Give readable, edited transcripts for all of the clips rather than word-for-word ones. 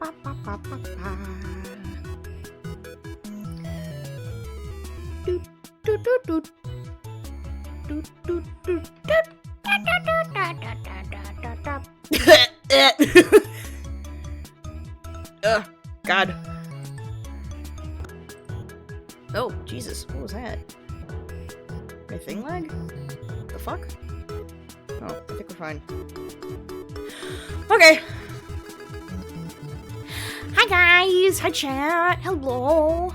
God. Oh, Jesus, what was that? My thing lag? The fuck? Oh, I think we're fine. Okay. Hi guys! Hi chat! Hello!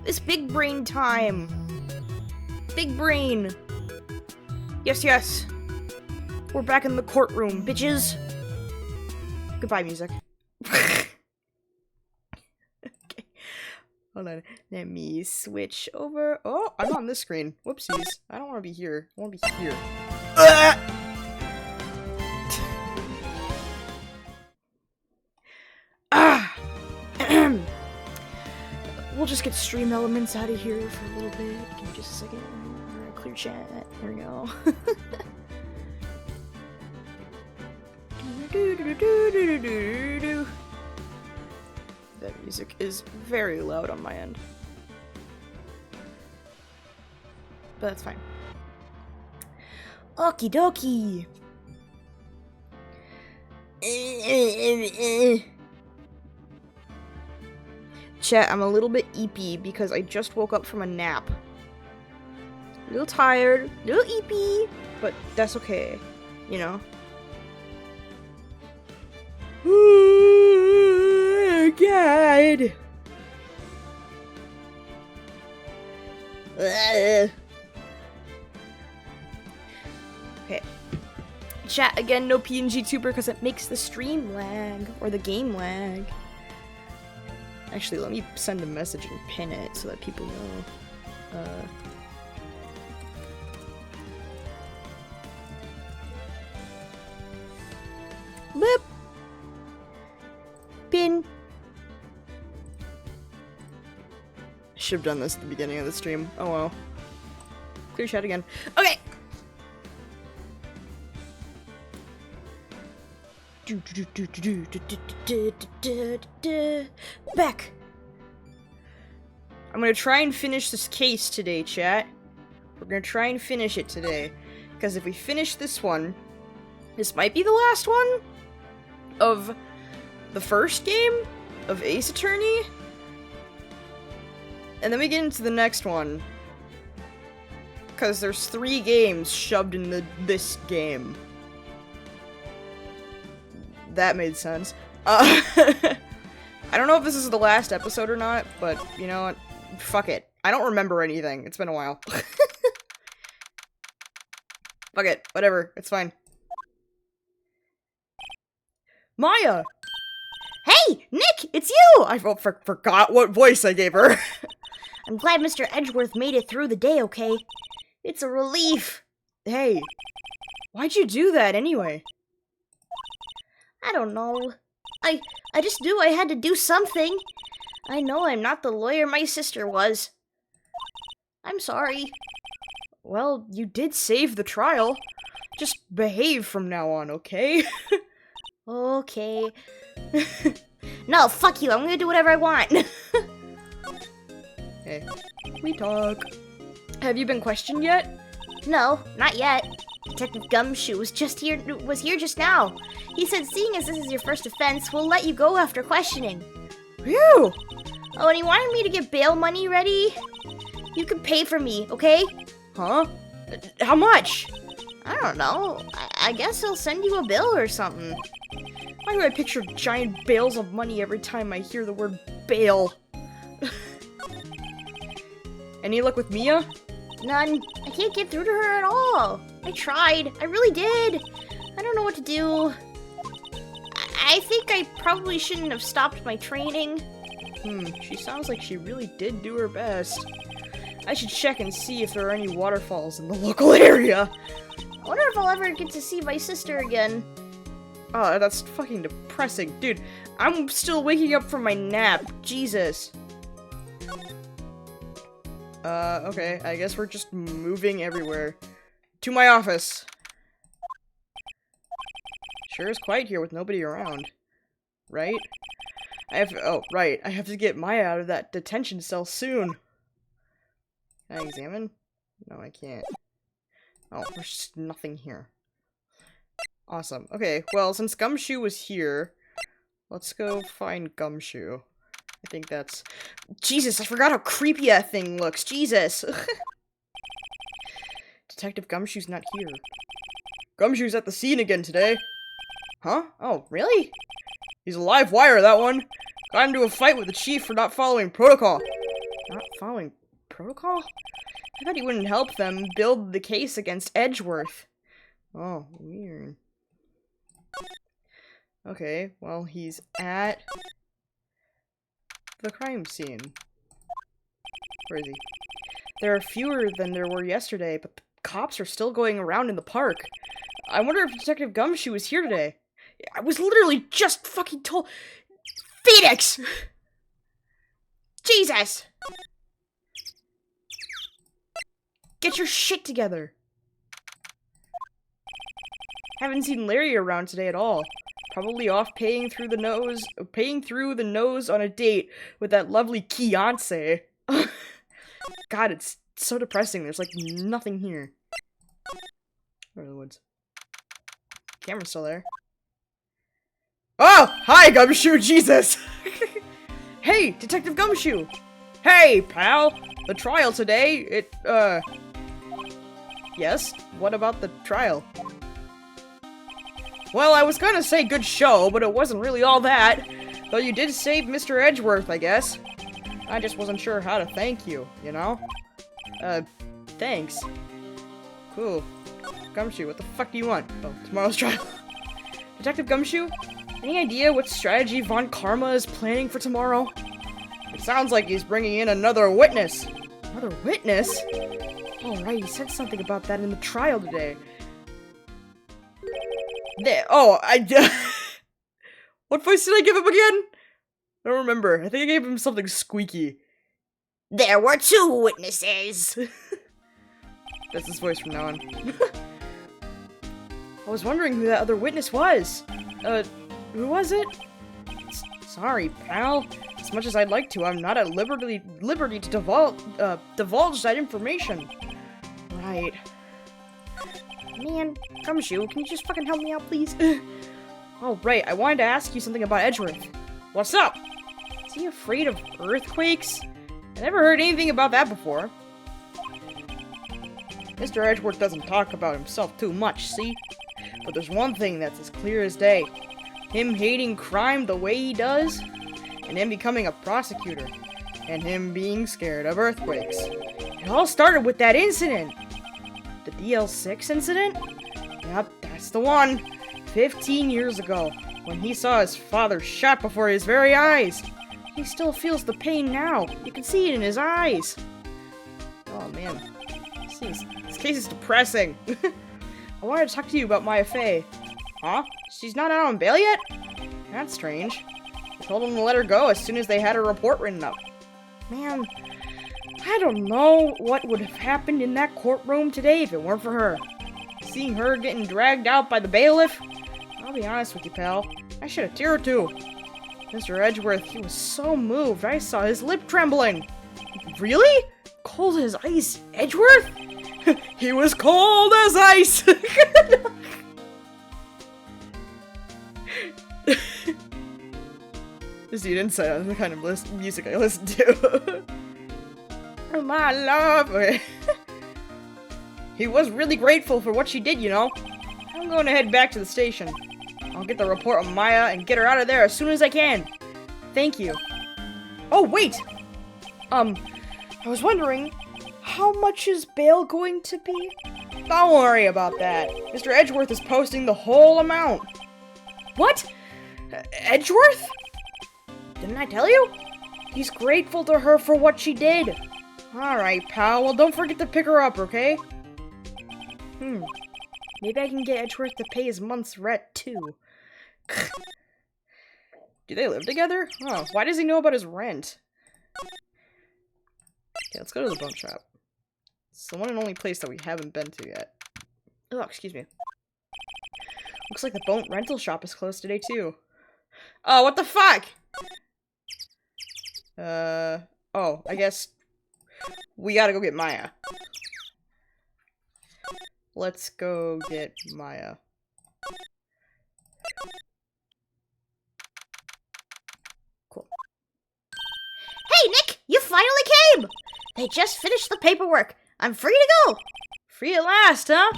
It's big brain time! Big brain! Yes, yes! We're back in the courtroom, bitches! Goodbye, music. Okay. Hold on. Let me switch over. Oh, I'm on this screen. Whoopsies. I don't want to be here. I want to be here. We'll just get stream elements out of here for a little bit. Give me just a second. We're gonna clear chat. There we go. That music is very loud on my end. But that's fine. Okie dokie! Chat, I'm a little bit eepy because I just woke up from a nap. A little tired, a little eepy, but that's okay, you know? Oh, God! Okay. Chat, again, no PNG tuber because it makes the stream lag, or the game lag. Actually, let me send a message and pin it so that people know. Lip! Pin! Should have done this at the beginning of the stream. Oh well. Clear chat again. Okay! Back! I'm gonna try and finish this case today, chat. We're gonna try and finish it today. Because if we finish this one, this might be the last one of the first game of Ace Attorney. And then we get into the next one. Because there's 3 games shoved in this game. That made sense. I don't know if this is the last episode or not, but you know what? Fuck it. I don't remember anything. It's been a while. Fuck it. Whatever. It's fine. Maya! Hey! Nick! It's you! I forgot what voice I gave her. I'm glad Mr. Edgeworth made it through the day okay. It's a relief. Hey. Why'd you do that anyway? I don't know. I just knew I had to do something. I know I'm not the lawyer my sister was. I'm sorry. Well, you did save the trial. Just behave from now on, okay? Okay. No, fuck you. I'm gonna do whatever I want. Hey, we talk. Have you been questioned yet? No, not yet. Detective Gumshoe was here just now. He said, seeing as this is your first offense, we'll let you go after questioning. Phew! Oh, and he wanted me to get bail money ready. You can pay for me, okay? Huh? How much? I don't know. I guess he'll send you a bill or something. Why do I picture giant bales of money every time I hear the word bail? Any luck with Mia? None. I can't get through to her at all. I tried. I really did. I don't know what to do. I think I probably shouldn't have stopped my training. She sounds like she really did do her best. I should check and see if there are any waterfalls in the local area. I wonder if I'll ever get to see my sister again. Oh, that's fucking depressing. Dude, I'm still waking up from my nap. Jesus. Okay, I guess we're just moving everywhere. To my office. Sure is quiet here with nobody around. Right? Oh, right. I have to get Maya out of that detention cell soon. Can I examine? No, I can't. Oh, there's just nothing here. Awesome. Okay, well, since Gumshoe was here, let's go find Gumshoe. I think that's... Jesus, I forgot how creepy that thing looks. Jesus. Detective Gumshoe's not here. Gumshoe's at the scene again today. Huh? Oh, really? He's a live wire, that one. Got into a fight with the chief for not following protocol. Not following protocol? I thought he wouldn't help them build the case against Edgeworth. Oh, weird. Okay, well, he's at the crime scene. Where is he? There are fewer than there were yesterday, but the cops are still going around in the park. I wonder if Detective Gumshoe is here today. I was literally just fucking told... Phoenix! Jesus! Get your shit together. Haven't seen Larry around today at all. Probably off paying through the nose on a date with that lovely Beyonce. God, it's so depressing. There's like nothing here. Where are the woods? Camera's still there. Oh! Hi, Gumshoe! Jesus! Hey, Detective Gumshoe! Hey, pal! The trial today, Yes? What about the trial? Well, I was gonna say good show, but it wasn't really all that. Though you did save Mr. Edgeworth, I guess. I just wasn't sure how to thank you, you know? Thanks. Cool. Gumshoe, what the fuck do you want? Oh, tomorrow's trial. Detective Gumshoe? Any idea what strategy von Karma is planning for tomorrow? It sounds like he's bringing in another witness. Another witness? Oh, right, he said something about that in the trial today. What voice did I give him again? I don't remember. I think I gave him something squeaky. There were 2 witnesses. That's his voice from now on. I was wondering who that other witness was. Who was it? Sorry, pal. As much as I'd like to, I'm not at liberty to divulge that information. Right. Man, Gumshoe, can you just fucking help me out, please? Oh, right, I wanted to ask you something about Edgeworth. What's up? Is he afraid of earthquakes? I never heard anything about that before. Mr. Edgeworth doesn't talk about himself too much, see? But there's one thing that's as clear as day. Him hating crime the way he does, and him becoming a prosecutor, and him being scared of earthquakes. It all started with that incident. The DL6 incident? Yep, that's the one. 15 years ago, when he saw his father shot before his very eyes. He still feels the pain now. You can see it in his eyes. Oh man, this case is depressing. I wanted to talk to you about Maya Fey. Huh? She's not out on bail yet? That's strange. I told them to let her go as soon as they had her report written up. Man, I don't know what would have happened in that courtroom today if it weren't for her. Seeing her getting dragged out by the bailiff? I'll be honest with you, pal. I shed a tear or two. Mr. Edgeworth, he was so moved, I saw his lip trembling. Really? Cold as ice, Edgeworth? He was cold as ice! Just you didn't say the kind of music I listen to. My love. Okay. He was really grateful for what she did, you know. I'm going to head back to the station. I'll get the report on Maya and get her out of there as soon as I can. Thank you. Oh, wait! I was wondering, how much is bail going to be? Don't worry about that. Mr. Edgeworth is posting the whole amount. What? Edgeworth? Didn't I tell you? He's grateful to her for what she did. Alright, pal. Well, don't forget to pick her up, okay? Maybe I can get Edgeworth to pay his month's rent, too. Do they live together? Oh, why does he know about his rent? Okay, let's go to the bone shop. It's the one and only place that we haven't been to yet. Oh, excuse me. Looks like the bone rental shop is closed today, too. Oh, what the fuck? Oh, I guess we gotta go get Maya. Let's go get Maya. Cool. Hey, Nick! You finally came! They just finished the paperwork. I'm free to go. Free at last, huh?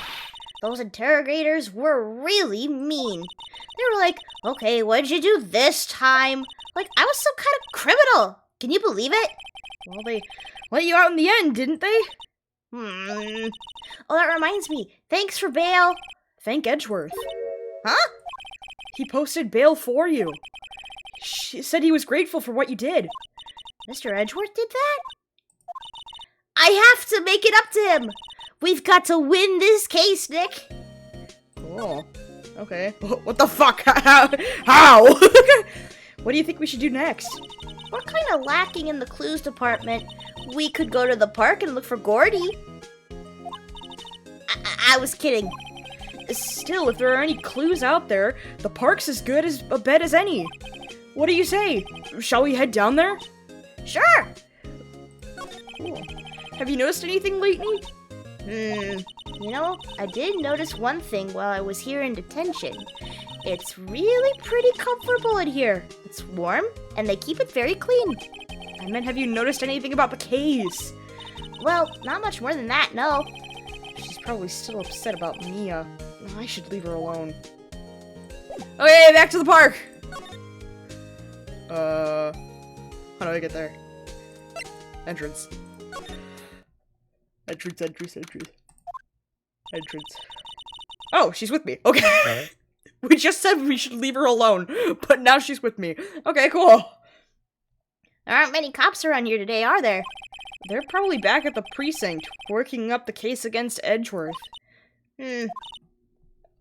Those interrogators were really mean. They were like, okay, what'd you do this time? Like, I was some kind of criminal. Can you believe it? Well, they let you out in the end, didn't they? Oh, that reminds me. Thanks for bail. Thank Edgeworth. Huh? He posted bail for you. She said he was grateful for what you did. Mr. Edgeworth did that? I have to make it up to him. We've got to win this case, Nick. Oh, okay. What the fuck? How? What do you think we should do next? We're kind of lacking in the clues department. We could go to the park and look for Gordy. I was kidding. Still, if there are any clues out there, the park's as good as a bet as any. What do you say? Shall we head down there? Sure. Cool. Have you noticed anything lately? You know, I did notice one thing while I was here in detention. It's really pretty comfortable in here. It's warm, and they keep it very clean. I meant, have you noticed anything about the case? Well, not much more than that, no. She's probably still upset about Mia. I should leave her alone. Okay, back to the park! How do I get there? Entrance. Entrance. Oh, she's with me. Okay. We just said we should leave her alone, but now she's with me. Okay, cool. There aren't many cops around here today, are there? They're probably back at the precinct, working up the case against Edgeworth.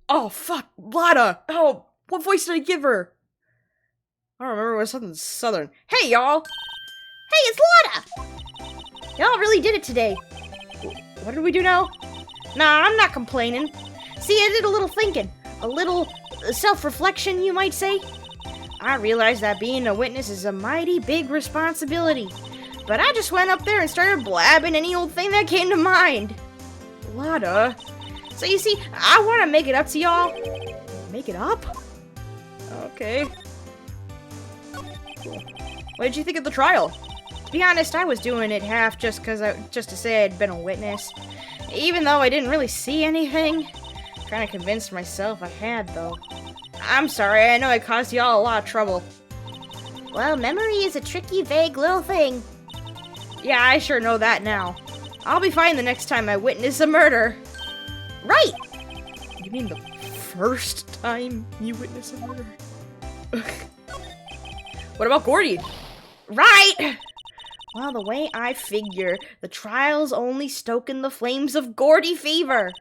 Oh, fuck. Lada. Oh, what voice did I give her? I don't remember. It was something southern. Hey, y'all. Hey, it's Lada. Y'all really did it today. What did we do now? Nah, I'm not complaining. See, I did a little thinking. A little self-reflection, you might say. I realized that being a witness is a mighty big responsibility. But I just went up there and started blabbing any old thing that came to mind. Lada. So you see, I want to make it up to y'all. Make it up? Okay. Cool. What did you think of the trial? To be honest, I was doing it half just to say I'd been a witness. Even though I didn't really see anything. Kind of convinced myself I had, though. I'm sorry, I know I caused y'all a lot of trouble. Well, memory is a tricky, vague little thing. Yeah, I sure know that now. I'll be fine the next time I witness a murder. Right! You mean the first time you witness a murder? What about Gordy? Right! Well, the way I figure, the trial's only stoking the flames of Gordy fever.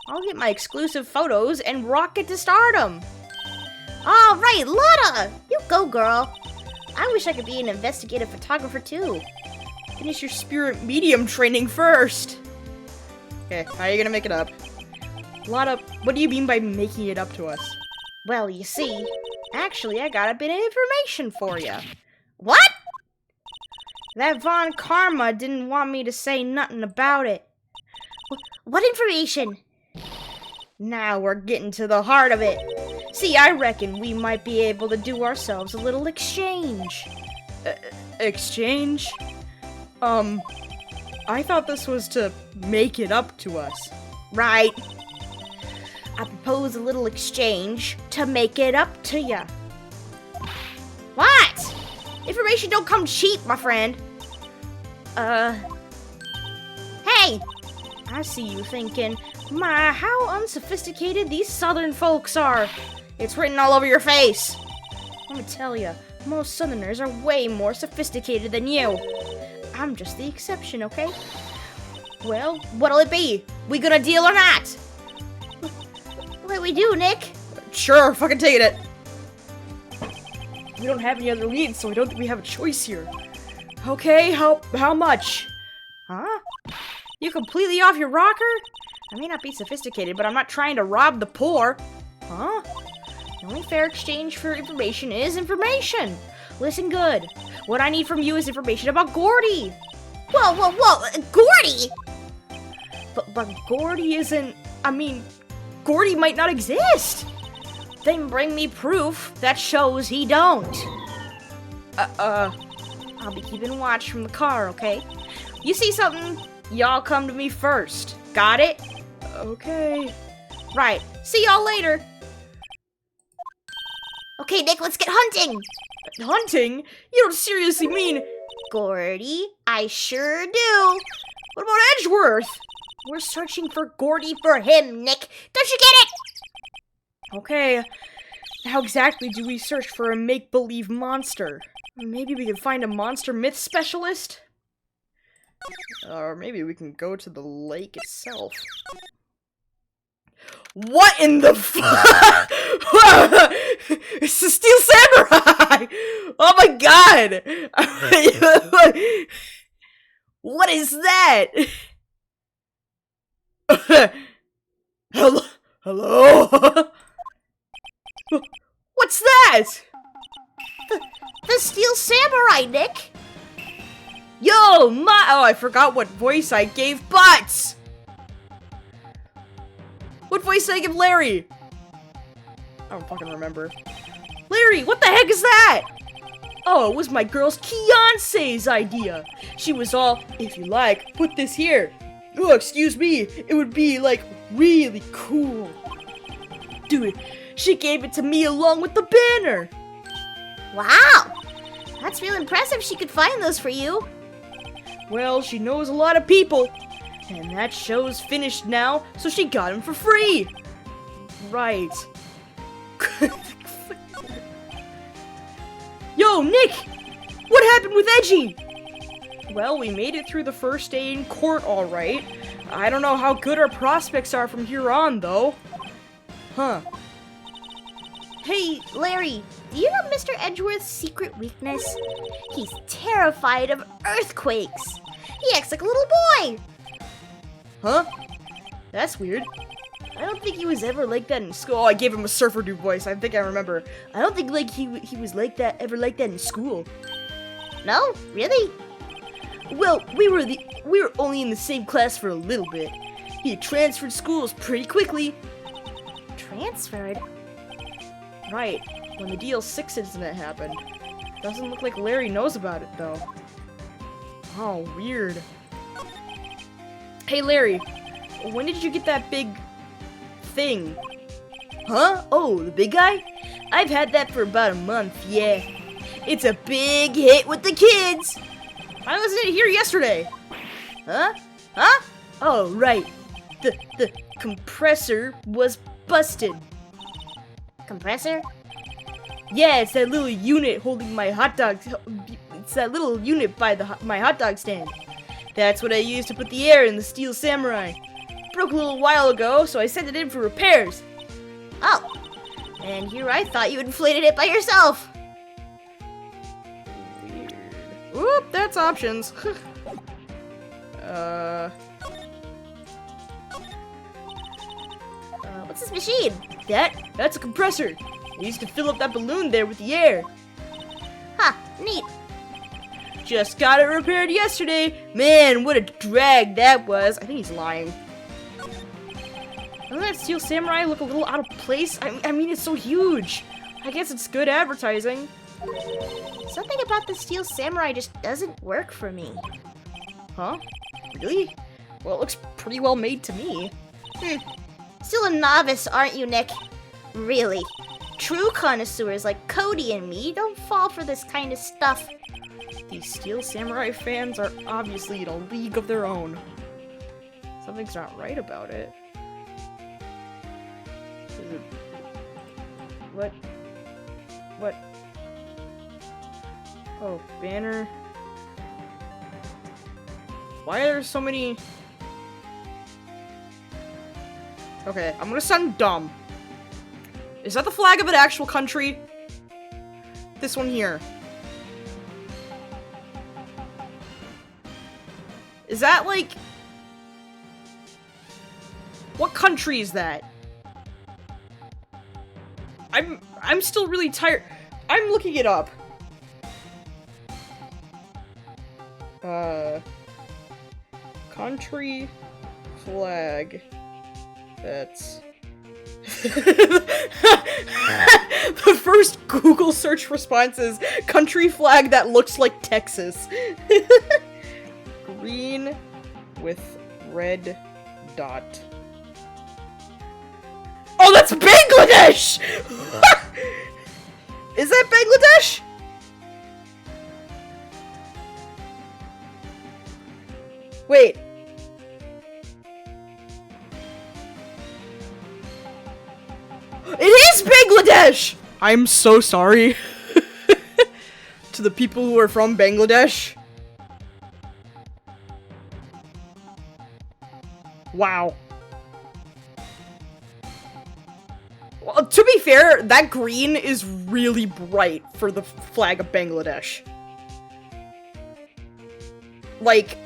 I'll get my exclusive photos and rocket to stardom. All right, Lada! You go, girl. I wish I could be an investigative photographer, too. Finish your spirit medium training first. Okay, how are you gonna make it up? Lada, what do you mean by making it up to us? Well, you see, actually, I got a bit of information for you. What? That Von Karma didn't want me to say nothing about it. What information? Now we're getting to the heart of it. See, I reckon we might be able to do ourselves a little exchange. Exchange? I thought this was to make it up to us. Right. I propose a little exchange to make it up to ya. What? Information don't come cheap, my friend. Hey! I see you thinking, my, how unsophisticated these southern folks are. It's written all over your face. Let me tell you, most southerners are way more sophisticated than you. I'm just the exception, okay? Well, what'll it be? We gonna deal or not? What we do, Nick? Sure, fucking take it. We don't have any other leads, so I don't think we have a choice here. Okay, how much? Huh? You completely off your rocker? I may not be sophisticated, but I'm not trying to rob the poor. Huh? The only fair exchange for information is information. Listen good. What I need from you is information about Gordy. Whoa, Gordy! But Gordy isn't... I mean, Gordy might not exist. Then bring me proof that shows he don't. I'll be keeping watch from the car, okay? You see something, y'all come to me first. Got it? Okay. Right. See y'all later. Okay, Nick, let's get hunting. Hunting? You don't seriously mean... Gordy, I sure do. What about Edgeworth? We're searching for Gordy for him, Nick. Don't you get it? Okay. How exactly do we search for a make-believe monster? Maybe we can find a monster myth specialist? Or maybe we can go to the lake itself. What in the fuck? It's the Steel Samurai! Oh my god! What is that? Hello? Hello? What's that? The Steel Samurai, Nick. Yo, oh, I forgot what voice I gave Butts! What voice did I give Larry? I don't fucking remember. Larry, what the heck is that? Oh, it was my girl's fiance's idea. She was all, if you like, put this here. Oh, excuse me, it would be, like, really cool. Dude, she gave it to me along with the banner. Wow, that's real impressive she could find those for you. Well, she knows a lot of people. And that show's finished now, so she got him for free. Right. Yo, Nick! What happened with Edgy? Well, we made it through the first day in court all right. I don't know how good our prospects are from here on, though. Huh. Hey, Larry, do you know Mr. Edgeworth's secret weakness? He's terrified of earthquakes. He acts like a little boy. Huh? That's weird. I don't think he was ever like that in school. Oh, I gave him a surfer dude voice. I think I remember. I don't think like he was like that ever like that in school. No, really? Well, we were only in the same class for a little bit. He transferred schools pretty quickly. Transferred? Right, when the DL6 incident happened. Doesn't look like Larry knows about it though. Oh, weird. Hey Larry, when did you get that big thing? Huh? Oh, the big guy? I've had that for about a month, yeah. It's a big hit with the kids. I wasn't here yesterday. Huh? Huh? Oh, right. The compressor was busted. Compressor? Yeah, it's that little unit holding my hot dog. It's that little unit by my hot dog stand. That's what I used to put the air in the Steel Samurai. Broke a little while ago, so I sent it in for repairs. Oh, and here I thought you inflated it by yourself. Weird. Oop, that's options. What's this machine? That's a compressor. I used to fill up that balloon there with the air. Huh, neat. Just got it repaired yesterday. Man, what a drag that was. I think he's lying. Doesn't that Steel Samurai look a little out of place? I mean, it's so huge. I guess it's good advertising. Something about the Steel Samurai just doesn't work for me. Huh? Really? Well, it looks pretty well made to me. Still a novice, aren't you, Nick? Really. True connoisseurs like Cody and me don't fall for this kind of stuff. These Steel Samurai fans are obviously in a league of their own. Something's not right about it. Is it... What? What? Oh, banner. Why are there so many... Okay, I'm gonna sound dumb. Is that the flag of an actual country? This one here. Is that like... What country is that? I'm still really tired. I'm looking it up. Country flag that's the first Google search response is country flag that looks like Texas. Green with red dot. Oh, that's Bangladesh! Is that Bangladesh? Wait. It is Bangladesh! I'm so sorry to the people who are from Bangladesh. Wow. Well, to be fair, that green is really bright for the flag of Bangladesh. Like,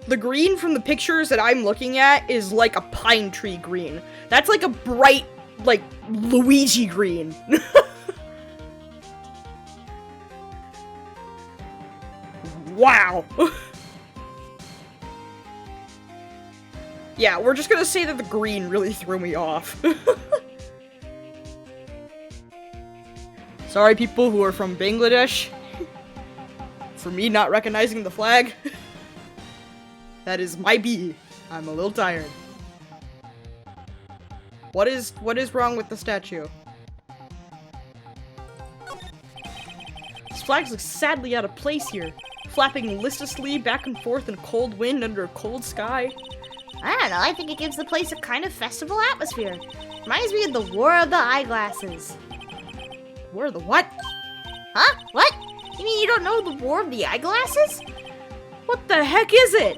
the green from the pictures that I'm looking at is like a pine tree green. That's like a bright, like, Luigi green. Wow. Yeah, we're just gonna say that the green really threw me off. Sorry, people who are from Bangladesh, for me not recognizing the flag. That is my B. I'm a little tired. What is wrong with the statue? This flag looks sadly out of place here, flapping listlessly back and forth in a cold wind under a cold sky. I don't know, I think it gives the place a kind of festival atmosphere. Reminds me of the War of the Eyeglasses. War of the what? Huh? What? You mean you don't know the War of the Eyeglasses? What the heck is it?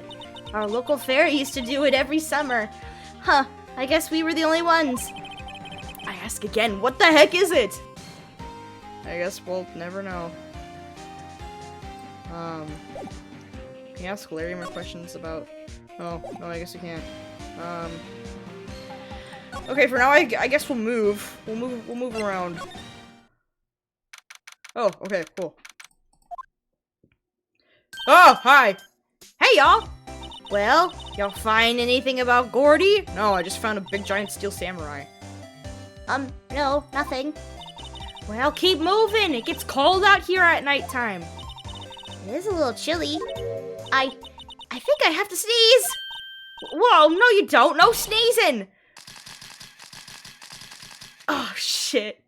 Our local fair used to do it every summer. Huh, I guess we were the only ones. I ask again, what the heck is it? I guess we'll never know. Can you ask Larry more questions about... Oh, no, I guess you can't. Okay, for now, I guess we'll move. We'll move around. Oh, okay, cool. Oh, hi! Hey, y'all! Well, Y'all find anything about Gordy? No, I just found a big giant steel samurai. no, nothing. Well, keep moving! It gets cold out here at nighttime. It is a little chilly. I think I have to sneeze. Whoa, no you don't! No sneezing! Oh, shit.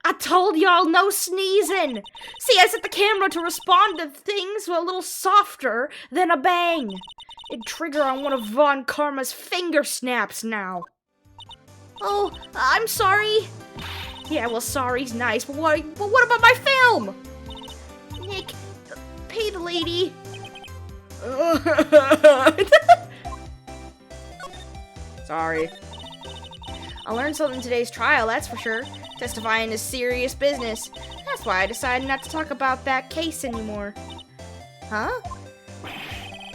I told y'all no sneezing! See, I set the camera to respond to things a little softer than a bang. It'd trigger on one of Von Karma's finger snaps now. Oh, I'm sorry. Yeah, well, sorry's nice, but what about my film? Nick, pay the lady. Sorry. I learned something in today's trial, that's for sure. Testifying is serious business. That's why I decided not to talk about that case anymore. Huh?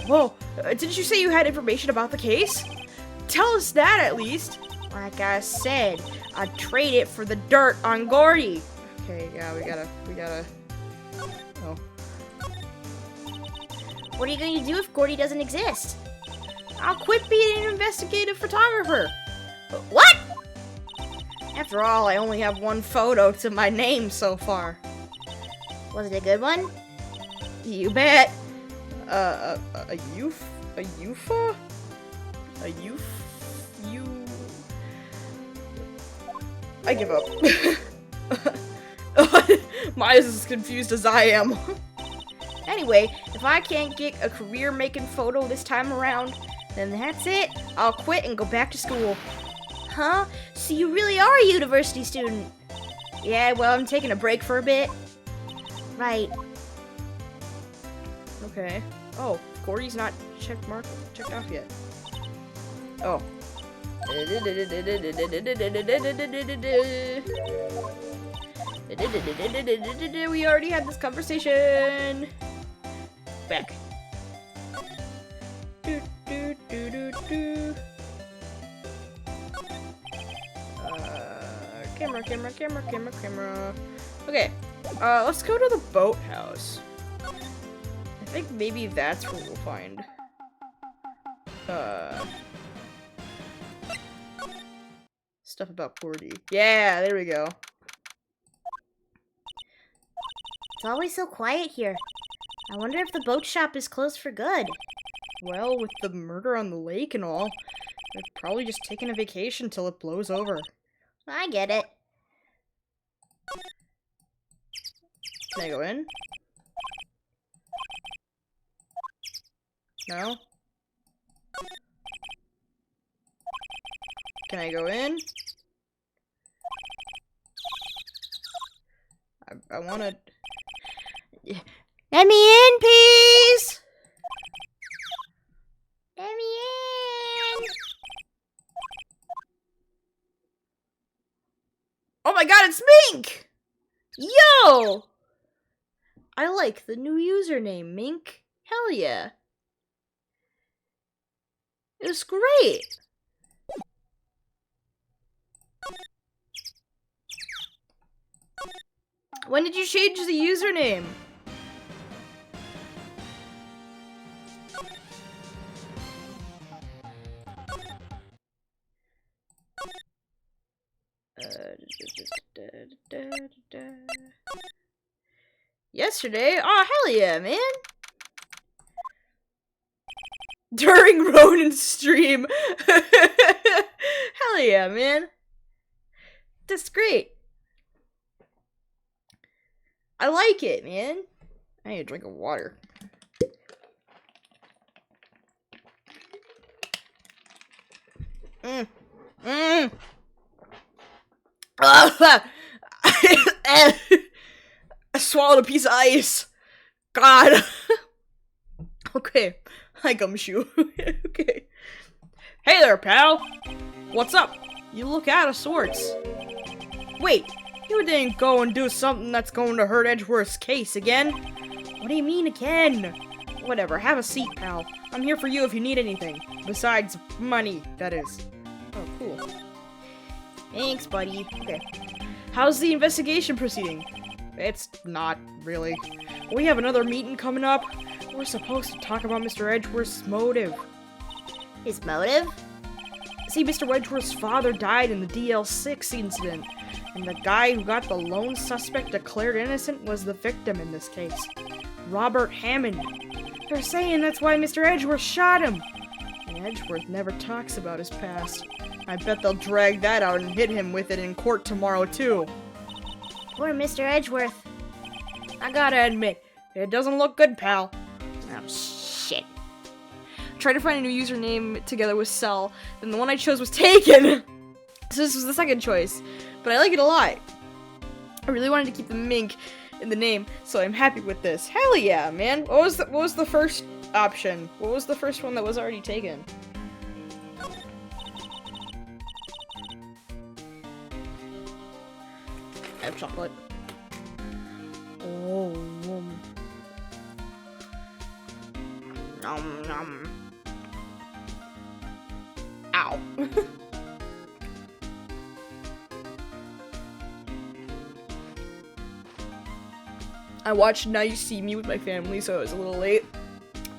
Whoa, didn't you say you had information about the case? Tell us that at least. Like I said, I'd trade it for the dirt on Gordy. Okay, yeah, we gotta... Oh. What are you going to do if Gordy doesn't exist? I'll quit being an investigative photographer. What? After all, I only have one photo to my name so far. Was it a good one? You bet. A UFA? I give up. Miles is as confused as I am. Anyway, if I can't get a career making photo this time around, then that's it. I'll quit and go back to school. Huh? So you really are a university student? Yeah, well, I'm taking a break for a bit. Right. Okay. Oh, Gordy's not checked off yet. Oh. We already had this conversation. Back. Camera. Okay, let's go to the boathouse. I think maybe that's where we'll find, stuff about Porty. Yeah, there we go. It's always so quiet here. I wonder if the boat shop is closed for good. Well, with the murder on the lake and all, they're probably just taking a vacation till it blows over. I get it. Can I go in? No? Can I go in? I wanna... Let me in, please! Let me in! Oh my god, it's Mink! Yo! I like the new username, Mink. Hell yeah. It was great. When did you change the username? Yesterday? Oh, hell yeah, man. During Ronan's stream. Hell yeah, man. That's great. I like it, man. I need a drink of water. I swallowed a piece of ice. God. Okay. Hi, Gumshoe. Okay. Hey there, pal. What's up? You look out of sorts. Wait, you didn't go and do something that's going to hurt Edgeworth's case again? What do you mean again? Whatever, have a seat, pal. I'm here for you if you need anything. Besides money, that is. Oh, cool. Thanks, buddy. Okay. How's the investigation proceeding? It's not, really. We have another meeting coming up. We're supposed to talk about Mr. Edgeworth's motive. His motive? See, Mr. Edgeworth's father died in the DL6 incident, and the guy who got the lone suspect declared innocent was the victim in this case. Robert Hammond. They're saying that's why Mr. Edgeworth shot him. And Edgeworth never talks about his past. I bet they'll drag that out and hit him with it in court tomorrow, too. Poor Mr. Edgeworth. I gotta admit, it doesn't look good, pal. Oh, shit. Tried to find a new username together with Cell, and the one I chose was taken! So this was the second choice, but I like it a lot. I really wanted to keep the Mink in the name, so I'm happy with this. Hell yeah, man! What was the first option? What was the first one that was already taken? I have chocolate. Oh, nom nom. Ow. I watched Now You See Me with my family, so I was a little late.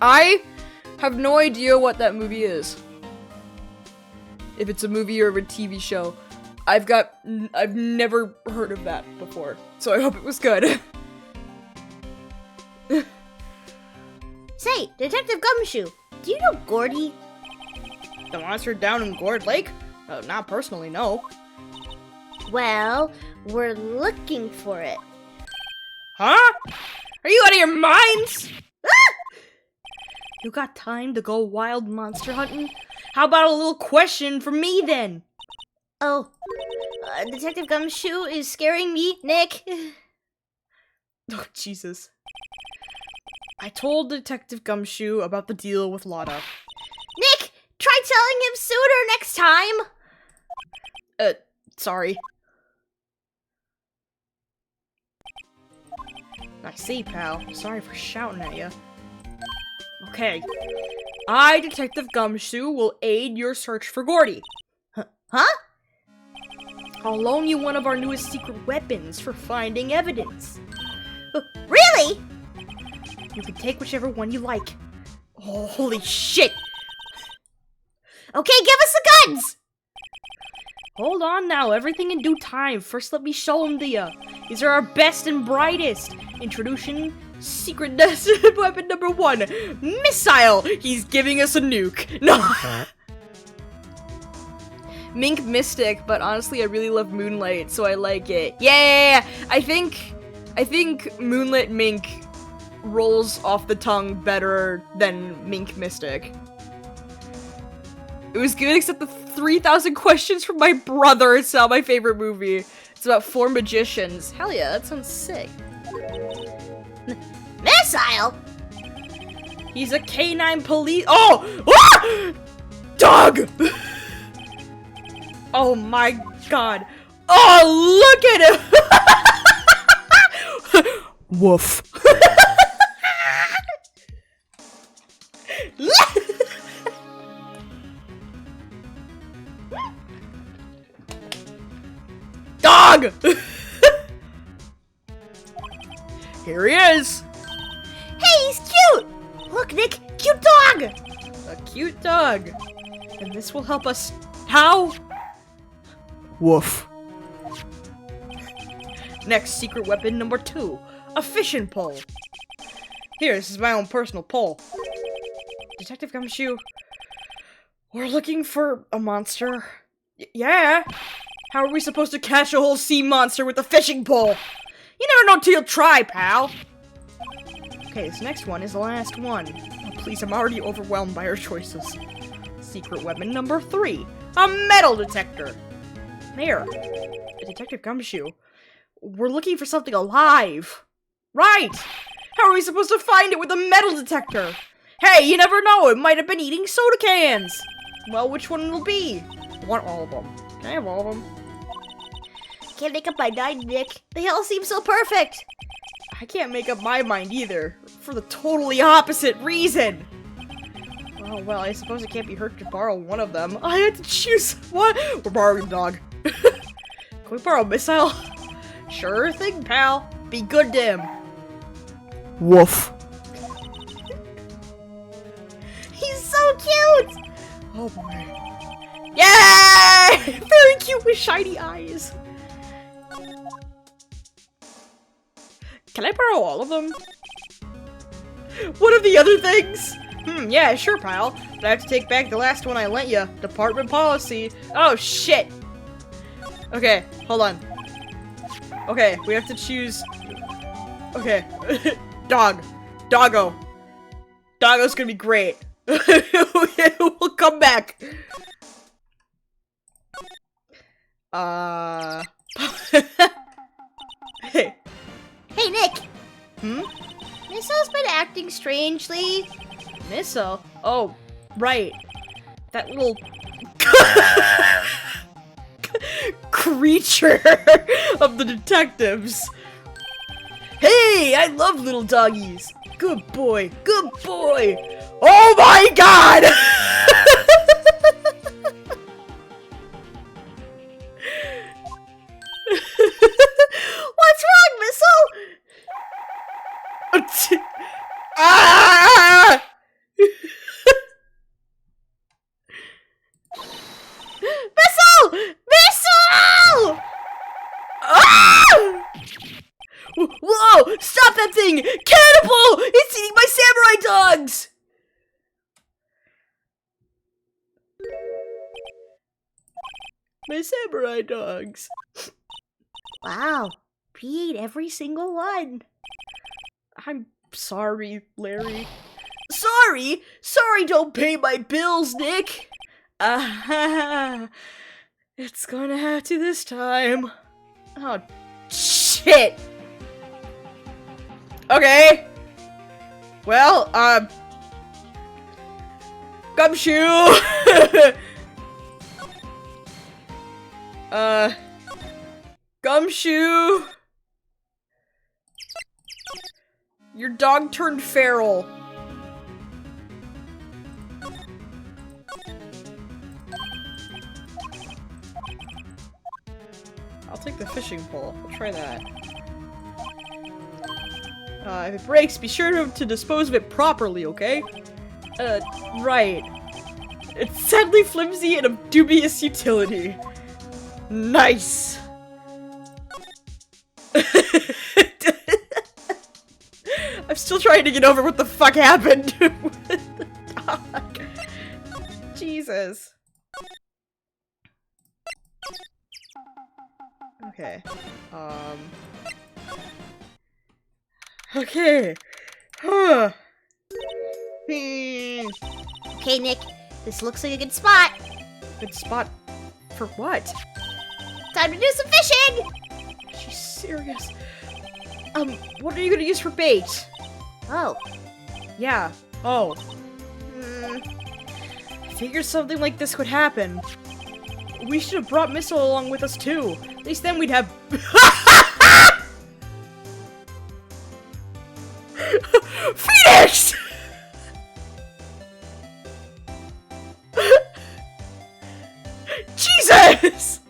I have no idea what that movie is. If it's a movie or a TV show. I've never heard of that before, so I hope it was good. Say, Detective Gumshoe, do you know Gordy? The monster down in Gourd Lake? Not personally, no. Well, we're looking for it. Huh? Are you out of your minds? Ah! You got time to go wild monster hunting? How about a little question for me then? Oh, Detective Gumshoe is scaring me, Nick. Oh, Jesus. I told Detective Gumshoe about the deal with Lotta. Nick, try telling him sooner next time. Sorry. I see, pal. Sorry for shouting at you. Okay. I, Detective Gumshoe, will aid your search for Gordy. Huh? I'll loan you one of our newest secret weapons for finding evidence. Really? You can take whichever one you like. Oh, holy shit! Okay, give us the guns! Hold on now, everything in due time. First, let me show them to you. These are our best and brightest. Introducing secret weapon number 1, missile. He's giving us a nuke. No. Mink Mystic, but honestly, I really love Moonlight, so I like it. Yeah, I think Moonlit Mink rolls off the tongue better than Mink Mystic. It was good, except the 3,000 questions from my brother. It's not my favorite movie. It's about 4 magicians. Hell yeah, that sounds sick. Missile? He's a canine police. Oh! Ah! Dog! Oh my god. Oh, look at him! Woof. Dog! Here he is! Hey, he's cute! Look, Nick, cute dog! A cute dog. And this will help us. How? Woof. Next, secret weapon number 2. A fishing pole. Here, this is my own personal pole. Detective Gumshoe, we're looking for a monster. Yeah? How are we supposed to catch a whole sea monster with a fishing pole? You never know till you try, pal. Okay, this next one is the last one. Oh, please, I'm already overwhelmed by our choices. Secret weapon number 3. A metal detector. Here, Detective Gumshoe. We're looking for something alive. Right! How are we supposed to find it with a metal detector? Hey, you never know, it might have been eating soda cans! Well, which one will be? I want all of them. Can I have all of them? Can't make up my mind, Nick. They all seem so perfect. I can't make up my mind either, for the totally opposite reason! Oh, well, I suppose it can't be hurt to borrow one of them. I had to choose one! We're borrowing the dog. Can we borrow a missile? Sure thing, pal. Be good to him. Woof. He's so cute! Oh boy. Yay! Very cute with shiny eyes. Can I borrow all of them? What are the other things? Yeah, sure, pal. But I have to take back the last one I lent you. Department policy. Oh, shit. Okay, hold on. Okay, we have to choose... Okay. Dog. Doggo. Doggo's gonna be great. We'll come back. Hey. Hey, Nick! Hmm? Misso's been acting strangely. Misso? Oh, right. That little... creature of the detectives. Hey, I love little doggies. Good boy, good boy. Oh my god! What's wrong, Misso? Ah! Misso! Misso! Ah! Whoa! Stop that thing! Cannibal! It's eating my samurai dogs! My samurai dogs. Wow, he ate every single one. I'm sorry, Larry. Sorry? Sorry, don't pay my bills, Nick. It's gonna have to this time. Oh, shit. Okay. Well, Gumshoe. Gumshoe. Your dog turned feral. I'll take the fishing pole. We'll try that. If it breaks, be sure to dispose of it properly, okay? Right. It's sadly flimsy and of dubious utility. Nice! I'm still trying to get over what the fuck happened with the dog. Jesus. Okay. Okay. Huh. Okay, Nick, this looks like a good spot. Good spot for what? Time to do some fishing! She's serious. What are you gonna use for bait? Oh. Yeah. Oh. I figured something like this could happen. We should have brought Missile along with us too. At least then we'd have. Phoenix! Jesus!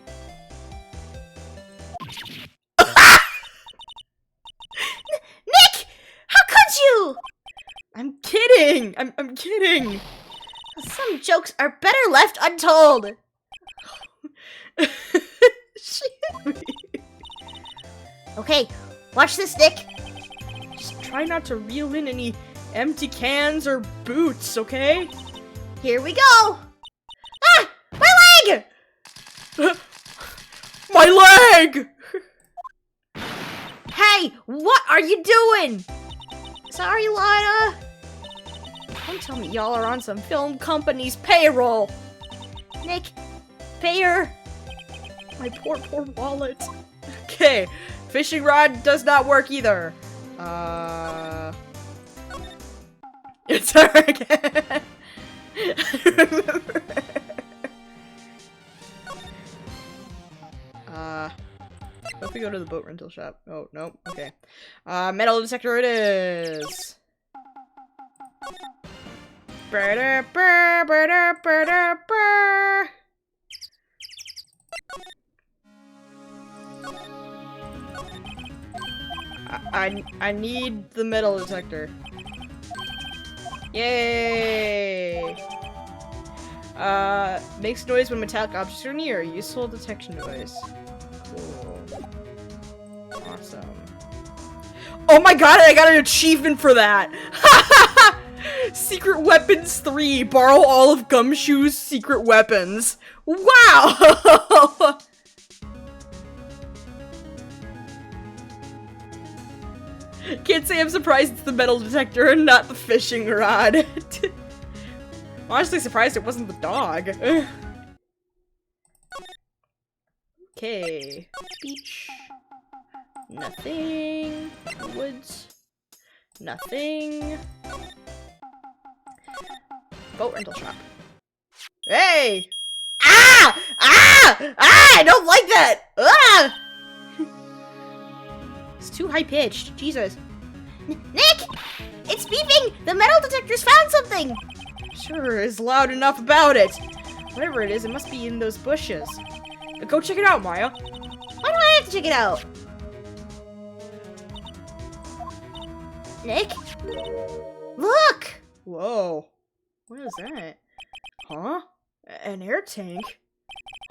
Nick! How could you? I'm kidding! I'm kidding! Some jokes are better left untold. She hit me. Okay, watch this, Nick. Just try not to reel in any empty cans or boots, okay? Here we go. Ah! My leg! My leg! Hey, what are you doing? Sorry, Lana. Don't tell me y'all are on some film company's payroll. Nick, pay her. My poor wallet. Okay, fishing rod does not work either. It's her again. What if we go to the boat rental shop? Oh, no, okay. Metal detector it is. I need the metal detector. Yay! Makes noise when metallic objects are near. Useful detection device. Cool. Awesome. Oh my god, I got an achievement for that! Secret Weapons 3. Borrow all of Gumshoe's secret weapons. Wow! Can't say I'm surprised it's the metal detector and not the fishing rod. Honestly surprised it wasn't the dog. Okay. Beach. Nothing. Woods. Nothing. Boat rental shop. Hey! Ah! Ah! Ah! I don't like that! Ah! It's too high-pitched. Jesus. Nick! It's beeping! The metal detector's found something! Sure is loud enough about it. Whatever it is, it must be in those bushes. Go check it out, Maya. Why do I have to check it out? Nick? Look! Whoa. What is that? Huh? An air tank?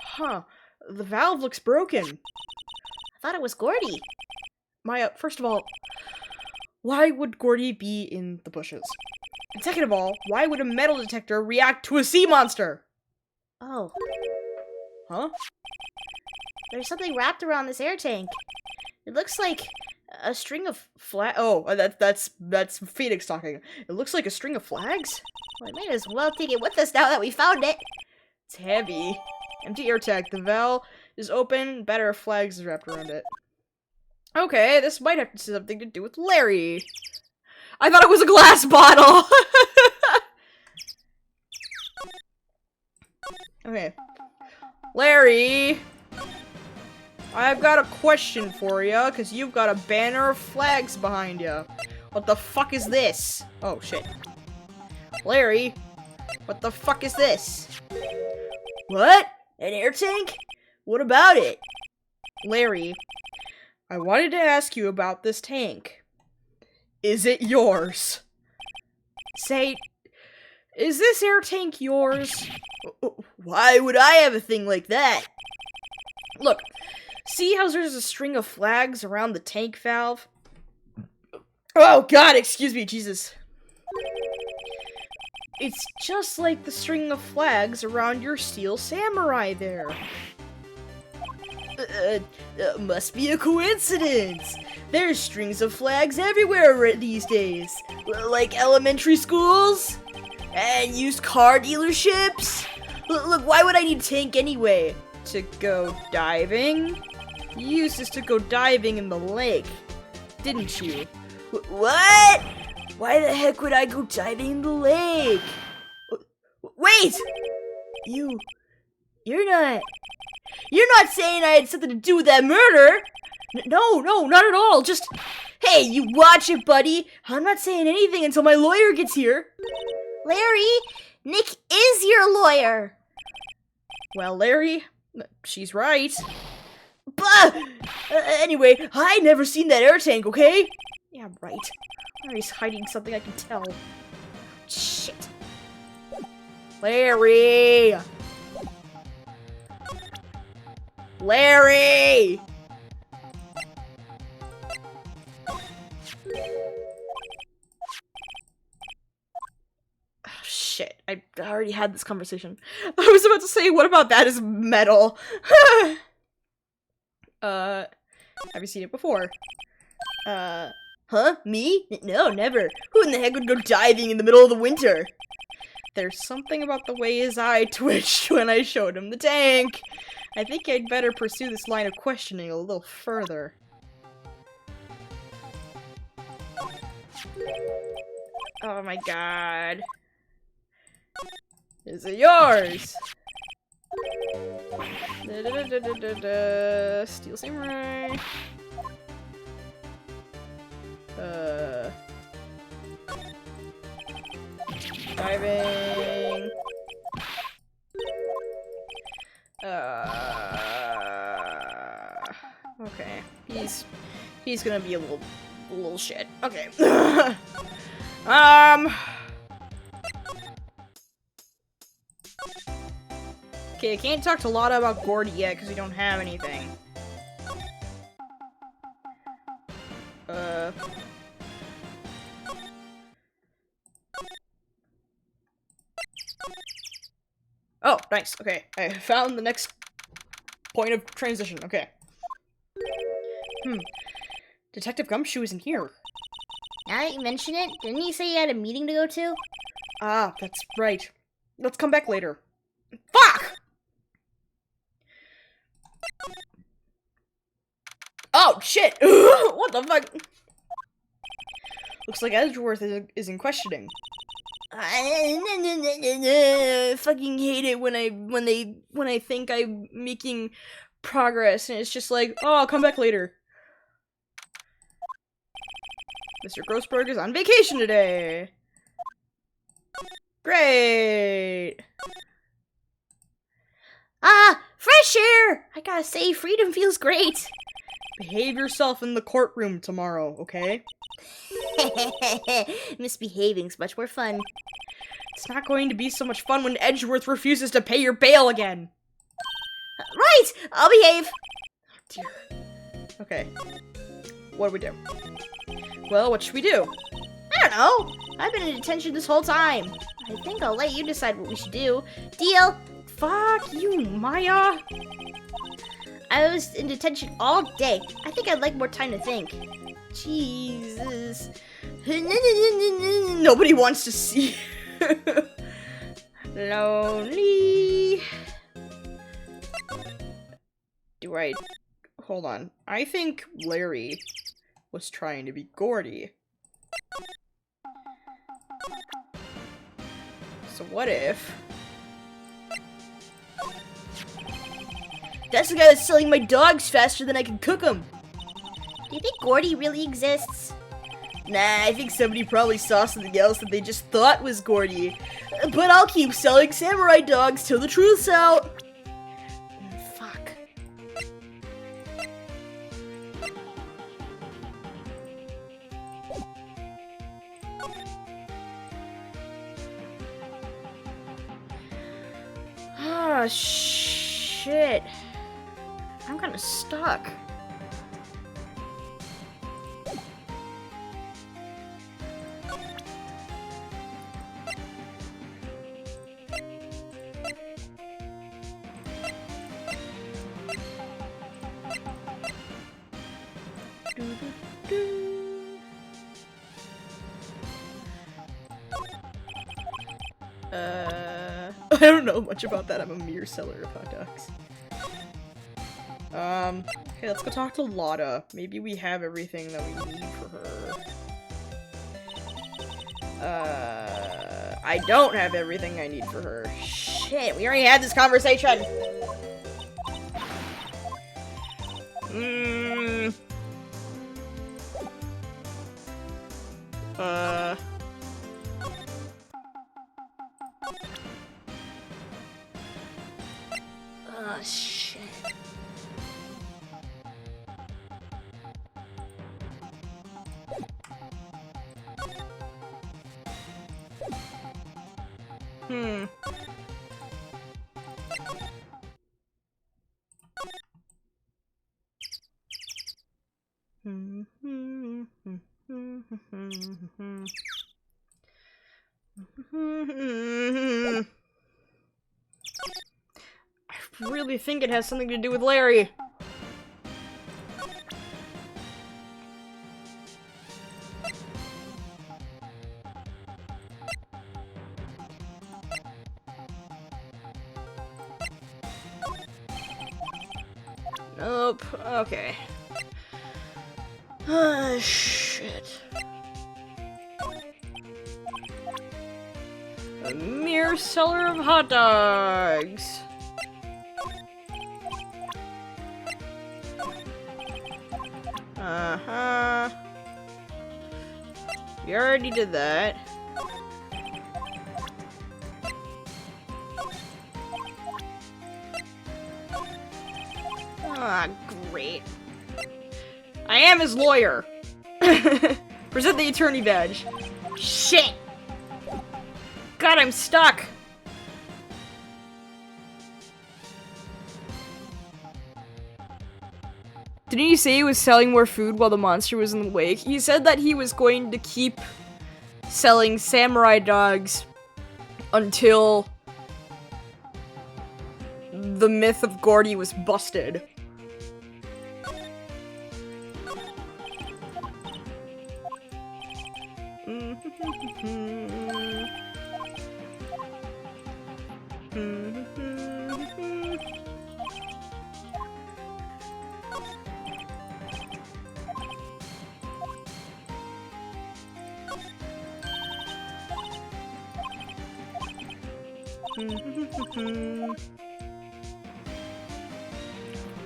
Huh. The valve looks broken. I thought it was Gordy. Maya, first of all, why would Gordy be in the bushes? And second of all, why would a metal detector react to a sea monster? Oh. Huh? There's something wrapped around this air tank. It looks like a string of that's Phoenix talking. It looks like a string of flags? Well, I might as well take it with us now that we found it. It's heavy. Empty air tank. The valve is open. Batter of flags is wrapped around it. Okay, this might have something to do with Larry. I thought it was a glass bottle! Okay. Larry! I've got a question for you, because you've got a banner of flags behind you. What the fuck is this? Oh, shit. Larry, what the fuck is this? What? An air tank? What about it? Larry, I wanted to ask you about this tank. Is it yours? Say, is this air tank yours? Why would I have a thing like that? Look, see how there's a string of flags around the tank valve? Oh god, excuse me, Jesus. It's just like the string of flags around your steel samurai there. Must be a coincidence. There's strings of flags everywhere these days. Like elementary schools? And used car dealerships? Look, why would I need a tank anyway? To go diving? You used this to go diving in the lake, didn't you? What? Why the heck would I go diving in the lake? Wait! You're not saying I had something to do with that murder? No, not at all. Just, hey, you watch it, buddy. I'm not saying anything until my lawyer gets here. Larry, Nick is your lawyer. Well, Larry, she's right. Bah! Anyway, I never seen that air tank, okay? Yeah, right. Larry's hiding something, I can tell. Shit. Larry! Larry! Oh, shit. I already had this conversation. I was about to say, what about that is metal? Have you seen it before? Huh? Me? No, never. Who in the heck would go diving in the middle of the winter? There's something about the way his eye twitched when I showed him the tank. I think I'd better pursue this line of questioning a little further. Oh my god. Is it yours? Steel Samurai. Diving. Okay. He's gonna be a little shit. Okay. Okay, I can't talk to Lotta about Gordy yet because we don't have anything. Oh, nice. Okay, I found the next point of transition. Okay. Detective Gumshoe isn't here. Now that you mention it, didn't he say you had a meeting to go to? Ah, that's right. Let's come back later. Fuck! Oh, shit! What the fuck? Looks like Edgeworth is in questioning. I fucking hate it when I think I'm making progress and it's just like, oh, I'll come back later. Mr. Grossberg is on vacation today. Great. Ah, fresh air! I gotta say, freedom feels great. Behave yourself in the courtroom tomorrow, okay? Misbehaving's much more fun. It's not going to be so much fun when Edgeworth refuses to pay your bail again. Right! I'll behave! Dear. Okay. What do we do? Well, what should we do? I don't know. I've been in detention this whole time. I think I'll let you decide what we should do. Deal? Fuck you, Maya! I was in detention all day. I think I'd like more time to think. Jesus. Nobody wants to see. Lonely. Hold on. I think Larry was trying to be Gordy. So what if... That's the guy that's selling my dogs faster than I can cook them. Do you think Gordy really exists? Nah, I think somebody probably saw something else that they just thought was Gordy. But I'll keep selling samurai dogs till the truth's out. Fuck. Ah, shit. I'm kind of stuck. I don't know much about that. I'm a mere seller of hot dogs. Okay, let's go talk to Lotta. Maybe we have everything that we need for her. I don't have everything I need for her. Shit, we already had this conversation! Shit. I really think it has something to do with Larry. Nope. Okay. Ah, shit. A mere seller of hot dogs. Uh-huh. We already did that. Ah, great. I am his lawyer. Present the attorney badge. Shit! God, I'm stuck! Didn't he say he was selling more food while the monster was in the wake? He said that he was going to keep selling samurai dogs until the myth of Gordy was busted.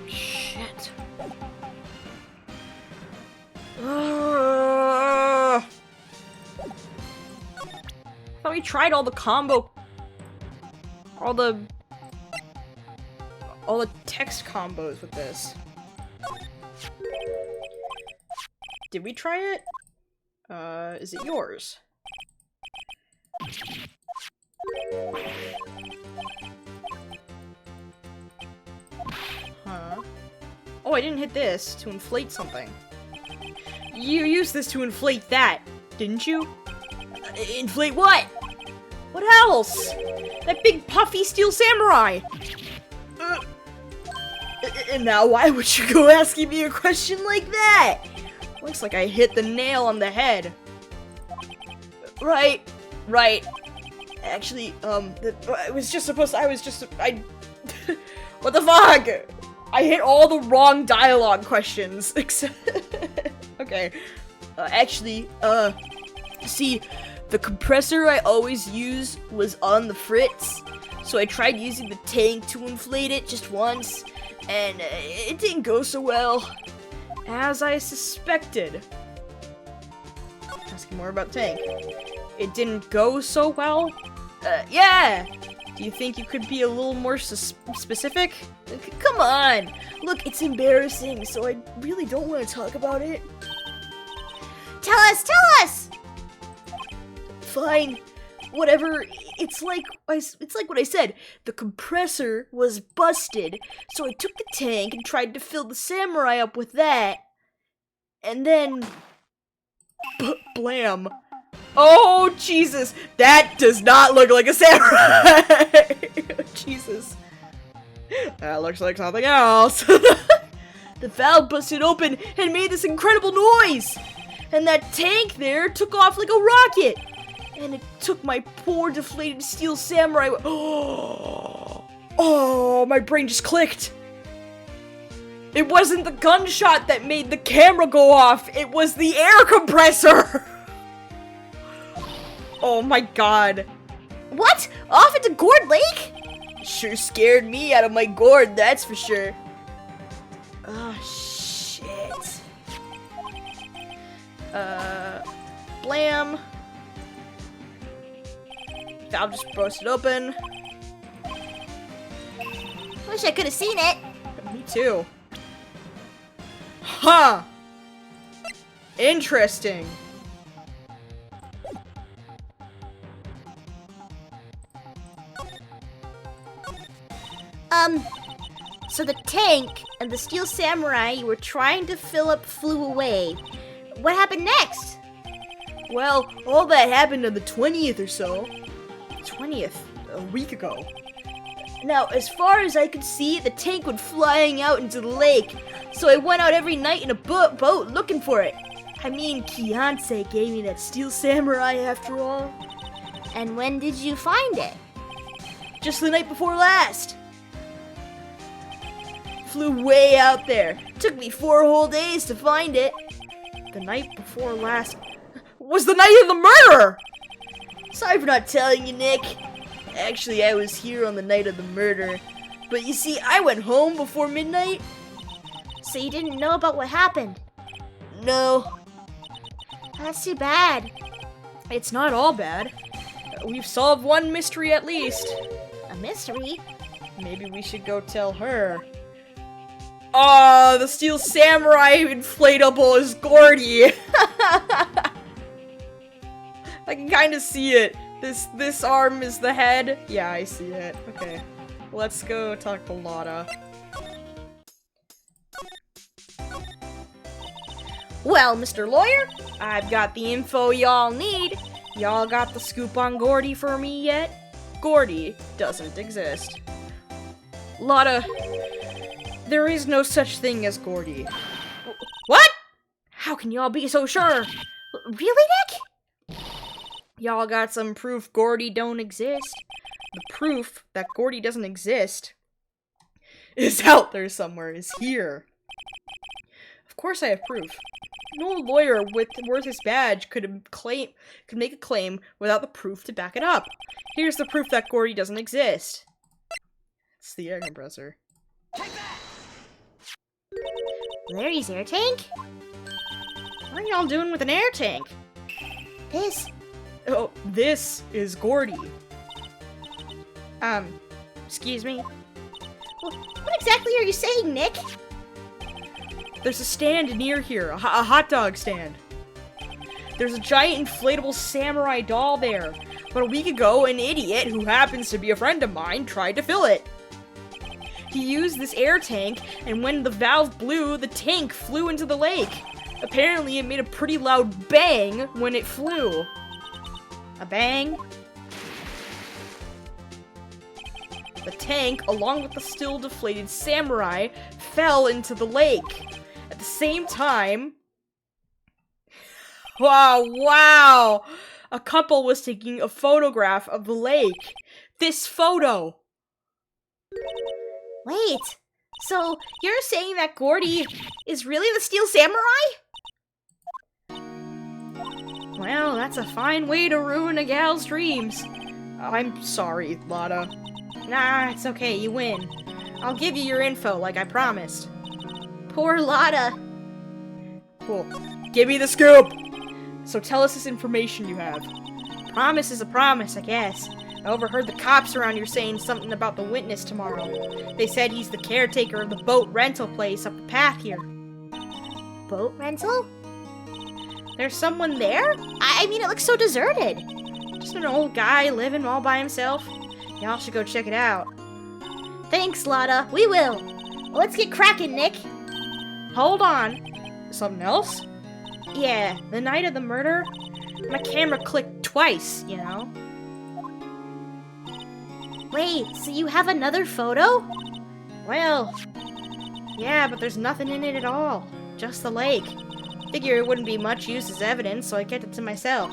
Shit. I thought we tried all the text combos with this. Did we try it? Is it yours? Huh? Oh, I didn't hit this to inflate something. You used this to inflate that, didn't you? Inflate what? What else? That big puffy steel samurai! And now why would you go asking me a question like that? Looks like I hit the nail on the head. Right. Actually, I was just supposed to, what the fuck? I hit all the wrong dialogue questions, except, okay. See, the compressor I always use was on the fritz, so I tried using the tank to inflate it just once, and it didn't go so well, as I suspected. Asking more about tank. It didn't go so well? Yeah! Do you think you could be a little more specific? Come on! Look, it's embarrassing, so I really don't want to talk about it. Tell us! Fine. Whatever, it's like what I said. The compressor was busted, so I took the tank and tried to fill the samurai up with that. And then... blam. Oh, Jesus! That does not look like a samurai! Jesus. That looks like something else. The valve busted open and made this incredible noise! And that tank there took off like a rocket! And it took my poor deflated steel samurai. Oh, my brain just clicked. It wasn't the gunshot that made the camera go off. It was the air compressor. Oh my god. What? Off into Gourd Lake? Sure scared me out of my gourd, that's for sure. Oh, shit. Blam. Valve just busted open. Wish I could have seen it. Me too. Huh. Interesting. So the tank and the steel samurai you were trying to fill up flew away. What happened next? Well, all that happened on the 20th or so. 20th? A week ago. Now, as far as I could see, the tank went flying out into the lake. So I went out every night in a boat looking for it. I mean, Kianse gave me that steel samurai after all. And when did you find it? Just the night before last. Flew way out there. Took me 4 whole days to find it. The night before last was the night of the murder! Sorry for not telling you, Nick. Actually, I was here on the night of the murder. But you see, I went home before midnight. So you didn't know about what happened? No. That's too bad. It's not all bad. We've solved one mystery at least. A mystery? Maybe we should go tell her. Oh, the steel samurai inflatable is Gordy. I can kind of see it. This arm is the head. Yeah, I see it. Okay. Let's go talk to Lotta. Well, Mr. Lawyer, I've got the info y'all need. Y'all got the scoop on Gordy for me yet? Gordy doesn't exist. Lotta, there is no such thing as Gordy. What? How can y'all be so sure? Really, Nick? Y'all got some proof Gordy don't exist? The proof that Gordy doesn't exist is out there somewhere, is here. Of course I have proof. No lawyer worth his badge could make a claim without the proof to back it up. Here's the proof that Gordy doesn't exist. It's the air compressor. Larry's air tank? What are y'all doing with an air tank? This. Oh, this is Gordy. Excuse me? What exactly are you saying, Nick? There's a stand near here, a hot dog stand. There's a giant inflatable samurai doll there, but a week ago, an idiot, who happens to be a friend of mine, tried to fill it. He used this air tank, and when the valve blew, the tank flew into the lake. Apparently, it made a pretty loud bang when it flew. A bang. The tank, along with the still deflated samurai, fell into the lake. At the same time... Wow! A couple was taking a photograph of the lake. This photo! Wait, so you're saying that Gordy is really the Steel Samurai? Well, that's a fine way to ruin a gal's dreams. I'm sorry, Lotta. Nah, it's okay, you win. I'll give you your info like I promised. Poor Lotta. Cool. Give me the scoop! So tell us this information you have. Promise is a promise, I guess. I overheard the cops around here saying something about the witness tomorrow. They said he's the caretaker of the boat rental place up the path here. Boat rental? There's someone there? I mean, it looks so deserted. Just an old guy living all by himself. Y'all should go check it out. Thanks, Lotta. We will. Let's get cracking, Nick. Hold on. Something else? Yeah. The night of the murder, my camera clicked twice, you know? Wait, so you have another photo? Well, yeah, but there's nothing in it at all. Just the lake. Figure it wouldn't be much use as evidence, so I kept it to myself.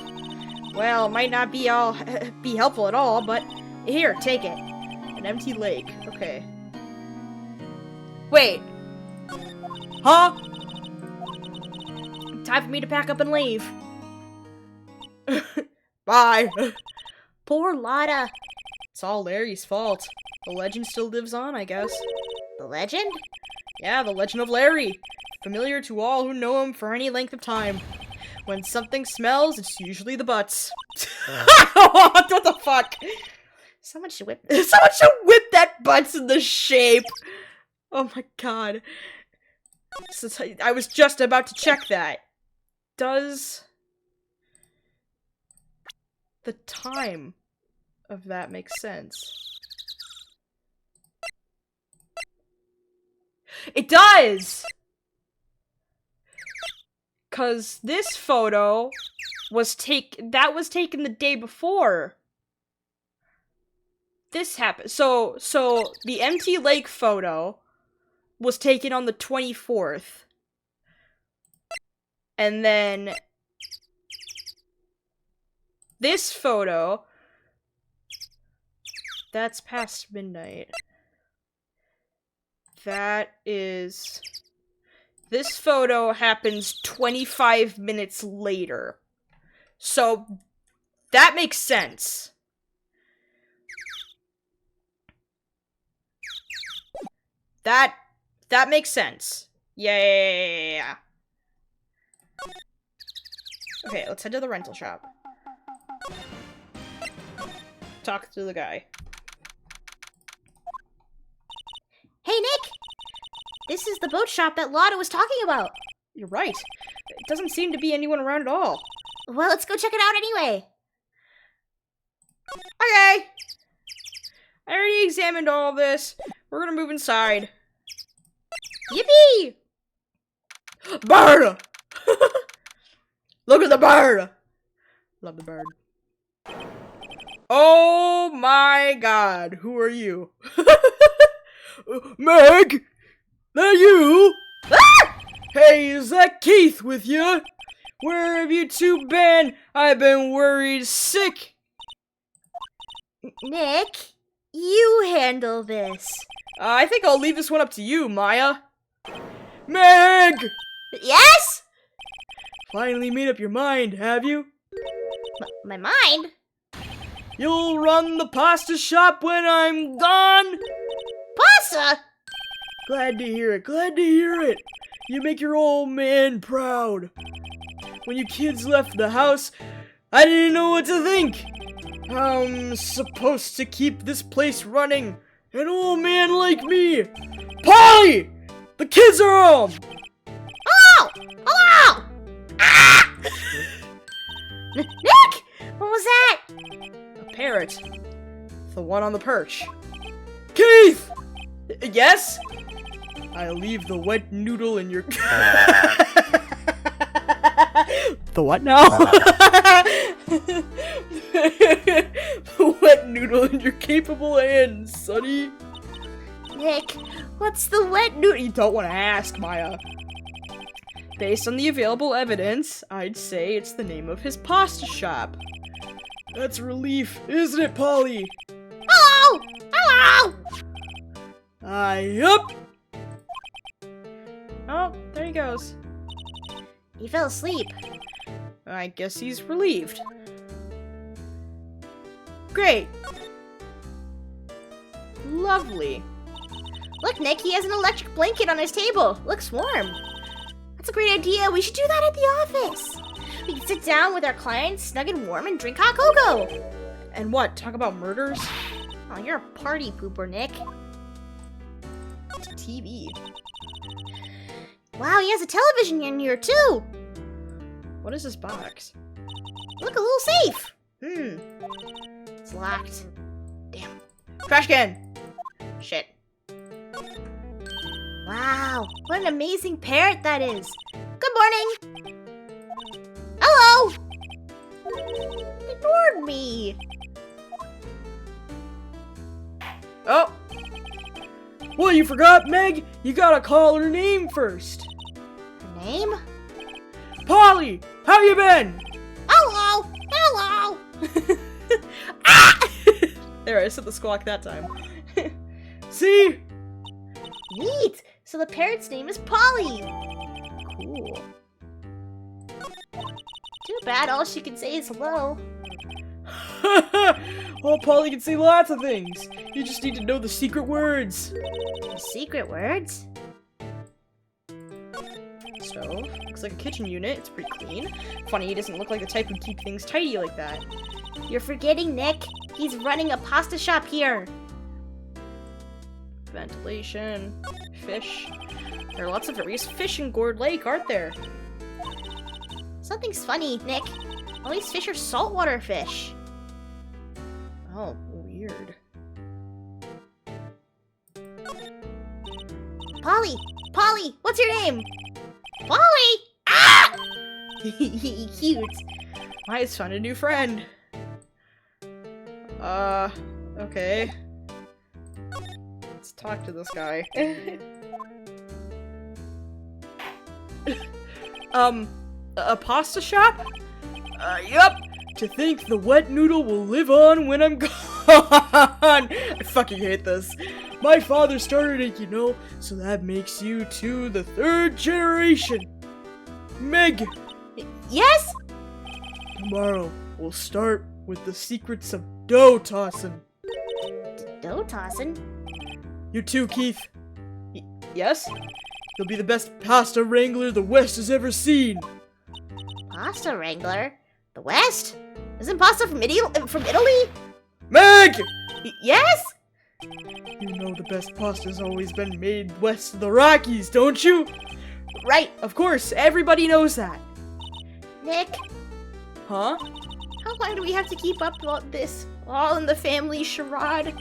Well, it might not be helpful at all, but here, take it. An empty lake. Okay. Wait. Huh? Time for me to pack up and leave. Bye. Poor Lotta. It's all Larry's fault. The legend still lives on, I guess. The legend? Yeah, the legend of Larry. Familiar to all who know him for any length of time. When something smells, it's usually the butts. What the fuck? Someone should whip that butts in the shape. Oh my god. I was just about to check that. Does the time of that make sense? It does! 'Cause this photo was taken the day before. This happened. So the empty lake photo was taken on the 24th. And then this photo, that's past midnight. This photo happens 25 minutes later. So that makes sense. That makes sense. Yeah. Okay, let's head to the rental shop. Talk to the guy. Hey, Nick! This is the boat shop that Lotta was talking about. You're right. It doesn't seem to be anyone around at all. Well, let's go check it out anyway. Okay. I already examined all this. We're gonna move inside. Yippee! Bird! Look at the bird! Love the bird. Oh my god, who are you? Meg! That you? Ah! Hey, is that Keith with you? Where have you two been? I've been worried sick. Nick, you handle this. I think I'll leave this one up to you, Maya. Meg! Yes? Finally made up your mind, have you? My mind? You'll run the pasta shop when I'm gone? Pasta? Glad to hear it, glad to hear it. You make your old man proud. When you kids left the house, I didn't know what to think. I'm supposed to keep this place running. An old man like me. Polly! The kids are home! Hello! Hello! Ah! Nick! What was that? A parrot. The one on the perch. Keith! Yes? I leave the wet noodle in your... The what now? The wet noodle in your capable hands, sonny. Nick, what's the wet noodle? You don't want to ask, Maya. Based on the available evidence, I'd say it's the name of his pasta shop. That's a relief, isn't it, Polly? Hello! Hello! Yup. Oh, there he goes. He fell asleep. I guess he's relieved. Great. Lovely. Look, Nick, he has an electric blanket on his table. Looks warm. That's a great idea. We should do that at the office. We can sit down with our clients, snug and warm, and drink hot cocoa. And what, talk about murders? Oh, you're a party pooper, Nick. TV. Wow, he has a television in here, too. What is this box? Look, a little safe. It's locked. Damn. Trash can! Shit. Wow, what an amazing parrot that is. Good morning. Hello. Ignored me. Oh! Well, you forgot, Meg! You gotta call her name first! Her name? Polly! How you been? Hello. Hello. Ah! There, I said the squawk that time. See? Neat. So the parrot's name is Polly. Cool. Too bad all she can say is hello. Well, Polly can say lots of things. You just need to know the secret words. The secret words? Stove. Looks like a kitchen unit. It's pretty clean. Funny, he doesn't look like the type who'd keep things tidy like that. You're forgetting Nick. He's running a pasta shop here. Ventilation. Fish. There are lots of various fish in Gourd Lake, aren't there? Something's funny, Nick. All these fish are saltwater fish. Oh, weird. Polly! Polly! What's your name? Polly! Ah! Cute. Miles found a new friend. Okay. Let's talk to this guy. A pasta shop? Yup. To think the wet noodle will live on when I'm gone. I fucking hate this. My father started it, you know, so that makes you two the third generation. Meg, Yes? tomorrow we'll start with the secrets of dough tossing. Dough tossing? You too, Keith. Yes? You'll be the best pasta wrangler the West has ever seen. Pasta wrangler? The West? Isn't pasta from Italy? Meg! Yes? You know the best pasta's always been made west of the Rockies, don't you? Right. Of course, everybody knows that. Nick, Huh? how long do we have to keep up about this? All in the family charade?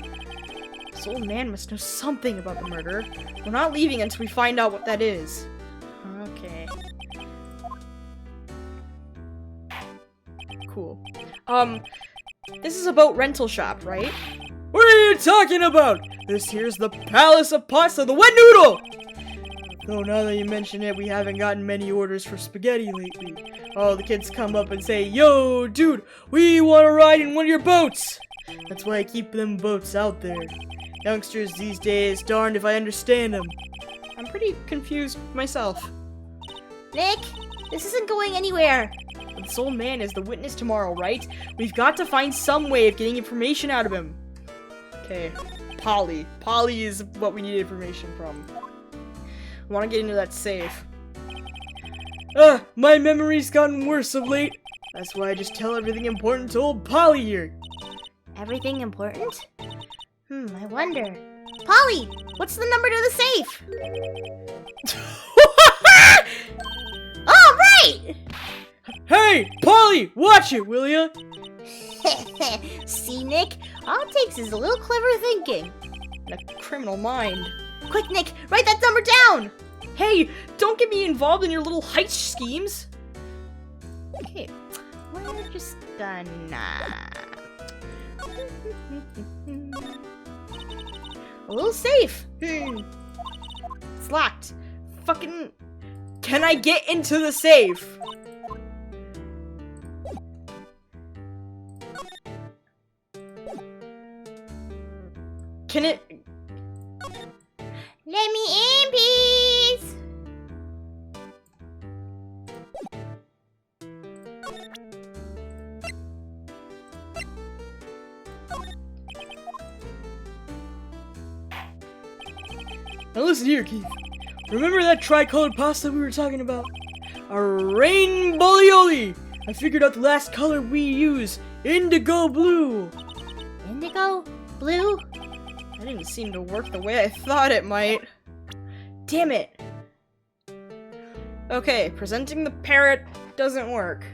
This old man must know something about the murder. We're not leaving until we find out what that is. Okay. Cool. This is a boat rental shop, right? What are you talking about? This here's the Palace of Pasta, the wet noodle! Though now that you mention it, we haven't gotten many orders for spaghetti lately. All the kids come up and say, "Yo, dude, we want to ride in one of your boats!" That's why I keep them boats out there. Youngsters these days, darned if I understand them. I'm pretty confused myself. Nick, this isn't going anywhere. This old man is the witness tomorrow, right? We've got to find some way of getting information out of him. Okay, Polly. Polly is what we need information from. I want to get into that safe. My memory's gotten worse of late. That's why I just tell everything important to old Polly here. Everything important? I wonder. Polly, what's the number to the safe? Oh, right! Hey, Polly, watch it, will ya? See, Nick? All it takes is a little clever thinking. And a criminal mind. Quick, Nick, write that number down! Hey, don't get me involved in your little heist schemes. Okay, we're just gonna... A little safe. It's locked. Fucking... Can I get into the safe? Can it... Let me in, please! Now listen here, Keith. Remember that tricolored pasta we were talking about? A rainbow-lioli! I figured out the last color we use. Indigo blue. Indigo? Blue? That didn't seem to work the way I thought it might. Damn it. Okay, presenting the parrot doesn't work.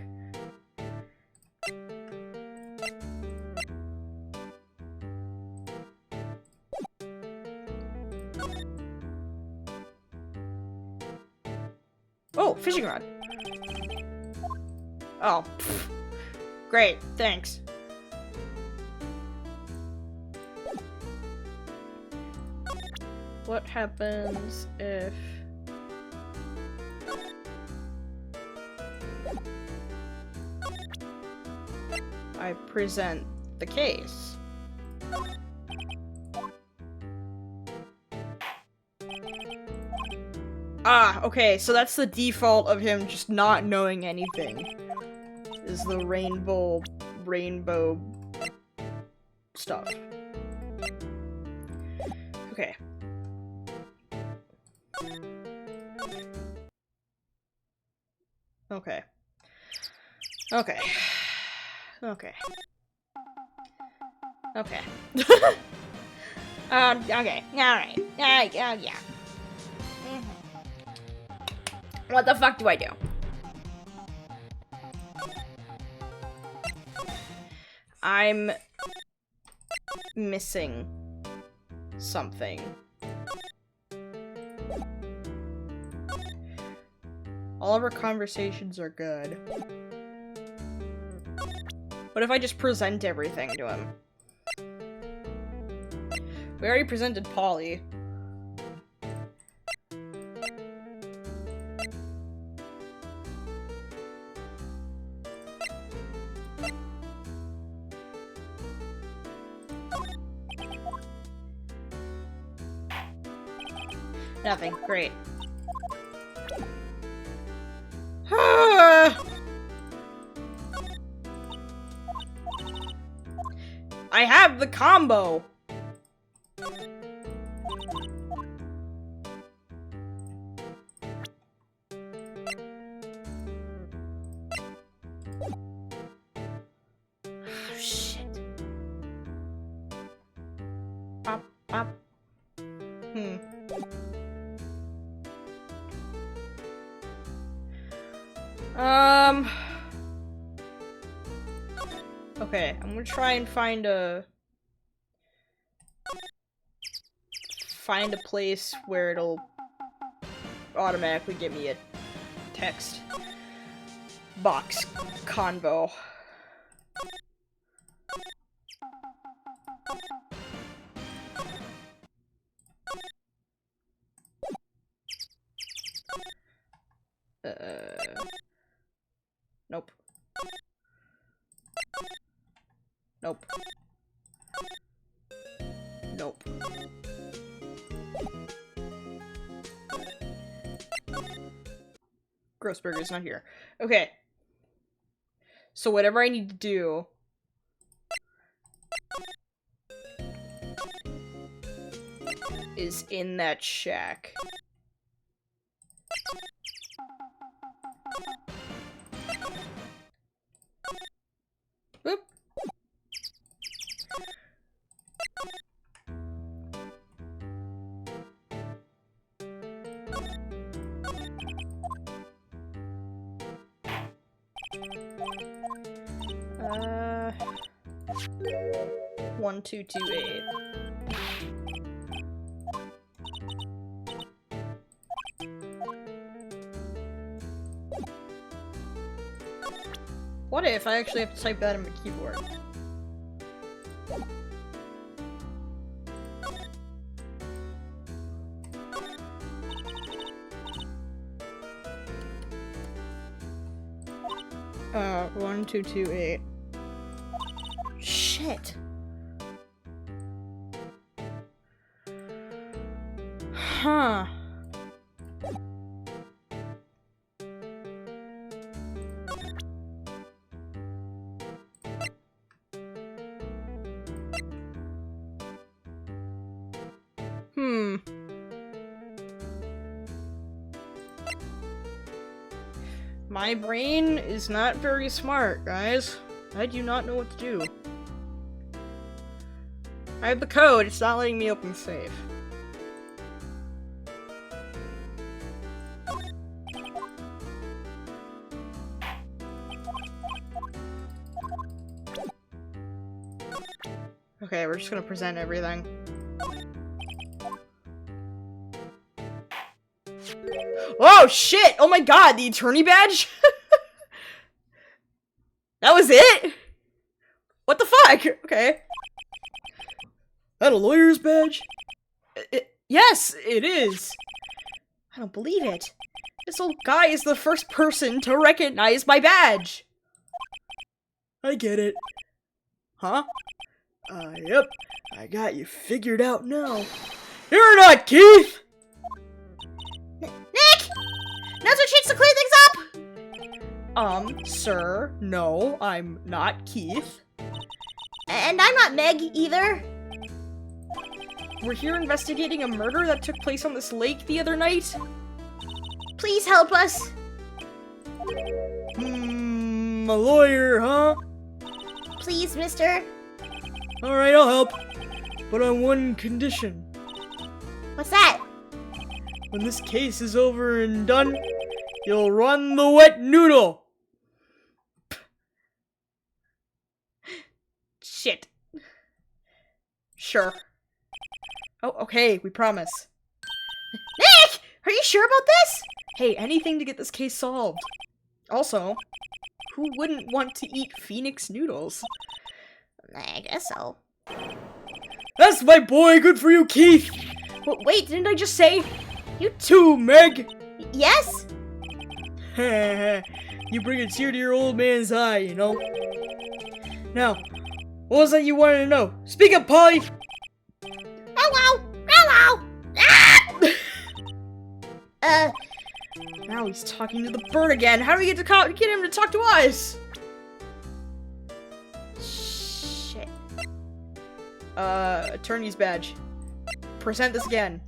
Oh, fishing rod. Oh, pfft. Great, thanks. What happens if... I present the case? Ah, okay, so that's the default of him just not knowing anything. Is the rainbow stuff. Okay. Okay. Okay. Okay. Okay. Okay. Alright. Yeah. What the fuck do I do? I'm missing something. All of our conversations are good. What if I just present everything to him? We already presented Polly. Nothing. Great. I have the combo! Oh, shit. Pop, pop. Okay, I'm gonna try and find a place where it'll automatically give me a text box convo. Nope. Nope. Nope. Grossberger's not here. Okay. So whatever I need to do... is in that shack. Boop. Uh... 1228. What if I actually have to type that in my keyboard? Uh, 1228. Shit. Huh. My brain is not very smart, guys. I do not know what to do. I have the code, it's not letting me open the save. Okay, we're just gonna present everything. Oh shit! Oh my god, the attorney badge? That was it? What the fuck? Okay. That a lawyer's badge? Yes, it is. I don't believe it. This old guy is the first person to recognize my badge. I get it. Huh? Yep. I got you figured out now. You're not Keith! Nick! Now's your chance to clear things up! Sir, no, I'm not Keith. And I'm not Meg, either. We're here investigating a murder that took place on this lake the other night. Please help us. A lawyer, huh? Please, mister. Alright, I'll help. But on one condition. What's that? When this case is over and done, you'll run the wet noodle. Shit. Sure. Oh, okay, we promise. Nick! Are you sure about this? Hey, anything to get this case solved. Also, who wouldn't want to eat Phoenix noodles? I guess so. That's my boy, good for you, Keith! Wait, didn't I just say you too, Meg? Yes? You bring a tear to your old man's eye, you know? Now, what was that you wanted to know? Speak up, Polly! Hello! Hello! Ah! Now he's talking to the bird again. How do we get him to talk to us? Shit. Attorney's badge. Present this again.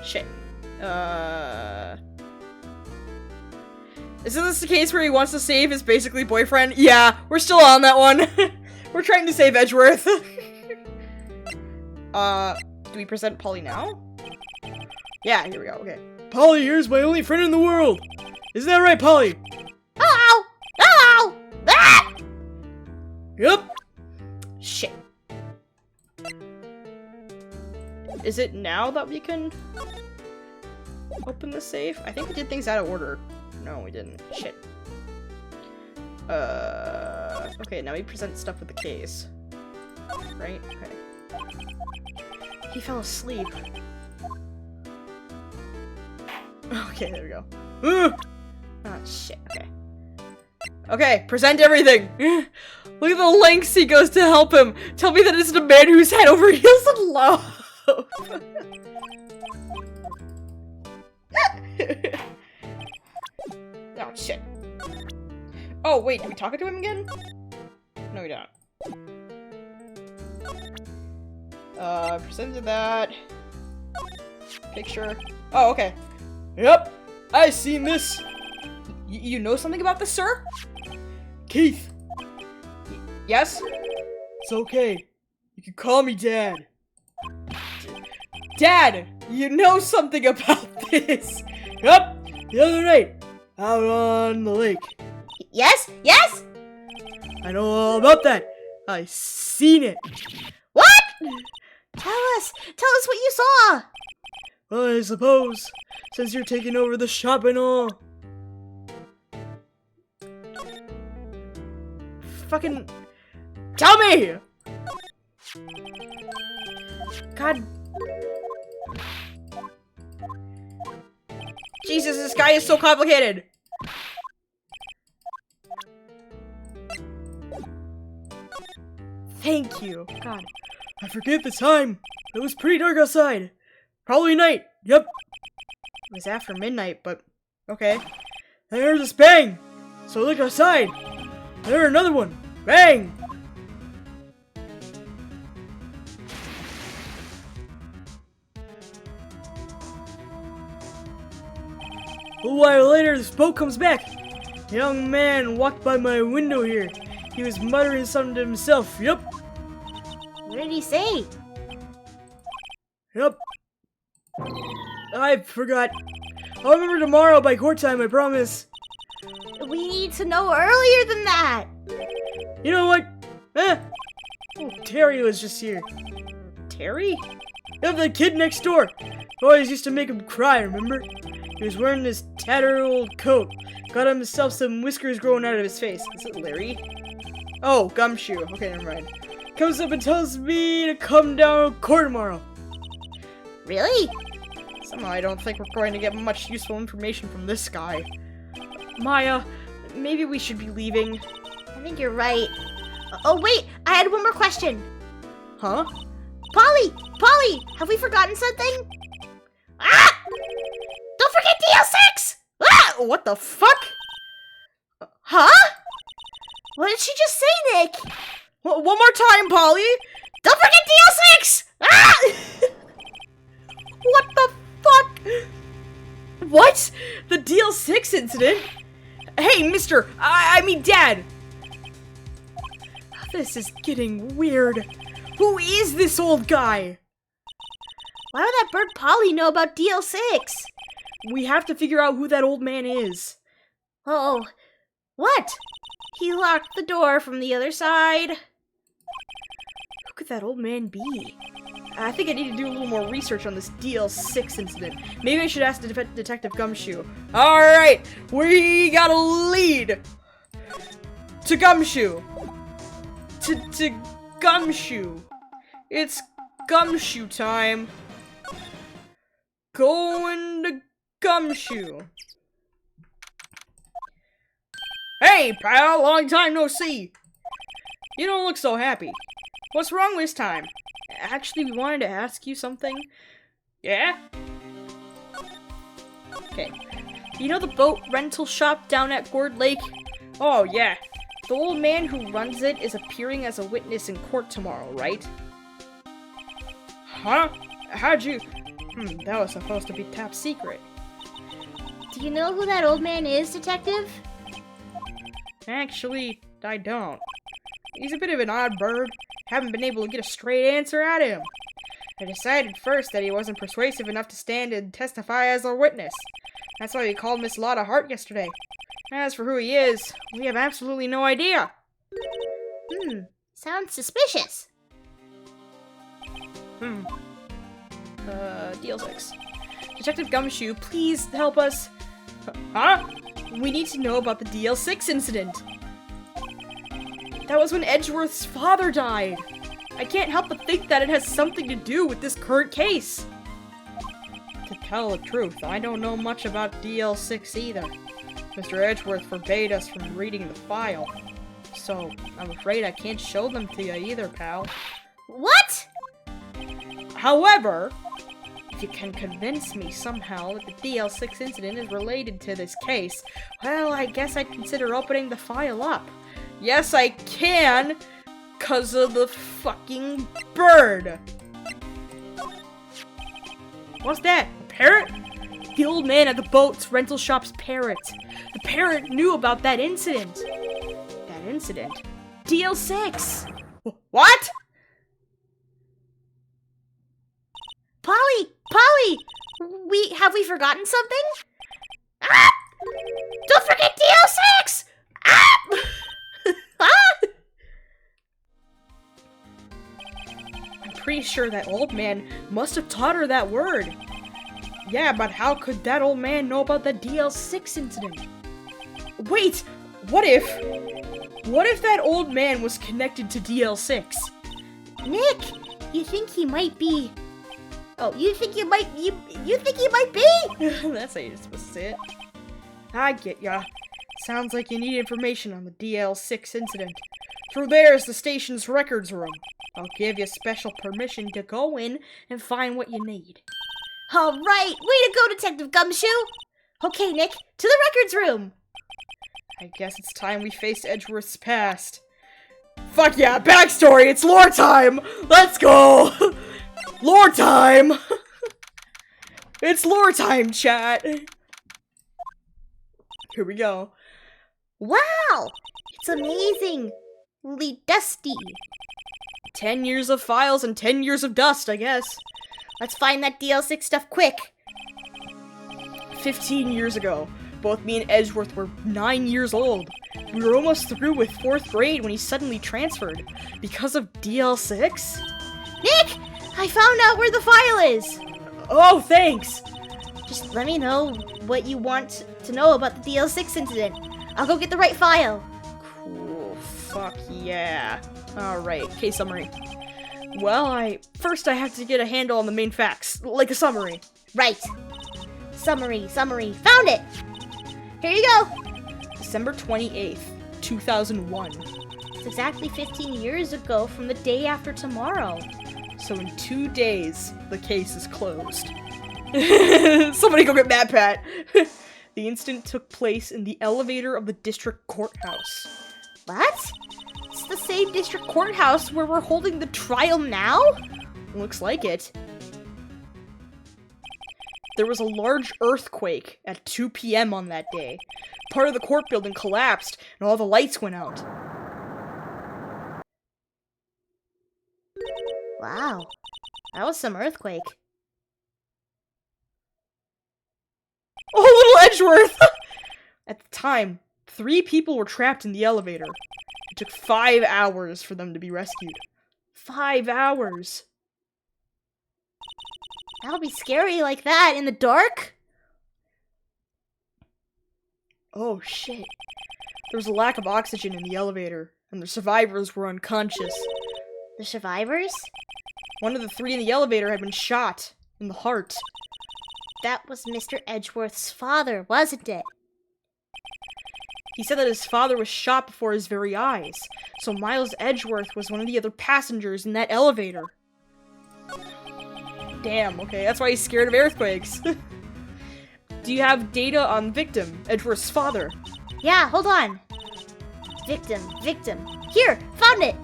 Shit. Isn't this the case where he wants to save his basically boyfriend? Yeah, we're still on that one. We're trying to save Edgeworth. Do we present Polly now? Yeah, here we go, okay. Polly, here's my only friend in the world! Isn't that right, Polly? Hello! Hello! Ah! Yep. Shit. Is it now that we can open the safe? I think we did things out of order. No, we didn't. Shit. Okay, now we present stuff with the case. Right? Okay. He fell asleep. Okay, there we go. Oh, shit. Okay. Okay, present everything. Look at the lengths he goes to help him. Tell me that it's a man who's head over heels in love. Oh, shit. Oh, wait, are we talking to him again? No, we don't. Presented that. Picture. Oh, okay. Yep, I seen this. You know something about this, sir? Keith. Yes? It's okay. You can call me Dad. Dad, you know something about this. Yep, the other night, out on the lake. Yes? Yes? I know all about that. I seen it. What? Tell us what you saw. Well, I suppose, since you're taking over the shop and all. Fucking tell me! God. Jesus, this guy is so complicated. Thank you. God. I forget the time. It was pretty dark outside. Probably night. Yep. It was after midnight, but okay. I heard this bang. So I looked outside. I heard another one. Bang! A while later, the smoke comes back. A young man walked by my window here. He was muttering something to himself. Yep. What did he say? Yep. I forgot. I'll remember tomorrow by court time, I promise. We need to know earlier than that. You know what? Oh, Terry was just here. Terry? Of the kid next door. Always used to make him cry, remember? He was wearing this tattered old coat. Got himself some whiskers growing out of his face. Is it Larry? Oh, Gumshoe. Okay, never mind. Comes up and tells me to come down to court tomorrow. Really? Somehow I don't think we're going to get much useful information from this guy. Maya, maybe we should be leaving. I think you're right. Oh, wait! I had one more question. Huh? Polly! Have we forgotten something? Ah! Don't forget DL6! Ah! What the fuck? Huh? What did she just say, Nick? One more time, Polly! Don't forget DL6! Ah! What the fuck? What? The DL6 incident? Hey, mister! I mean, Dad! This is getting weird. Who is this old guy? Why would that bird Polly know about DL6? We have to figure out who that old man is. Oh, what? He locked the door from the other side. Who could that old man be? I think I need to do a little more research on this DL6 incident. Maybe I should ask Detective Gumshoe. Alright, we got a lead! To Gumshoe! To Gumshoe! It's Gumshoe time! Going to Gumshoe! Hey, pal! Long time no see! You don't look so happy. What's wrong this time? Actually, we wanted to ask you something. Yeah? Okay. You know the boat rental shop down at Gourd Lake? Oh, yeah. The old man who runs it is appearing as a witness in court tomorrow, right? Huh? How'd you... that was supposed to be top secret. Do you know who that old man is, Detective? Actually, I don't. He's a bit of an odd bird. Haven't been able to get a straight answer out of him. I decided first that he wasn't persuasive enough to stand and testify as a witness. That's why we called Miss Lotta Hart yesterday. As for who he is, we have absolutely no idea. Sounds suspicious. DL6. Detective Gumshoe, please help us. Huh? We need to know about the DL6 incident. That was when Edgeworth's father died. I can't help but think that it has something to do with this current case. To tell the truth, I don't know much about DL6 either. Mr. Edgeworth forbade us from reading the file. So, I'm afraid I can't show them to you either, pal. What? However, if you can convince me somehow that the DL6 incident is related to this case, well, I guess I'd consider opening the file up. Yes, I can, 'cause of the fucking bird. What's that? A parrot? The old man at the boat's rental shop's parrot. The parrot knew about that incident. That incident? DL6. What? Polly! Have we forgotten something? Ah! Don't forget DL6! Ah! Ah! I'm pretty sure that old man must have taught her that word. Yeah, but how could that old man know about the DL6 incident? Wait, what if that old man was connected to DL6? Nick, you think he might be... Oh, you think he might be? That's how you're supposed to say it. I get ya. Sounds like you need information on the DL6 incident. Through there's the station's records room. I'll give you special permission to go in and find what you need. All right, way to go, Detective Gumshoe. Okay, Nick, to the records room. I guess it's time we faced Edgeworth's past. Fuck yeah, backstory, it's lore time! Let's go! Lore time! It's lore time, chat! Here we go. Wow, it's amazingly dusty. 10 years of files and 10 years of dust, I guess. Let's find that DL6 stuff quick. 15 years ago, both me and Edgeworth were 9 years old. We were almost through with 4th grade when he suddenly transferred. Because of DL6? Nick, I found out where the file is! Oh, thanks! Just let me know what you want to know about the DL6 incident. I'll go get the right file. Cool. Fuck yeah. Alright, case summary. Well, first I have to get a handle on the main facts, like a summary. Right. Summary. Found it! Here you go! December 28th, 2001. It's exactly 15 years ago from the day after tomorrow. So in 2 days, the case is closed. Somebody go get Mad Pat! The incident took place in the elevator of the district courthouse. What? It's the same district courthouse where we're holding the trial now? Looks like it. There was a large earthquake at 2 p.m. on that day. Part of the court building collapsed, and all the lights went out. Wow. That was some earthquake. Oh, little Edgeworth! At the time, 3 people were trapped in the elevator. It took 5 hours for them to be rescued. 5 hours! That'll be scary like that in the dark? Oh, shit. There was a lack of oxygen in the elevator, and the survivors were unconscious. The survivors? One of the 3 in the elevator had been shot in the heart. That was Mr. Edgeworth's father, wasn't it? He said that his father was shot before his very eyes, so Miles Edgeworth was one of the other passengers in that elevator. Damn, okay, that's why he's scared of earthquakes. Do you have data on the victim, Edgeworth's father? Yeah, hold on. Victim. Here, found it!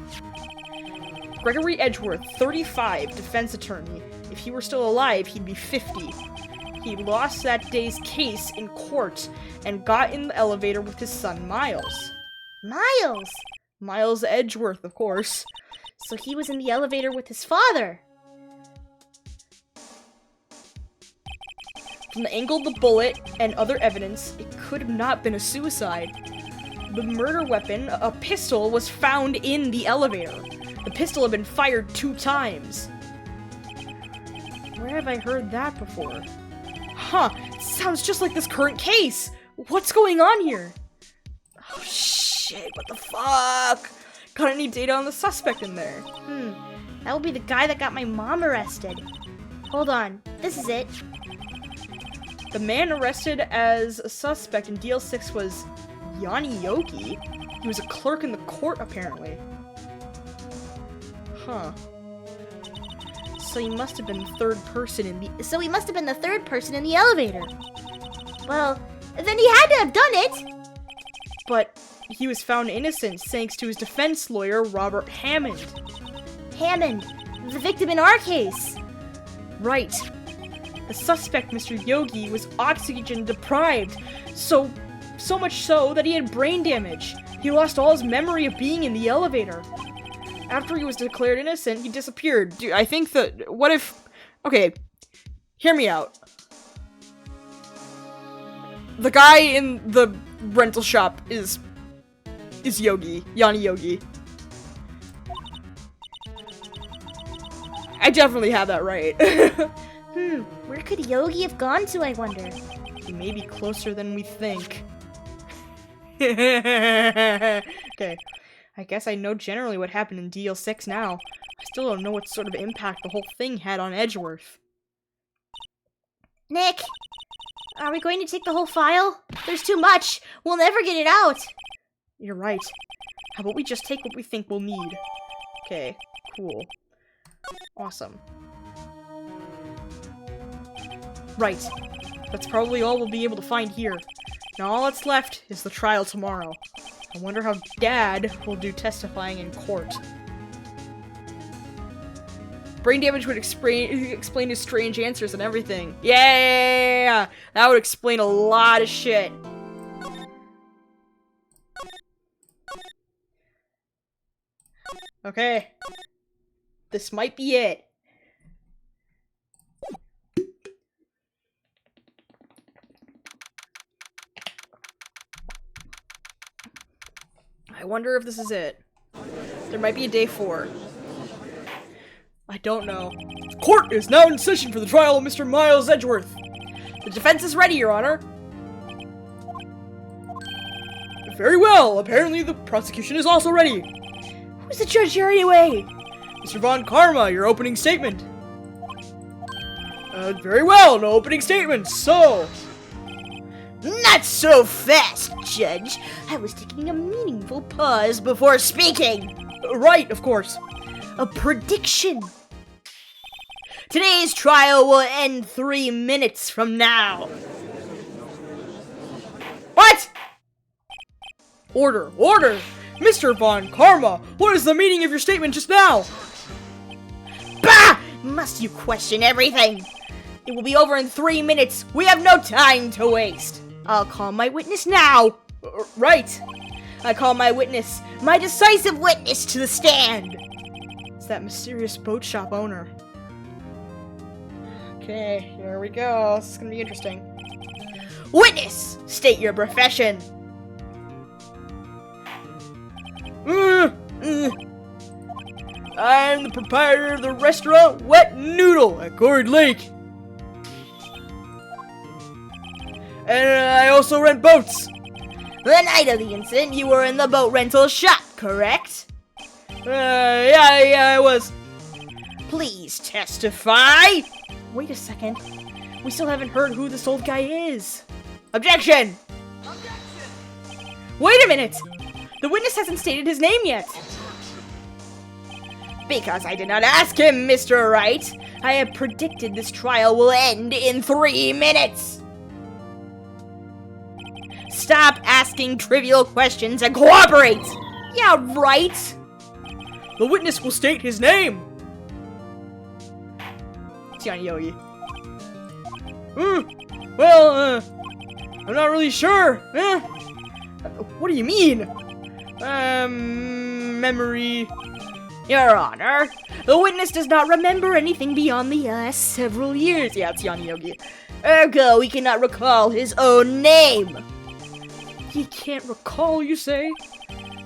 Gregory Edgeworth, 35, defense attorney. If he were still alive, he'd be 50. He lost that day's case in court and got in the elevator with his son, Miles. Miles! Miles Edgeworth, of course. So he was in the elevator with his father. From the angle of the bullet and other evidence, it could have not been a suicide. The murder weapon, a pistol, was found in the elevator. The pistol had been fired 2 times. Where have I heard that before? Huh, sounds just like this current case! What's going on here? Oh shit, what the fuck? Got any data on the suspect in there? That would be the guy that got my mom arrested. Hold on, this is it. The man arrested as a suspect in DL6 was Yanni Yogi. He was a clerk in the court, apparently. Huh. So he must have been the third person in the elevator. Well, then he had to have done it. But he was found innocent thanks to his defense lawyer, Robert Hammond. Hammond, the victim in our case. Right. The suspect, Mr. Yogi, was oxygen deprived, so much so that he had brain damage. He lost all his memory of being in the elevator. After he was declared innocent, he disappeared. Dude, I think that, what if, okay, hear me out. The guy in the rental shop is Yogi, Yanni Yogi. I definitely have that right. Where could Yogi have gone to, I wonder? He may be closer than we think. Okay. I guess I know generally what happened in DL6 now. I still don't know what sort of impact the whole thing had on Edgeworth. Nick, are we going to take the whole file? There's too much. We'll never get it out. You're right. How about we just take what we think we'll need? Okay, cool. Awesome. Right. That's probably all we'll be able to find here. Now all that's left is the trial tomorrow. I wonder how Dad will do testifying in court. Brain damage would explain his strange answers and everything. Yeah! That would explain a lot of shit. Okay. This might be it. I wonder if this is it. There might be a day 4. I don't know. The court is now in session for the trial of Mr. Miles Edgeworth. The defense is ready, Your Honor. Very well. Apparently the prosecution is also ready. Who's the judge here anyway? Mr. von Karma, your opening statement. Very well. No opening statement. So... Not so fast, Judge. I was taking a meaningful pause before speaking. Right, of course. A prediction. Today's trial will end 3 minutes from now. What? Order, order! Mr. von Karma, what is the meaning of your statement just now? Bah! Must you question everything? It will be over in 3 minutes. We have no time to waste. I'll call my witness now. Right. I call my witness, my decisive witness, to the stand. It's that mysterious boat shop owner. Okay, here we go. This is gonna be interesting. Witness, state your profession. I'm the proprietor of the restaurant Wet Noodle at Gourd Lake. And I also rent boats. The night of the incident, you were in the boat rental shop, correct? Yeah, I was. Please testify. Wait a second. We still haven't heard who this old guy is. Objection! Wait a minute! The witness hasn't stated his name yet. Because I did not ask him, Mr. Wright. I have predicted this trial will end in 3 minutes. Stop asking trivial questions and cooperate! Yeah, right! The witness will state his name. Tiani Yogi. Well, I'm not really sure. What do you mean? Memory. Your Honor, the witness does not remember anything beyond the last several years. Yeah, it's Tiani Yogi. Ergo, he cannot recall his own name. He can't recall, you say?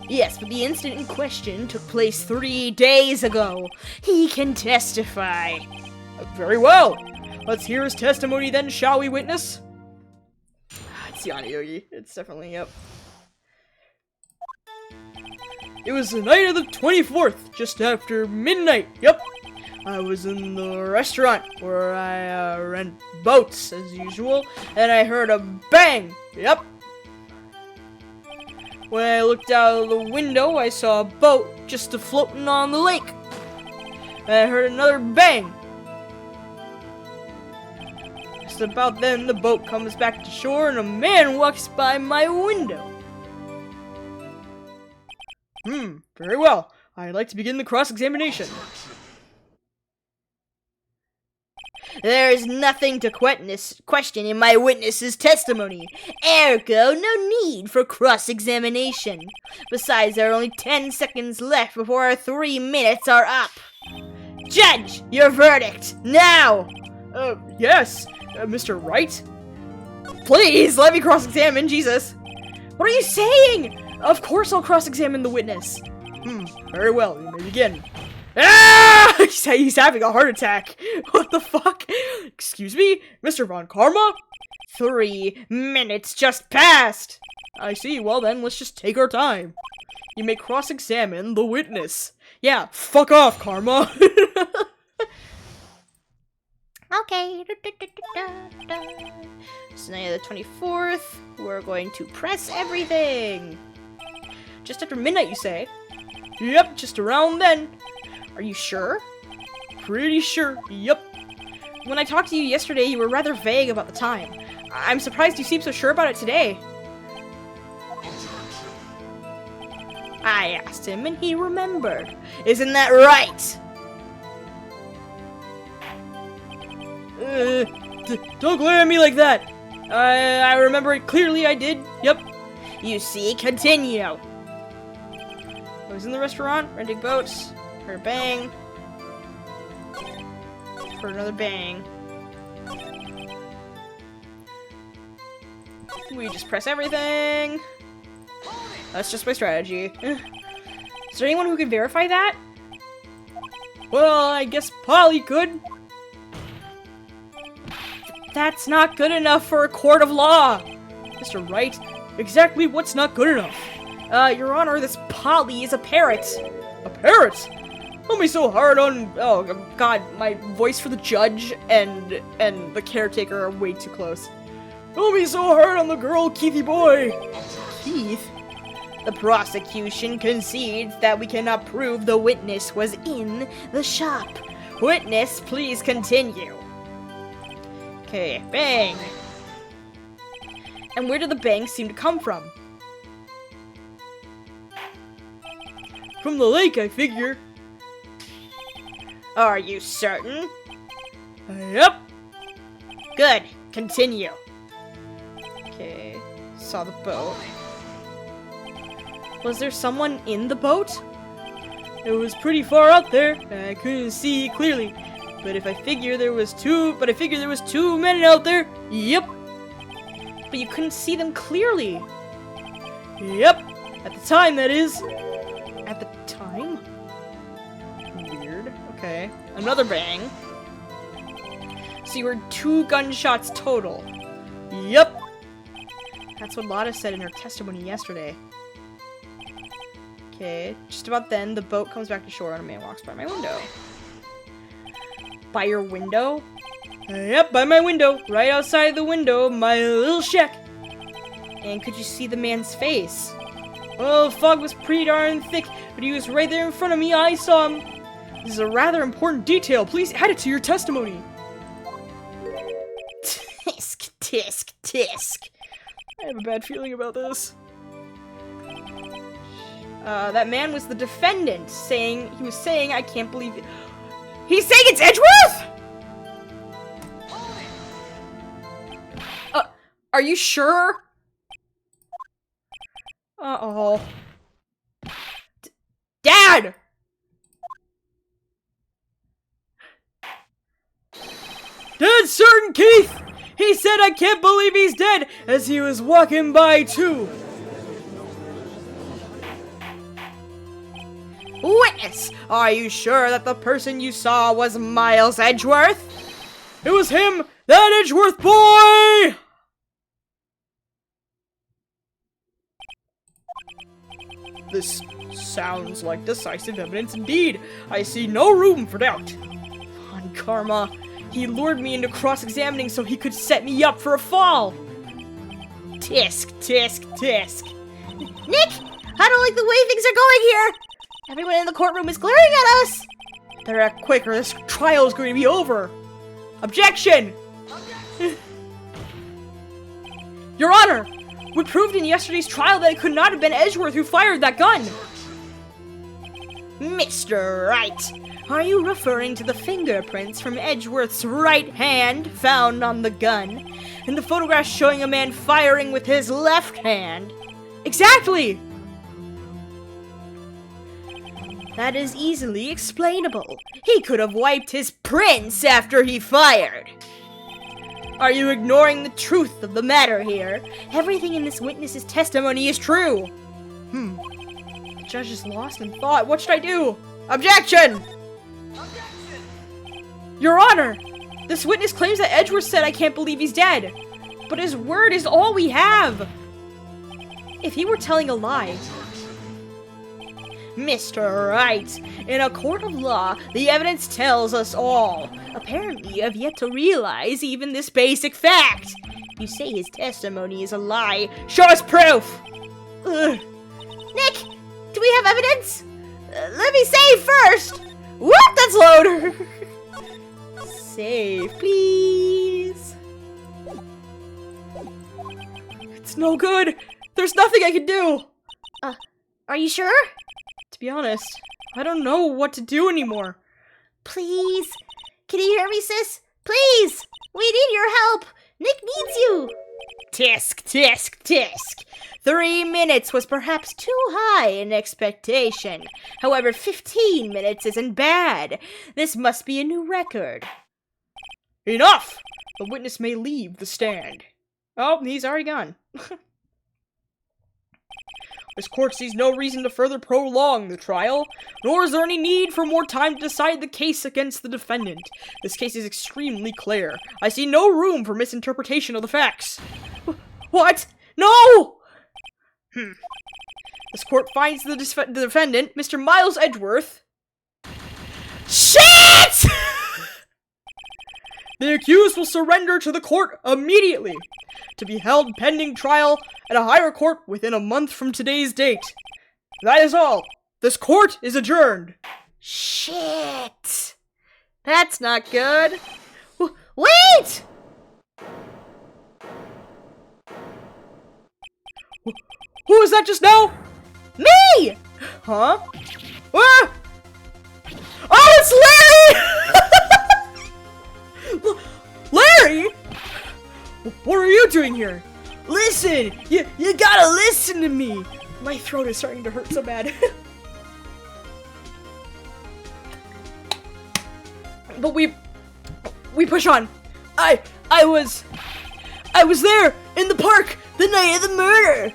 Yes, but the incident in question took place 3 days ago. He can testify. Very well. Let's hear his testimony then, shall we, witness? It's Tiani Yogi. It's definitely, yep. It was the night of the 24th, just after midnight. Yep. I was in the restaurant where I rent boats, as usual, and I heard a bang. Yep. When I looked out of the window, I saw a boat just floating on the lake. And I heard another bang. Just about then, the boat comes back to shore and a man walks by my window. Very well. I'd like to begin the cross-examination. There is nothing to question in my witness's testimony. Ergo, no need for cross-examination. Besides, there are only 10 seconds left before our 3 minutes are up. Judge, your verdict, now! Yes, Mr. Wright? Please, let me cross-examine, Jesus. What are you saying? Of course I'll cross-examine the witness. Very well, you may begin. Ah! He's having a heart attack. What the fuck? Excuse me, Mr. von Karma? 3 minutes just passed. I see, well then, let's just take our time. You may cross-examine the witness. Yeah, fuck off, Karma. Okay. It's the night of the 24th. We're going to press everything. Just after midnight, you say? Yep, just around then. Are you sure? Pretty sure, yep. When I talked to you yesterday, you were rather vague about the time. I'm surprised you seem so sure about it today. I asked him and he remembered. Isn't that right? Don't glare at me like that. I remember it clearly, I did. Yep. You see, continue. I was in the restaurant, renting boats. Heard a bang. Heard another bang. We just press everything. That's just my strategy. Is there anyone who can verify that? Well, I guess Polly could. That's not good enough for a court of law. Mr. Wright, exactly what's not good enough? Your Honor, this Polly is a parrot. A parrot? Don't be so hard on... Oh, God, my voice for the judge and the caretaker are way too close. Don't be so hard on the girl, Keithy boy. Keith? The prosecution concedes that we cannot prove the witness was in the shop. Witness, please continue. Okay, bang. And where did the bang seem to come from? From the lake, I figure. Are you certain? Yep. Good. Continue. Okay. Saw the boat. Was there someone in the boat? It was pretty far out there. I couldn't see clearly. But I figure there was two men out there. Yep. But you couldn't see them clearly. Yep. At the time, that is. At the time? Weird. Okay. Another bang. So you were 2 gunshots total. Yep. That's what Lotta said in her testimony yesterday. Okay. Just about then, the boat comes back to shore and a man walks by my window. By your window? Yep, by my window. Right outside the window of my little shack. And could you see the man's face? Well, the fog was pretty darn thick, but he was right there in front of me. I saw him. This is a rather important detail. Please add it to your testimony. Tisk, tisk, tisk. I have a bad feeling about this. That man was the defendant, he was saying, I can't believe it. He's saying it's Edgeworth? Are you sure? Uh-oh. Dad! Dead certain, Keith! He said I can't believe he's dead as he was walking by too. Witness! Are you sure that the person you saw was Miles Edgeworth? It was him! That Edgeworth boy! This sounds like decisive evidence indeed. I see no room for doubt. Von Karma. He lured me into cross-examining so he could set me up for a fall. Tisk, tisk, tisk. Nick! I don't like the way things are going here! Everyone in the courtroom is glaring at us! Better act quick or this trial is going to be over. Objection! Your Honor! We proved in yesterday's trial that it could not have been Edgeworth who fired that gun! Mr. Wright, are you referring to the fingerprints from Edgeworth's right hand found on the gun, and the photograph showing a man firing with his left hand? Exactly! That is easily explainable. He could have wiped his prints after he fired. Are you ignoring the truth of the matter here? Everything in this witness's testimony is true. The judge is lost in thought. What should I do? Objection! Your Honor! This witness claims that Edgeworth said I can't believe he's dead. But his word is all we have. If he were telling a lie... Mr. Wright, in a court of law, the evidence tells us all. Apparently, you have yet to realize even this basic fact. You say his testimony is a lie. Show us proof! Ugh. Nick, do we have evidence? Let me save first! Whoop, that's loud! Save, please. It's no good. There's nothing I can do. Are you sure? To be honest, I don't know what to do anymore. Please? Can you hear me, sis? Please! We need your help! Nick needs you! Tisk, tisk, tisk. 3 minutes was perhaps too high in expectation. However, 15 minutes isn't bad. This must be a new record. Enough! The witness may leave the stand. Oh, he's already gone. This court sees no reason to further prolong the trial, nor is there any need for more time to decide the case against the defendant. This case is extremely clear. I see no room for misinterpretation of the facts. What? No! This court finds the defendant, Mr. Miles Edgeworth. SHIT! The accused will surrender to the court immediately, to be held pending trial at a higher court within a month from today's date. That is all. This court is adjourned. Shit! That's not good. Wait! Who was that just now? Me! Huh? Ah! Oh, it's Larry! Larry? What are you doing here? Listen! You gotta listen to me! My throat is starting to hurt so bad. But we push on. I was there in the park the night of the murder.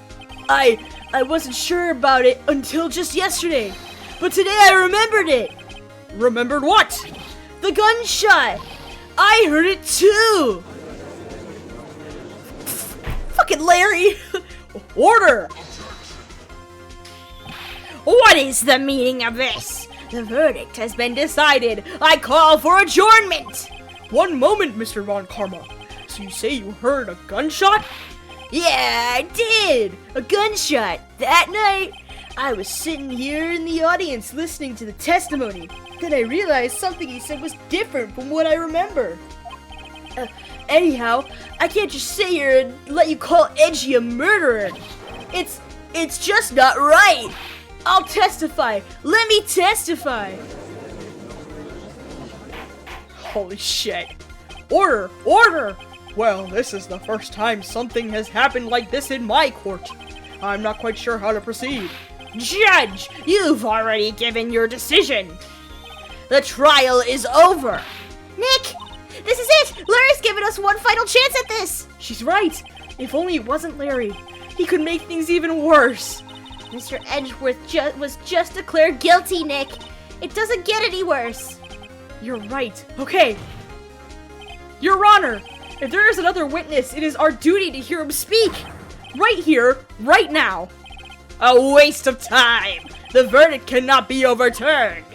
I wasn't sure about it until just yesterday, but today I remembered it. Remembered what? The gunshot. I heard it too. Fucking Larry. Order. What is the meaning of this? The verdict has been decided. I call for adjournment. One moment, Mr. von Karma. So you say you heard a gunshot? Yeah, I did! A gunshot! That night, I was sitting here in the audience listening to the testimony. Then I realized something he said was different from what I remember. Anyhow, I can't just sit here and let you call Edgy a murderer. It's just not right. I'll testify. Let me testify. Holy shit. Order! Order! Well, this is the first time something has happened like this in my court. I'm not quite sure how to proceed. Judge, you've already given your decision. The trial is over. Nick, this is it. Larry's given us one final chance at this. She's right. If only it wasn't Larry. He could make things even worse. Mr. Edgeworth was just declared guilty, Nick. It doesn't get any worse. You're right. Okay. Your Honor, if there is another witness, it is our duty to hear him speak. Right here, right now. A waste of time. The verdict cannot be overturned.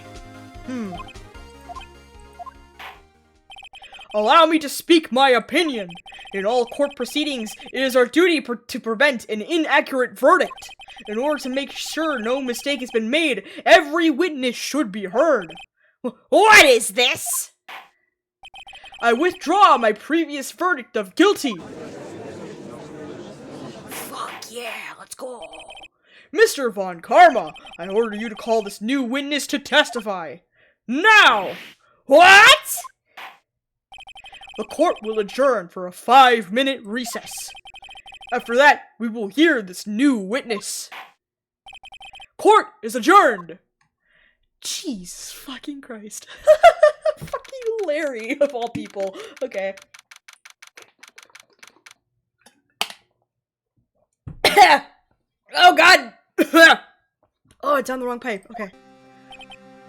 Allow me to speak my opinion. In all court proceedings, it is our duty to prevent an inaccurate verdict. In order to make sure no mistake has been made, every witness should be heard. What is this? I withdraw my previous verdict of guilty. Fuck yeah, let's go. Mr. von Karma, I order you to call this new witness to testify. Now! What? The court will adjourn for a 5-minute recess. After that, we will hear this new witness. Court is adjourned! Jesus fucking Christ. Fucking Larry, of all people. Okay. Oh god! Oh, it's on the wrong pipe. Okay.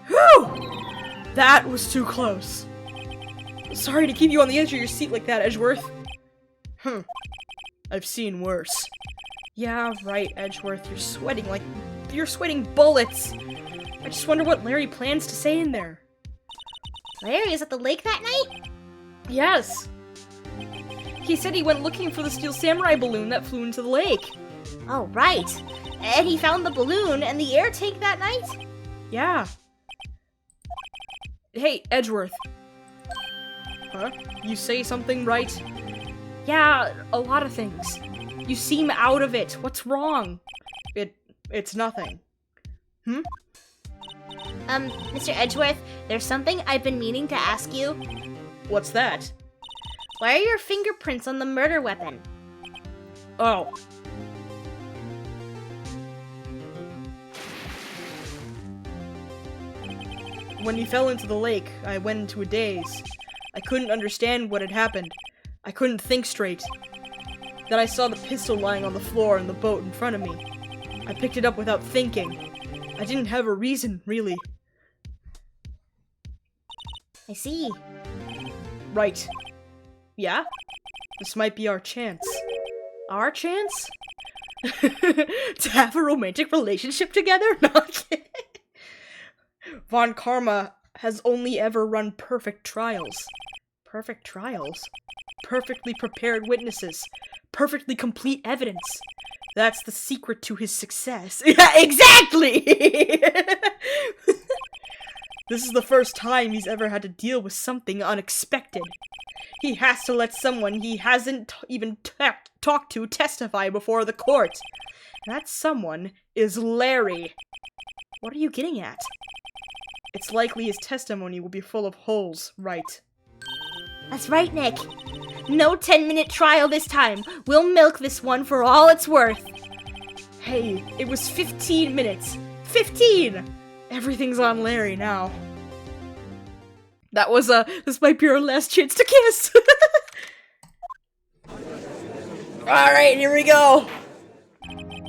Whew! That was too close. Sorry to keep you on the edge of your seat like that, Edgeworth. I've seen worse. Yeah, right, Edgeworth. You're sweating bullets. I just wonder what Larry plans to say in there. Larry is at the lake that night? Yes. He said he went looking for the Steel Samurai balloon that flew into the lake. Oh, right. And he found the balloon and the air tank that night? Yeah. Hey, Edgeworth. Huh? You say something, right? Yeah, a lot of things. You seem out of it. What's wrong? It's nothing. Mr. Edgeworth, there's something I've been meaning to ask you. What's that? Why are your fingerprints on the murder weapon? Oh. When he fell into the lake, I went into a daze. I couldn't understand what had happened. I couldn't think straight. Then I saw the pistol lying on the floor in the boat in front of me. I picked it up without thinking. I didn't have a reason, really. I see. Right. Yeah? This might be our chance. Our chance? To have a romantic relationship together? No, I'm kidding. Von Karma has only ever run perfect trials. Perfect trials? Perfectly prepared witnesses. Perfectly complete evidence. That's the secret to his success. Yeah, exactly! This is the first time he's ever had to deal with something unexpected. He has to let someone he hasn't even talked to testify before the court. That someone is Larry. What are you getting at? It's likely his testimony will be full of holes, right? That's right, Nick. No 10-minute trial this time. We'll milk this one for all it's worth. Hey, it was 15 minutes. 15! Everything's on Larry now. That was this might be our last chance to kiss. Alright, here we go.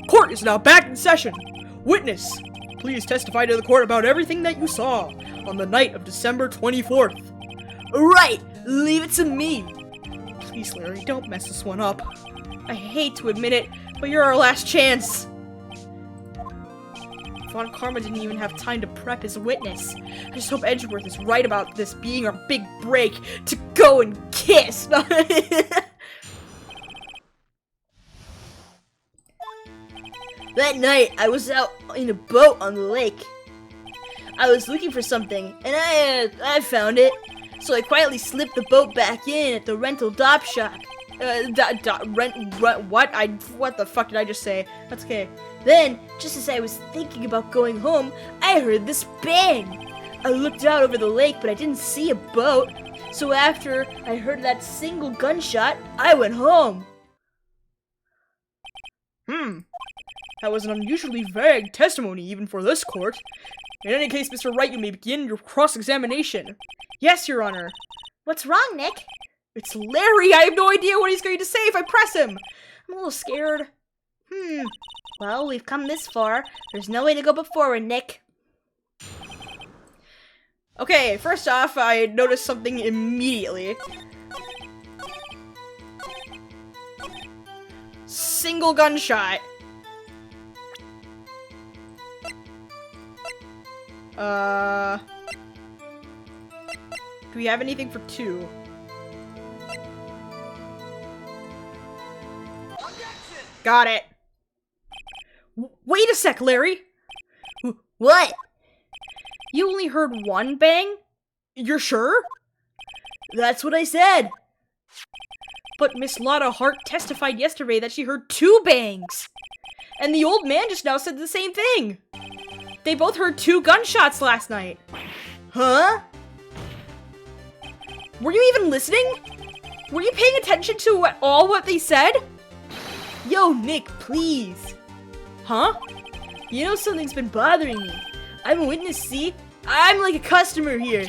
Court is now back in session. Witness, please testify to the court about everything that you saw on the night of December 24th. Right, leave it to me. Please, Larry, don't mess this one up. I hate to admit it, but you're our last chance. Von Karma didn't even have time to prep his witness. I just hope Edgeworth is right about this being our big break to go and kiss. That night, I was out in a boat on the lake. I was looking for something, and I found it. So I quietly slipped the boat back in at the rental dop shop. What the fuck did I just say? That's okay. Then, just as I was thinking about going home, I heard this bang. I looked out over the lake, but I didn't see a boat. So after I heard that single gunshot, I went home. That was an unusually vague testimony, even for this court. In any case, Mr. Wright, you may begin your cross-examination. Yes, Your Honor. What's wrong, Nick? It's Larry! I have no idea what he's going to say if I press him! I'm a little scared. Well, we've come this far. There's no way to go but forward, Nick. Okay, first off, I noticed something immediately. Single gunshot. Do we have anything for 2? Got it. Wait a sec, Larry. What? You only heard 1 bang? You're sure? That's what I said. But Miss Lotta Hart testified yesterday that she heard 2 bangs. And the old man just now said the same thing. They both heard 2 gunshots last night. Huh? Were you even listening? Were you paying attention to what they said? Yo, Nick, please. Huh? You know something's been bothering me. I'm a witness, see? I'm like a customer here.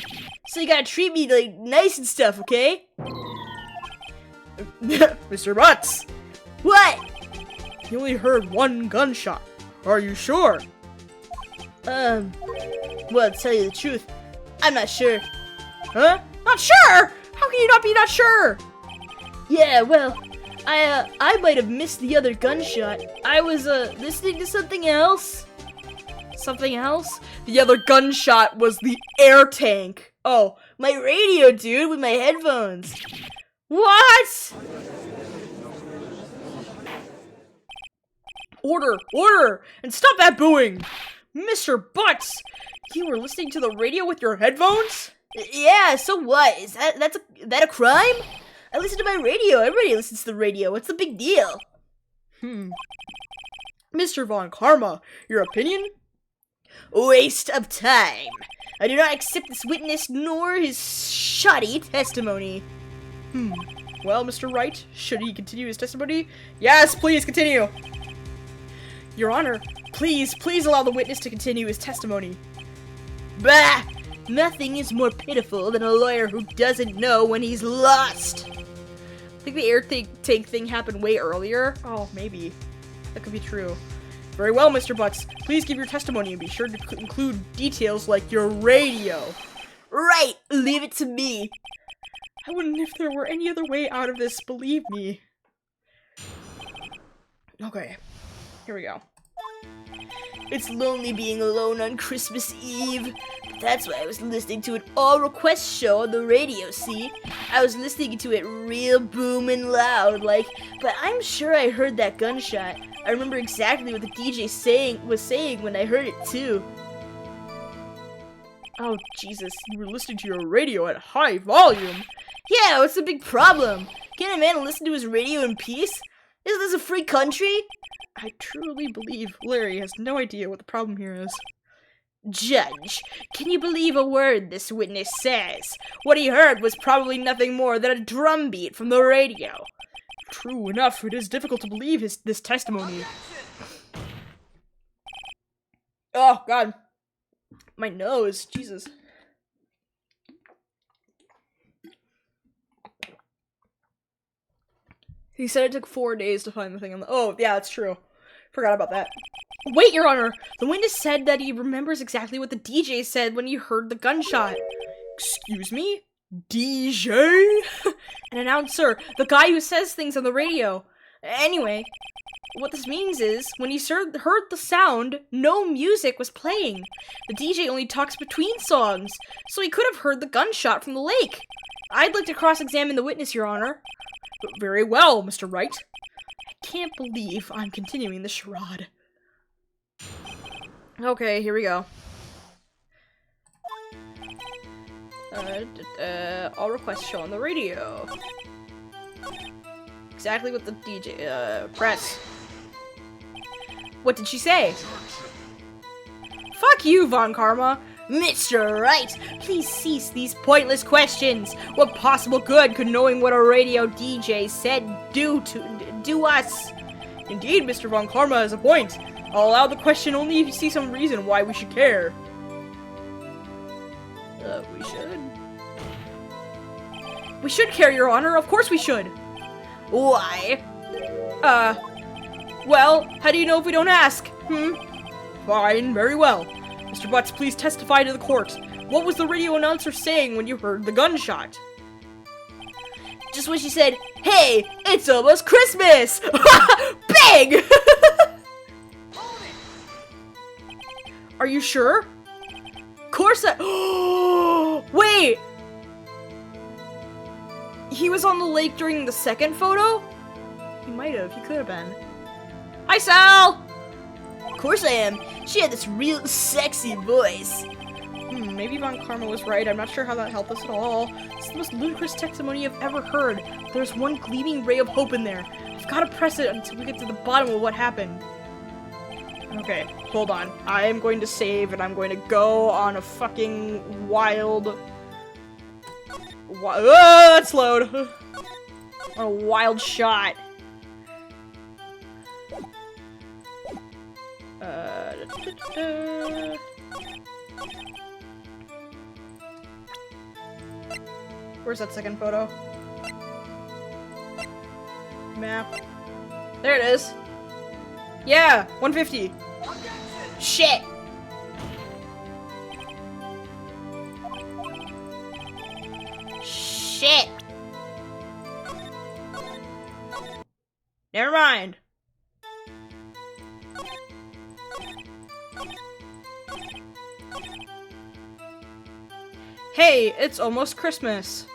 So you gotta treat me like nice and stuff, okay? Mr. Butts! What? You only heard 1 gunshot. Are you sure? Well, to tell you the truth, I'm not sure. Huh? Not sure? How can you not be not sure? Yeah, well, I might have missed the other gunshot. I was, listening to something else. Something else? The other gunshot was the air tank. Oh, my radio, dude, with my headphones. What? Order! And stop that booing! Mr. Butts, you were listening to the radio with your headphones? Yeah, so what? Is that a crime? I listen to my radio. Everybody listens to the radio. What's the big deal? Mr. von Karma, your opinion? Waste of time. I do not accept this witness nor his shoddy testimony. Well, Mr. Wright, should he continue his testimony? Yes, please continue. Your Honor, please allow the witness to continue his testimony. Bah! Nothing is more pitiful than a lawyer who doesn't know when he's lost. I think the air tank thing happened way earlier. Oh, maybe. That could be true. Very well, Mr. Butts. Please give your testimony and be sure to include details like your radio. Right, leave it to me. I wouldn't if there were any other way out of this, believe me. Okay, here we go. It's lonely being alone on Christmas Eve. That's why I was listening to an all-request show on the radio, see? I was listening to it real booming loud, like, but I'm sure I heard that gunshot. I remember exactly what the DJ was saying when I heard it, too. Oh, Jesus, you were listening to your radio at high volume. Yeah, what's the big problem? Can't a man listen to his radio in peace? Isn't this a free country? I truly believe Larry has no idea what the problem here is. Judge, can you believe a word this witness says? What he heard was probably nothing more than a drum beat from the radio. True enough, it is difficult to believe this testimony. Oh, God. My nose, Jesus. He said it took 4 days to find the thing on the— oh, yeah, that's true. Forgot about that. Wait, Your Honor! The witness said that he remembers exactly what the DJ said when he heard the gunshot. Excuse me? DJ? An announcer. The guy who says things on the radio. Anyway, what this means is, when he heard the sound, no music was playing. The DJ only talks between songs, so he could have heard the gunshot from the lake. I'd like to cross-examine the witness, Your Honor. Very well, Mr. Wright. I can't believe I'm continuing the charade. Okay, here we go. All requests show on the radio. Exactly what the DJ, press. What did she say? Fuck you, Von Karma. Mr. Wright, please cease these pointless questions. What possible good could knowing what a radio DJ said do us? Indeed, Mr. Von Karma has a point. I'll allow the question only if you see some reason why we should care. We should. We should care, Your Honor. Of course we should. Why? Well, how do you know if we don't ask? Fine, very well. Mr. Butts, please testify to the court. What was the radio announcer saying when you heard the gunshot? Just when she said, "Hey, it's almost Christmas!" Bang! Are you sure? Of course Wait! He was on the lake during the second photo? He might have. He could have been. Hi, Sal! Of course I am. She had this real sexy voice. Maybe Von Karma was right. I'm not sure how that helped us at all. This is the most ludicrous testimony I've ever heard. There's one gleaming ray of hope in there. I've got to press it until we get to the bottom of what happened. Okay, hold on. I am going to save, and I'm going to go on a fucking wild... let's load! On a wild shot. Where's that second photo? Map. There it is. Yeah, 150. Shit! Shit! Never mind. Hey, it's almost Christmas.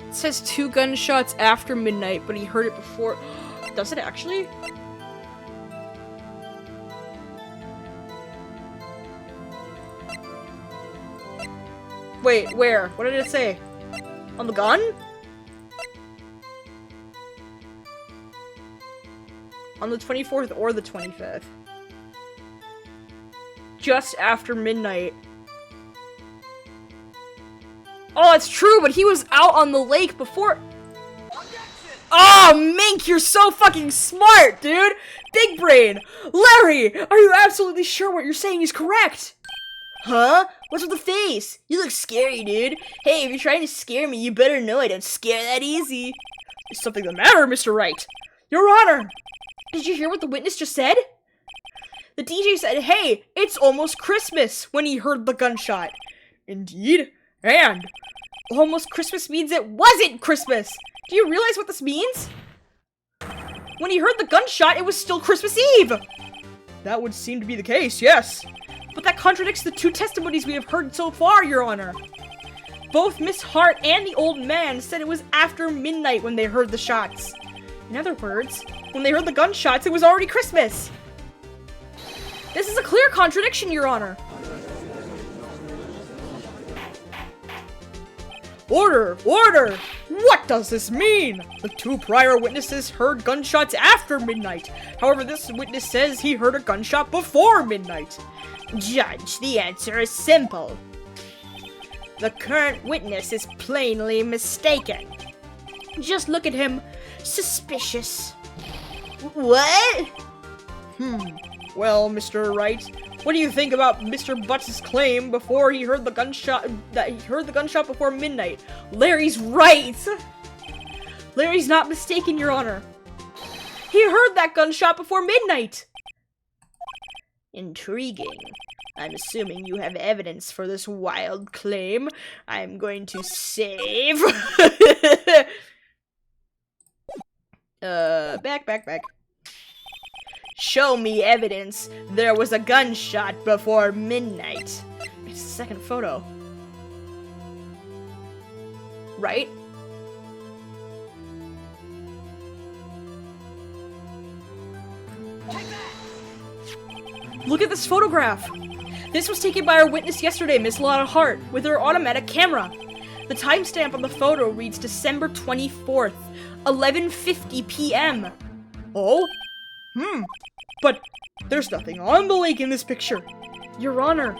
It says 2 gunshots after midnight, but he heard it before. Does it actually? Wait, where? What did it say? On the gun? On the 24th or the 25th? Just after midnight. Oh, it's true, but he was out on the lake before. Oh, Mink, you're so fucking smart, dude! Big brain! Larry, are you absolutely sure what you're saying is correct? Huh? What's with the face? You look scary, dude. Hey, if you're trying to scare me, you better know I don't scare that easy. Is something the matter, Mr. Wright? Your Honor! Did you hear what the witness just said? The DJ said, hey, it's almost Christmas, when he heard the gunshot. Indeed. And almost Christmas means it wasn't Christmas. Do you realize what this means? When he heard the gunshot, it was still Christmas Eve. That would seem to be the case, yes. But that contradicts the two testimonies we have heard so far, Your Honor. Both Miss Hart and the old man said it was after midnight when they heard the shots. In other words, when they heard the gunshots, it was already Christmas. This is a clear contradiction, Your Honor. Order! Order! What does this mean? The two prior witnesses heard gunshots after midnight. However, this witness says he heard a gunshot before midnight. Judge, the answer is simple. The current witness is plainly mistaken. Just look at him. Suspicious. What? Well, Mr. Wright, what do you think about Mr. Butts' claim before he heard the gunshot, that he heard the gunshot before midnight? Larry's right! Larry's not mistaken, Your Honor. He heard that gunshot before midnight! Intriguing. I'm assuming you have evidence for this wild claim. I'm going to save. Back. Show me evidence there was a gunshot before midnight. It's the second photo. Right? Look at this photograph. This was taken by our witness yesterday, Miss Lotta Hart, with her automatic camera. The timestamp on the photo reads December 24th, 11:50 p.m. Oh? But there's nothing on the lake in this picture. Your Honor,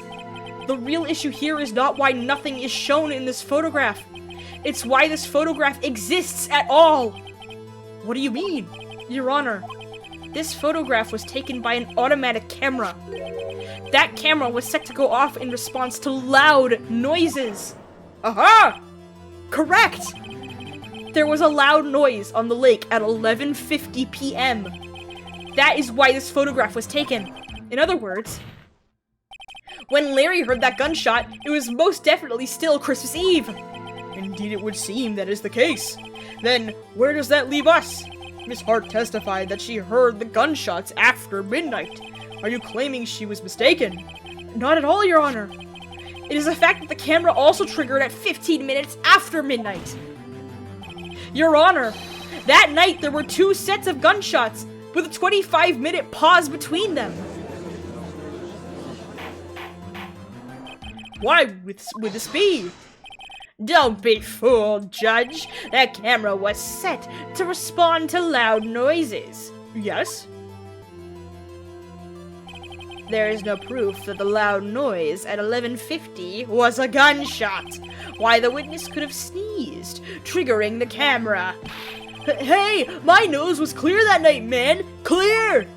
the real issue here is not why nothing is shown in this photograph. It's why this photograph exists at all. What do you mean? Your Honor, this photograph was taken by an automatic camera. That camera was set to go off in response to loud noises. Aha! Correct! There was a loud noise on the lake at 11:50 p.m. That is why this photograph was taken. In other words, when Larry heard that gunshot, it was most definitely still Christmas Eve. Indeed, it would seem that is the case. Then, where does that leave us? Miss Hart testified that she heard the gunshots after midnight. Are you claiming she was mistaken? Not at all, Your Honor. It is a fact that the camera also triggered at 15 minutes after midnight. Your Honor, that night there were two sets of gunshots, with a 25-minute pause between them. Why would this be? Don't be fooled, Judge. That camera was set to respond to loud noises. Yes? There is no proof that the loud noise at 11:50 was a gunshot. Why, the witness could have sneezed, triggering the camera. Hey, my nose was clear that night, man! Clear!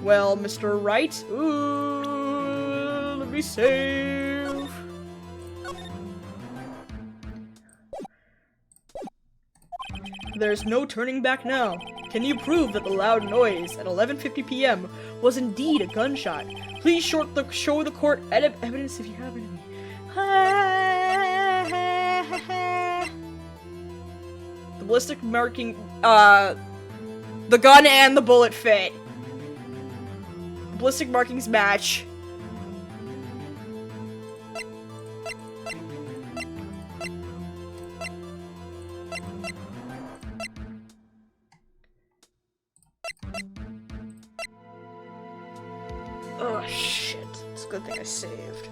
Well, Mr. Wright, let me save. There's no turning back now. Can you prove that the loud noise at 11:50 p.m. was indeed a gunshot? Please show the court evidence if you have any. The ballistic marking, the gun and the bullet fit. The ballistic markings match. Oh shit, it's a good thing I saved.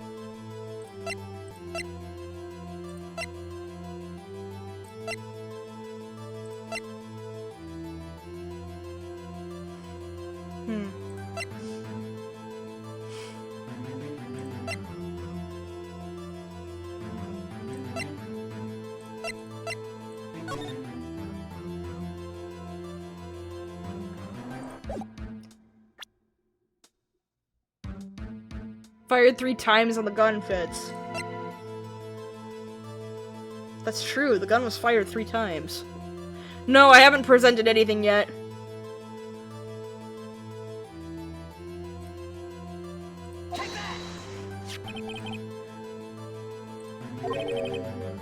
Fired 3 times on the gun fits. That's true, the gun was fired 3 times. No, I haven't presented anything yet.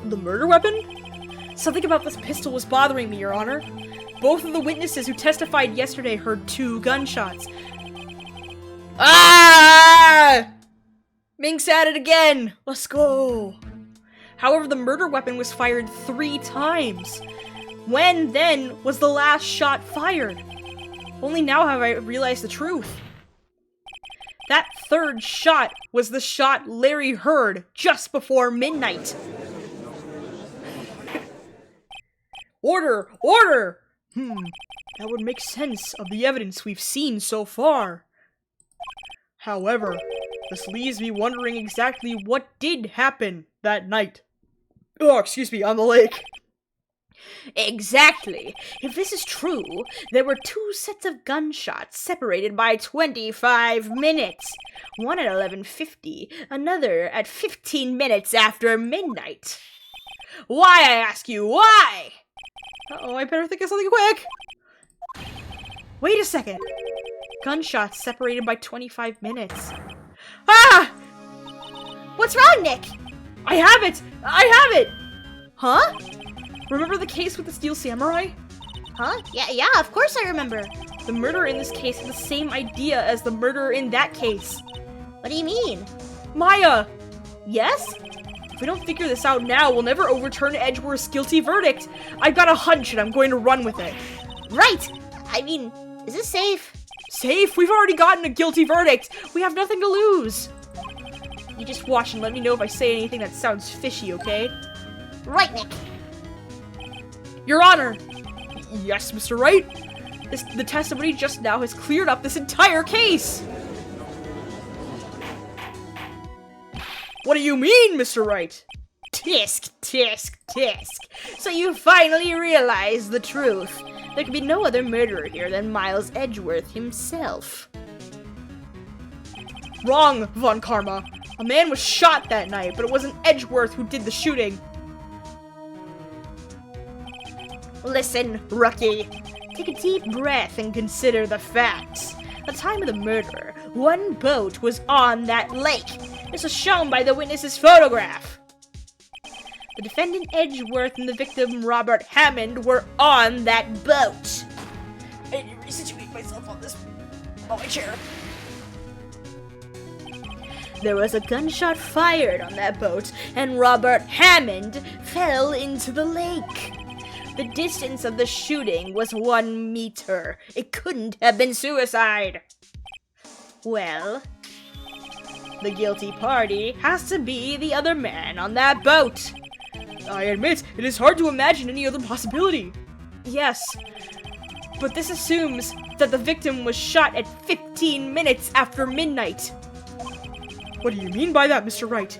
The murder weapon? Something about this pistol was bothering me, Your Honor. Both of the witnesses who testified yesterday heard 2 gunshots. Ah! Minx at it again! Let's go! However, the murder weapon was fired 3 times. When, then, was the last shot fired? Only now have I realized the truth. That 3rd shot was the shot Larry heard just before midnight. Order! Order! That would make sense of the evidence we've seen so far. However, this leaves me wondering exactly what did happen that night. Oh, excuse me, on the lake. Exactly. If this is true, there were 2 sets of gunshots separated by 25 minutes. One at 11:50, another at 15 minutes after midnight. Why, I ask you, why? Uh-oh, I better think of something quick. Wait a second. Gunshots separated by 25 minutes. Ah! What's wrong, Nick? I have it! I have it! Huh? Remember the case with the Steel Samurai? Huh? Yeah, of course I remember. The murderer in this case had the same idea as the murderer in that case. What do you mean? Maya! Yes? If we don't figure this out now, we'll never overturn Edgeworth's guilty verdict. I've got a hunch and I'm going to run with it. Right! I mean, is this safe? Safe? We've already gotten a guilty verdict. We have nothing to lose. You just watch and let me know if I say anything that sounds fishy, okay? Right, Nick. Your Honor! Yes, Mr. Wright? The testimony just now has cleared up this entire case! What do you mean, Mr. Wright? Tisk, tisk, tisk. So you finally realize the truth. There could be no other murderer here than Miles Edgeworth himself. Wrong, von Karma. A man was shot that night, but it wasn't Edgeworth who did the shooting. Listen, rookie. Take a deep breath and consider the facts. At the time of the murder, 1 boat was on that lake. This was shown by the witness's photograph. The defendant Edgeworth and the victim Robert Hammond were on that boat. I need to resituate myself on my chair. There was a gunshot fired on that boat, and Robert Hammond fell into the lake. The distance of the shooting was 1 meter. It couldn't have been suicide. Well, the guilty party has to be the other man on that boat. I admit, it is hard to imagine any other possibility. Yes, but this assumes that the victim was shot at 15 minutes after midnight. What do you mean by that, Mr. Wright?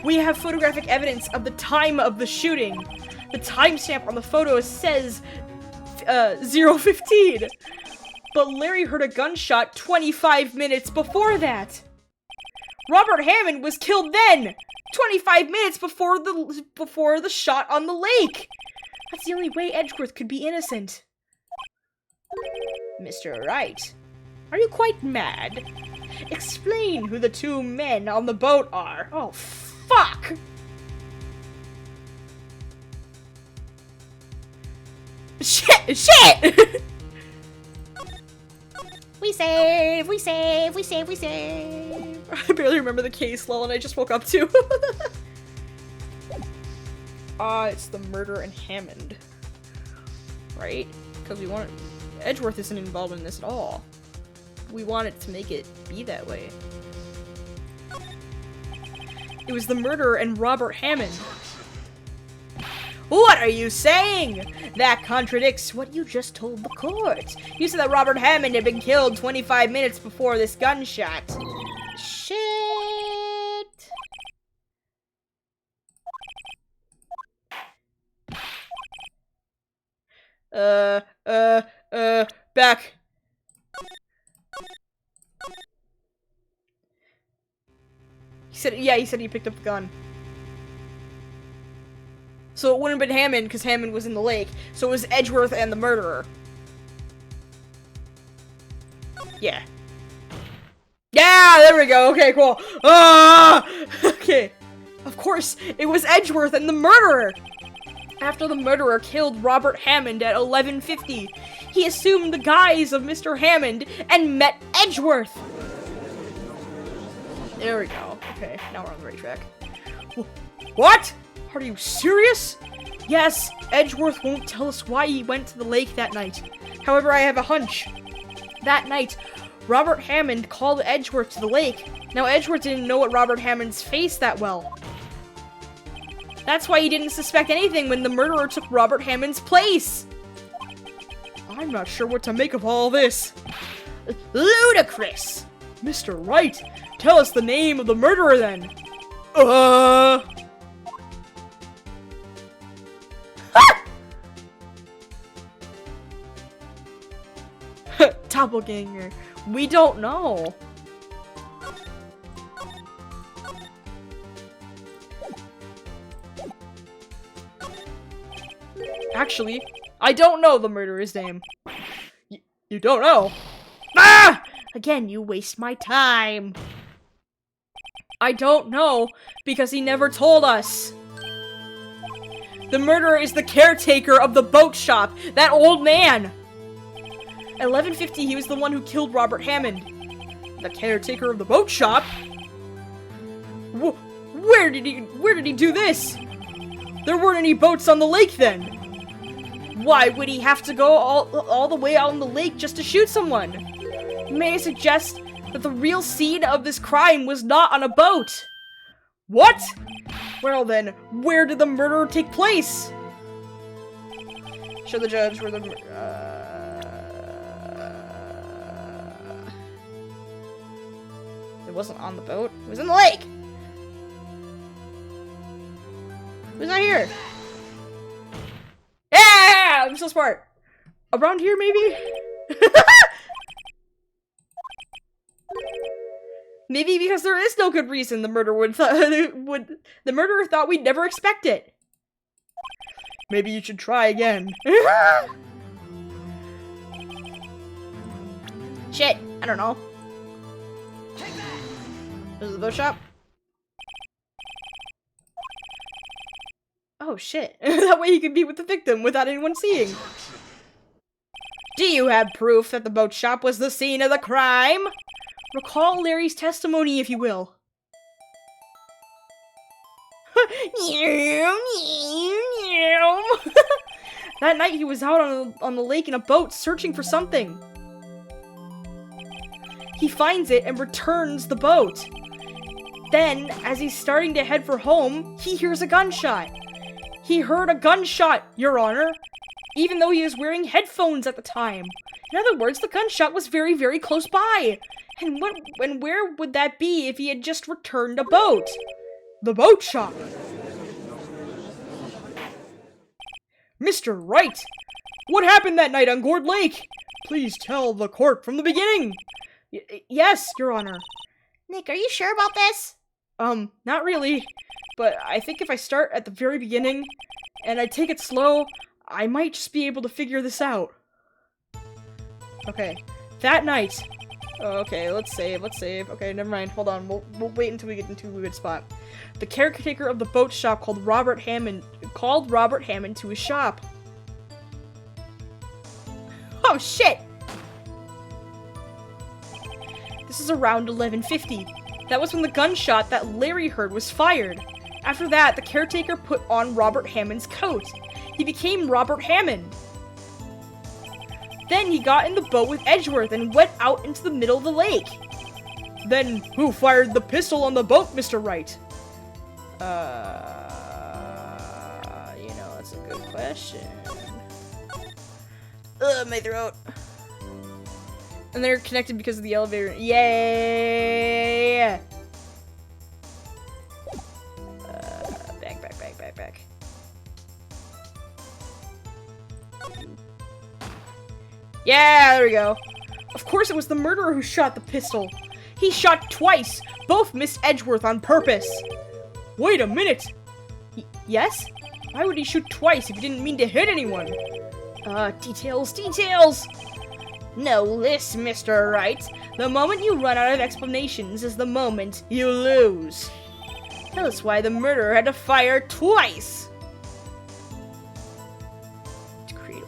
We have photographic evidence of the time of the shooting. The timestamp on the photo says 0:15. But Larry heard a gunshot 25 minutes before that. Robert Hammond was killed then, 25 minutes before the shot on the lake. That's the only way Edgeworth could be innocent. Mr. Wright, Are you quite mad? Explain who the 2 men on the boat are. Oh, fuck! Shit! we save, we save, we save, we save. I barely remember the case, lol, and I just woke up too. It's the murder in Hammond. Right? Because we want Edgeworth isn't involved in this at all. We want it to make it be that way. It was the murderer and Robert Hammond. What are you saying? That contradicts what you just told the court. You said that Robert Hammond had been killed 25 minutes before this gunshot. Shit. Back. said he picked up the gun. So it wouldn't have been Hammond, because Hammond was in the lake. So it was Edgeworth and the murderer. Yeah. Yeah, there we go. Okay, cool. Ah! Okay. Of course, it was Edgeworth and the murderer. After the murderer killed Robert Hammond at 11:50, he assumed the guise of Mr. Hammond and met Edgeworth. There we go. Okay, now we're on the right track. What? Are you serious? Yes, Edgeworth won't tell us why he went to the lake that night. However, I have a hunch. That night, Robert Hammond called Edgeworth to the lake. Now, Edgeworth didn't know what Robert Hammond's face that well. That's why he didn't suspect anything when the murderer took Robert Hammond's place. I'm not sure what to make of all this. Ludicrous! Mr. Wright, tell us the name of the murderer then. Doppelganger. We don't know. Actually, I don't know the murderer's name. You don't know? Ah! Again, you waste my time. I don't know, because he never told us. The murderer is the caretaker of the boat shop, that old man. At 11:50, he was the one who killed Robert Hammond. The caretaker of the boat shop? Where did he do this? There weren't any boats on the lake then. Why would he have to go all the way out on the lake just to shoot someone? May I suggest that the real scene of this crime was not on a boat? What? Well then, where did the murder take place? Show the judge where the... It wasn't on the boat. It was in the lake! Who's not here? Yeah! I'm so smart. Around here, maybe? Maybe because there is no good reason the murderer the murderer thought we'd never expect it. Maybe you should try again. Shit, I don't know. This is the boat shop? Oh shit. That way he can be with the victim without anyone seeing. Do you have proof that the boat shop was the scene of the crime? Recall Larry's testimony, if you will. That night he was out on the lake in a boat searching for something. He finds it and returns the boat. Then, as he's starting to head for home, he hears a gunshot. He heard a gunshot, Your Honor, even though he was wearing headphones at the time. In other words, the gunshot was very, very close by. And where would that be if he had just returned a boat? The boat shop. Mr. Wright, what happened that night on Gourd Lake? Please tell the court from the beginning. Yes, Your Honor. Nick, are you sure about this? Not really. But I think if I start at the very beginning, and I take it slow, I might just be able to figure this out. Okay. That night... Okay, let's save. Okay, never mind. Hold on. We'll wait until we get into a good spot. The caretaker of the boat shop called Robert Hammond to his shop. Oh, shit! This is around 11:50. That was when the gunshot that Larry heard was fired. After that, the caretaker put on Robert Hammond's coat. He became Robert Hammond. Then he got in the boat with Edgeworth and went out into the middle of the lake. Then, who fired the pistol on the boat, Mr. Wright? That's a good question. Ugh, my throat. And they're connected because of the elevator. Yeah! Back. Yeah, there we go. Of course it was the murderer who shot the pistol. He shot twice. Both missed Edgeworth on purpose. Wait a minute. Yes? Why would he shoot twice if he didn't mean to hit anyone? Details. No, this, Mr. Wright. The moment you run out of explanations is the moment you lose. Tell us why the murderer had to fire twice. To create a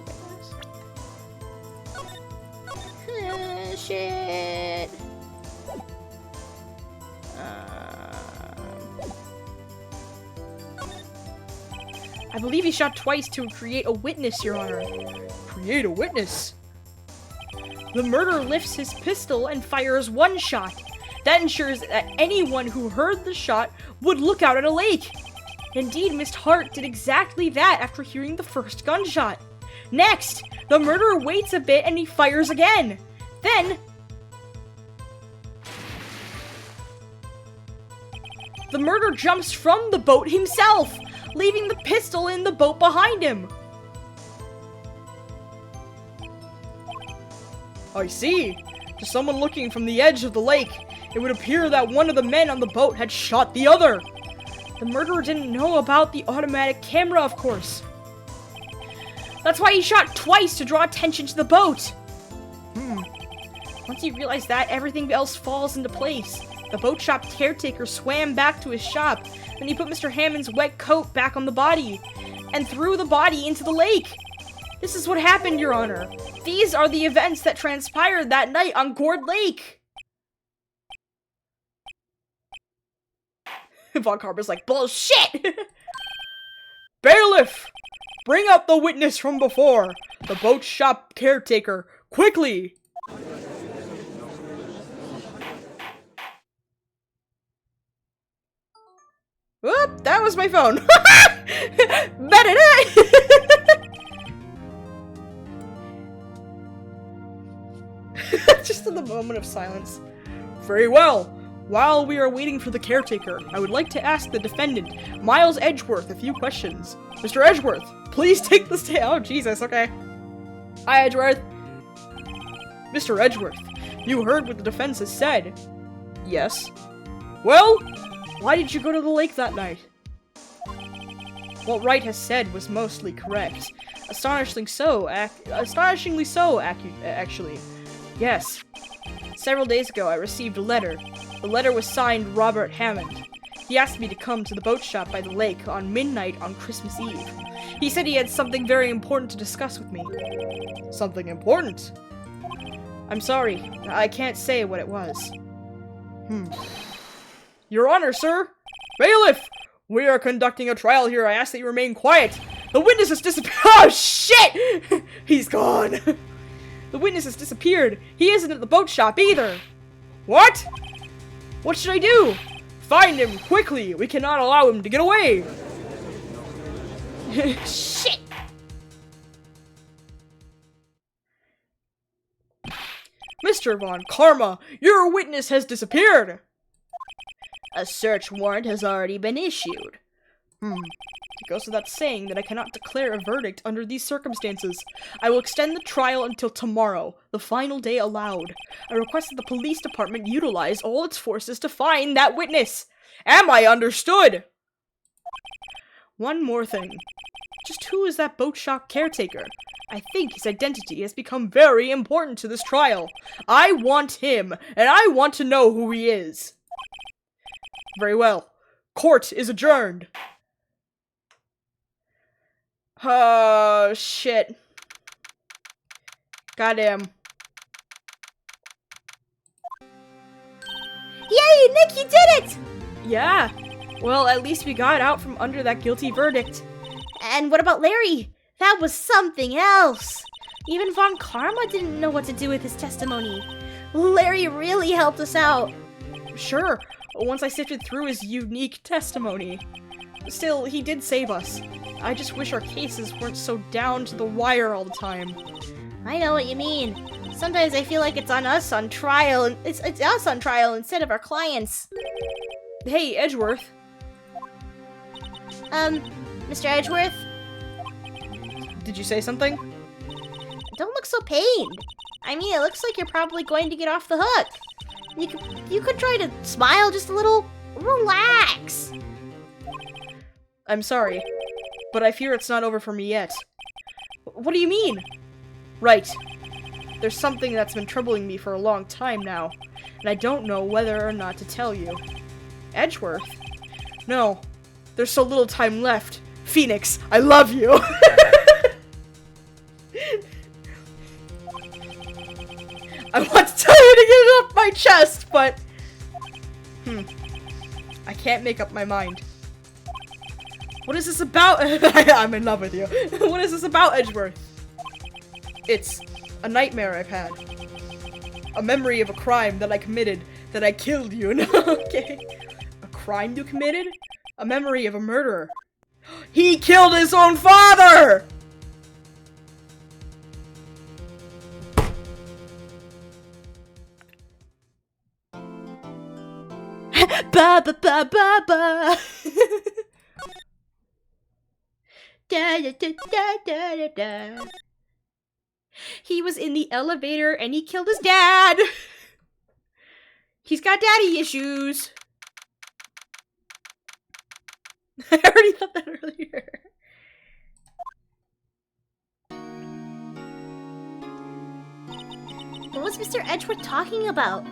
witness. Shit. I believe he shot twice to create a witness, Your Honor. Create a witness? The murderer lifts his pistol and fires one shot. That ensures that anyone who heard the shot would look out at a lake. Indeed, Miss Hart did exactly that after hearing the first gunshot. Next, the murderer waits a bit and he fires again. Then, the murderer jumps from the boat himself, leaving the pistol in the boat behind him. I see. To someone looking from the edge of the lake, it would appear that one of the men on the boat had shot the other. The murderer didn't know about the automatic camera, of course. That's why he shot twice to draw attention to the boat. Once he realized that, everything else falls into place. The boat shop caretaker swam back to his shop. Then he put Mr. Hammond's wet coat back on the body and threw the body into the lake. This is what happened, Your Honor. These are the events that transpired that night on Gourd Lake. Von Karma's like, bullshit! Bailiff! Bring out the witness from before. The boat shop caretaker. Quickly! Whoop, that was my phone. Just in the moment of silence. Very well. While we are waiting for the caretaker, I would like to ask the defendant, Miles Edgeworth, a few questions. Mr. Edgeworth, please take the stand. Oh, Jesus, okay. Hi, Edgeworth. Mr. Edgeworth, you heard what the defense has said. Yes. Well, why did you go to the lake that night? What Wright has said was mostly correct. Astonishingly so, actually. Yes. Several days ago, I received a letter. The letter was signed Robert Hammond. He asked me to come to the boat shop by the lake on midnight on Christmas Eve. He said he had something very important to discuss with me. Something important? I'm sorry, I can't say what it was. Your Honor, sir! Bailiff! We are conducting a trial here. I ask that you remain quiet. The witness has disappeared. Oh, shit! He's gone. The witness has disappeared. He isn't at the boat shop either. What? What should I do? Find him quickly. We cannot allow him to get away. Shit! Mr. von Karma, your witness has disappeared. A search warrant has already been issued. It goes without saying that I cannot declare a verdict under these circumstances. I will extend the trial until tomorrow, the final day allowed. I request that the police department utilize all its forces to find that witness. Am I understood? One more thing. Just who is that boat shop caretaker? I think his identity has become very important to this trial. I want him, and I want to know who he is. Very well. Court is adjourned. Oh, shit. Goddamn. Yay, Nick, you did it! Yeah. Well, at least we got out from under that guilty verdict. And what about Larry? That was something else. Even Von Karma didn't know what to do with his testimony. Larry really helped us out. Sure, once I sifted through his unique testimony. Still, he did save us. I just wish our cases weren't so down to the wire all the time. I know what you mean. Sometimes I feel like it's us on trial, and it's us on trial instead of our clients. Hey, Edgeworth. Mr. Edgeworth? Did you say something? Don't look so pained. I mean, it looks like you're probably going to get off the hook. You could try to smile just a little. Relax. I'm sorry, but I fear it's not over for me yet. What do you mean? Right. There's something that's been troubling me for a long time now, and I don't know whether or not to tell you. Edgeworth? No. There's so little time left. Phoenix, I love you! I want to tell you to get it off my chest, but... I can't make up my mind. What is this about? I'm in love with you. What is this about, Edgeworth? It's a nightmare I've had. A memory of a crime that I committed, that I killed you. No, okay. A crime you committed? A memory of a murderer. He killed his own father! Ba ba ba ba ba. Da, da, da, da, da, da. He was in the elevator and he killed his dad. He's got daddy issues. I already thought that earlier. What was Mr. Edgeworth talking about?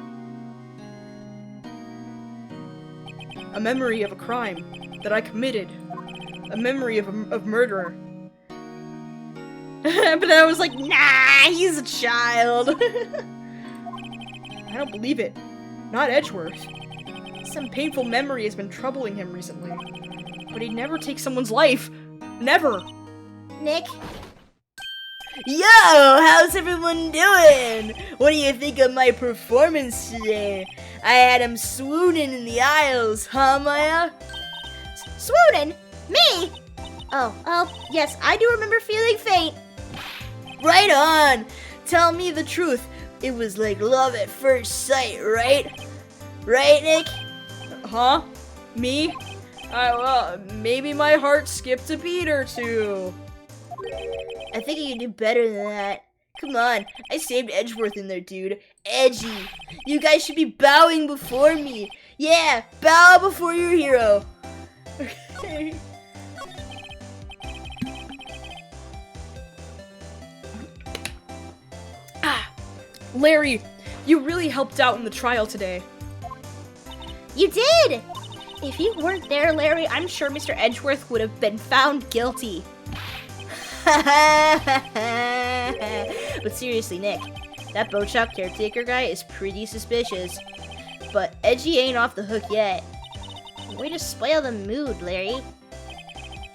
A memory of a crime that I committed. A memory of murderer. But I was like, nah, he's a child. I don't believe it. Not Edgeworth. Some painful memory has been troubling him recently. But he'd never take someone's life. Never. Nick? Yo, how's everyone doing? What do you think of my performance today? I had him swooning in the aisles, huh, Maya? Swooning? Me? Oh, yes, I do remember feeling faint. Right on! Tell me the truth. It was like love at first sight, right? Right, Nick? Huh? Me? Well, maybe my heart skipped a beat or two. I think you can do better than that. Come on, I saved Edgeworth in there, dude. Edgy. You guys should be bowing before me. Yeah, bow before your hero. Okay. Larry, you really helped out in the trial today. You did! If you weren't there, Larry, I'm sure Mr. Edgeworth would have been found guilty. But seriously, Nick, that boat shop caretaker guy is pretty suspicious. But Edgy ain't off the hook yet. Way to spoil the mood, Larry.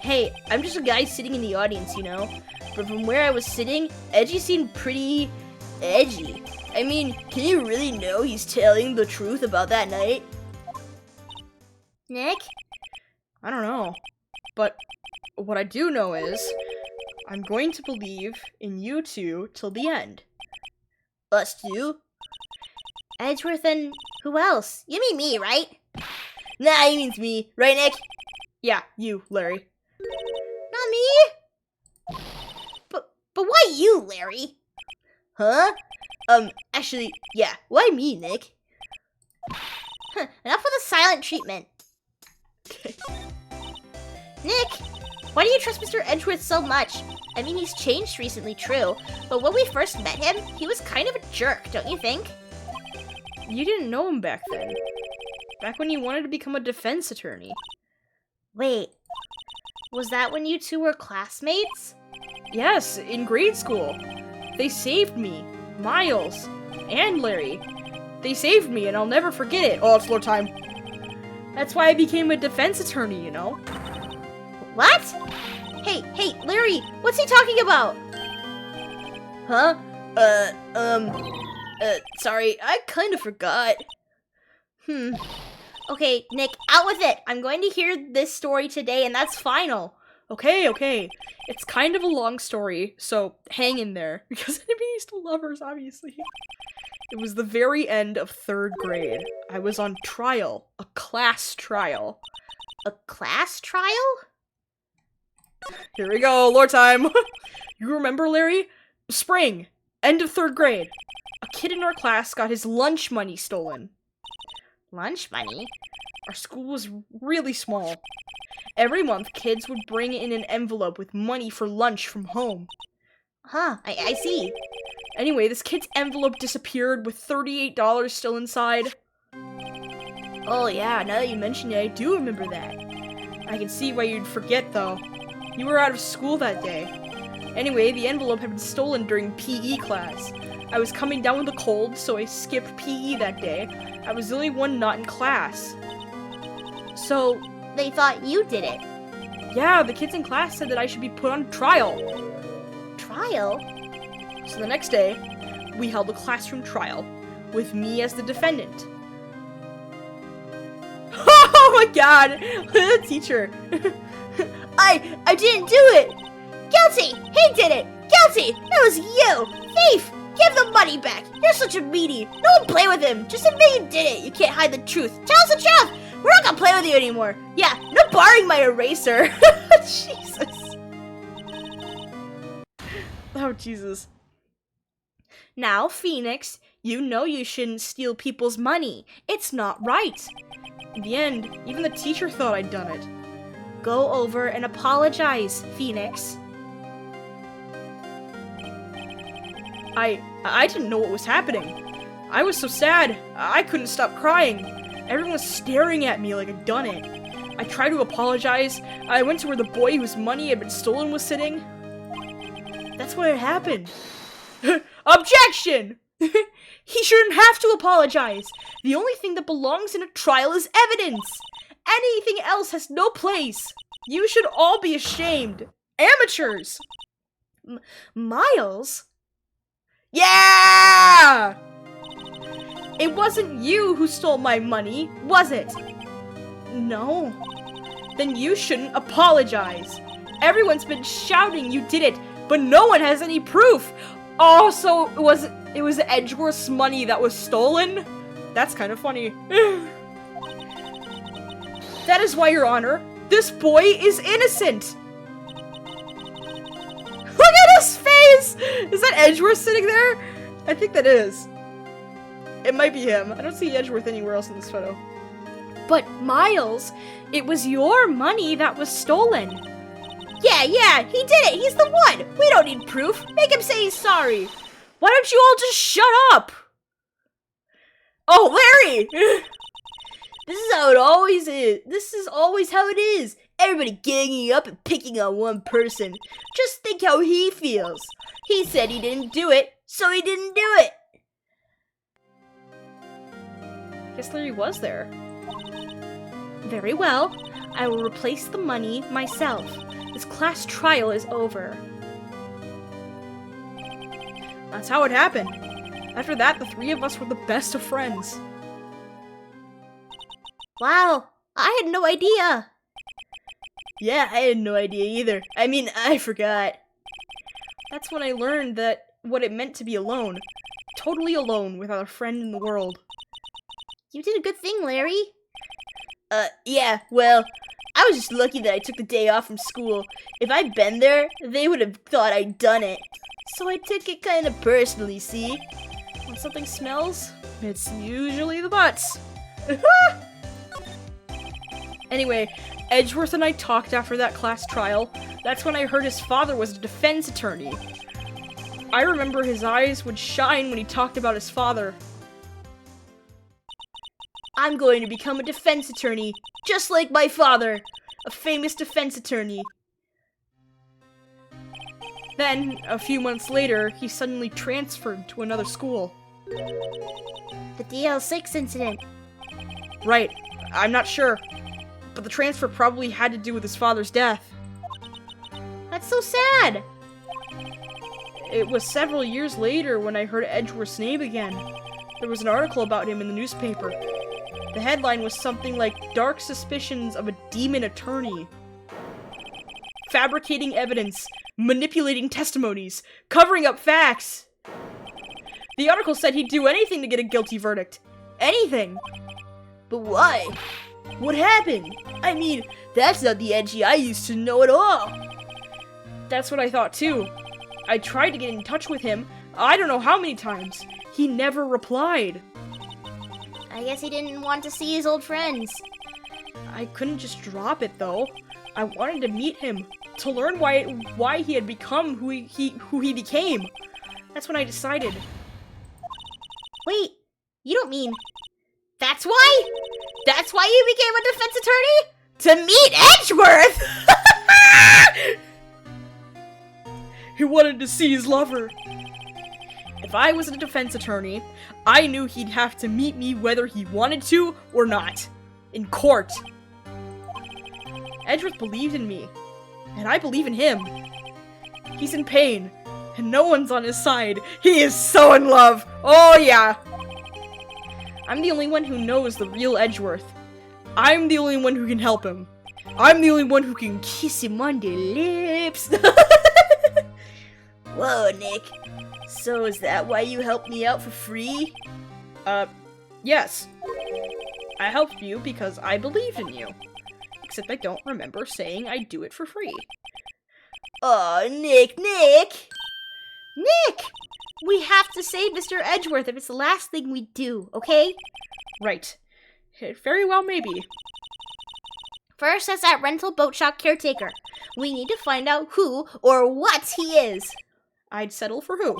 Hey, I'm just a guy sitting in the audience, you know? But from where I was sitting, Edgy seemed pretty edgy. I mean, can you really know he's telling the truth about that night? Nick? I don't know. But what I do know is, I'm going to believe in you two till the end. Us two? Edgeworth and who else? You mean me, right? Nah, he means me. Right, Nick? Yeah, you, Larry. Not me? But why you, Larry? Huh? Actually, yeah, why me, Nick? Enough with the silent treatment. Okay. Nick, why do you trust Mr. Edgeworth so much? I mean, he's changed recently, true, but when we first met him, he was kind of a jerk, don't you think? You didn't know him back then. Back when he wanted to become a defense attorney. Wait, was that when you two were classmates? Yes, in grade school. They saved me, Miles, and Larry. They saved me, and I'll never forget it. Oh, it's floor time. That's why I became a defense attorney, you know? What? Hey, Larry, what's he talking about? Huh? Sorry, I kind of forgot. Okay, Nick, out with it. I'm going to hear this story today, and that's final. Okay. It's kind of a long story, so hang in there. Because enemies to lovers, obviously. It was the very end of 3rd grade. I was on trial. A class trial. A class trial? Here we go, lore time. You remember, Larry? Spring. End of 3rd grade. A kid in our class got his lunch money stolen. Lunch money? Our school was really small. Every month, kids would bring in an envelope with money for lunch from home. Huh, I see. Anyway, this kid's envelope disappeared with $38 still inside. Oh yeah, now that you mention it, I do remember that. I can see why you'd forget, though. You were out of school that day. Anyway, the envelope had been stolen during PE class. I was coming down with a cold, so I skipped PE that day. I was the only one not in class. So, they thought you did it. Yeah, the kids in class said that I should be put on trial. Trial? So the next day, we held a classroom trial, with me as the defendant. Oh my god! The teacher. I didn't do it! Guilty! He did it! Guilty! It was you! Thief! Give the money back! You're such a meanie! No one play with him! Just admit you did it! You can't hide the truth! Tell us the truth! We're not gonna play with you anymore! Yeah, no borrowing my eraser! Jesus. Oh, Jesus. Now, Phoenix, you know you shouldn't steal people's money. It's not right. In the end, even the teacher thought I'd done it. Go over and apologize, Phoenix. I didn't know what was happening. I was so sad, I couldn't stop crying. Everyone was staring at me like I'd done it. I tried to apologize. I went to where the boy whose money had been stolen was sitting. That's what had happened. Objection! He shouldn't have to apologize. The only thing that belongs in a trial is evidence. Anything else has no place. You should all be ashamed. Amateurs. Miles? Yeah! It wasn't you who stole my money, was it? No. Then you shouldn't apologize. Everyone's been shouting you did it, but no one has any proof. Oh, so it was Edgeworth's money that was stolen? That's kind of funny. That is why, Your Honor, this boy is innocent. Look at his face! Is that Edgeworth sitting there? I think that is. It might be him. I don't see Edgeworth anywhere else in this photo. But Miles, it was your money that was stolen. Yeah, he did it. He's the one. We don't need proof. Make him say he's sorry. Why don't you all just shut up? Oh, Larry! This is how it always is. This is always how it is. Everybody ganging up and picking on one person. Just think how he feels. He said he didn't do it, so he didn't do it. Guess Larry was there. Very well. I will replace the money myself. This class trial is over. That's how it happened. After that, the three of us were the best of friends. Wow, I had no idea. Yeah, I had no idea either. I mean, I forgot. That's when I learned that what it meant to be alone. Totally alone without a friend in the world. You did a good thing, Larry. Yeah, well, I was just lucky that I took the day off from school. If I'd been there, they would have thought I'd done it. So I took it kind of personally, see? When something smells, it's usually the butts. Anyway, Edgeworth and I talked after that class trial. That's when I heard his father was a defense attorney. I remember his eyes would shine when he talked about his father. I'm going to become a defense attorney, just like my father, a famous defense attorney. Then, a few months later, he suddenly transferred to another school. The DL6 incident. Right, I'm not sure. But the transfer probably had to do with his father's death. That's so sad. It was several years later when I heard Edgeworth's name again. There was an article about him in the newspaper. The headline was something like, "Dark Suspicions of a Demon Attorney." Fabricating evidence, manipulating testimonies, covering up facts. The article said he'd do anything to get a guilty verdict. Anything. But why? What happened? I mean, that's not the Edgy I used to know at all. That's what I thought too. I tried to get in touch with him, I don't know how many times. He never replied. I guess he didn't want to see his old friends. I couldn't just drop it though. I wanted to meet him to learn why he had become who he became. That's when I decided. Wait, you don't mean... That's why? That's why you became a defense attorney? To meet Edgeworth! He wanted to see his lover. If I was a defense attorney, I knew he'd have to meet me whether he wanted to or not. In court. Edgeworth believed in me, and I believe in him. He's in pain, and no one's on his side. He is so in love. Oh yeah. I'm the only one who knows the real Edgeworth. I'm the only one who can help him. I'm the only one who can kiss him on the lips. Whoa, Nick. So is that why you helped me out for free? Yes. I helped you because I believed in you. Except I don't remember saying I'd do it for free. Oh, Nick! Nick! We have to save Mr. Edgeworth if it's the last thing we do, okay? Right. It very well may be. First, as that rental boat shop caretaker. We need to find out who or what he is. I'd settle for who.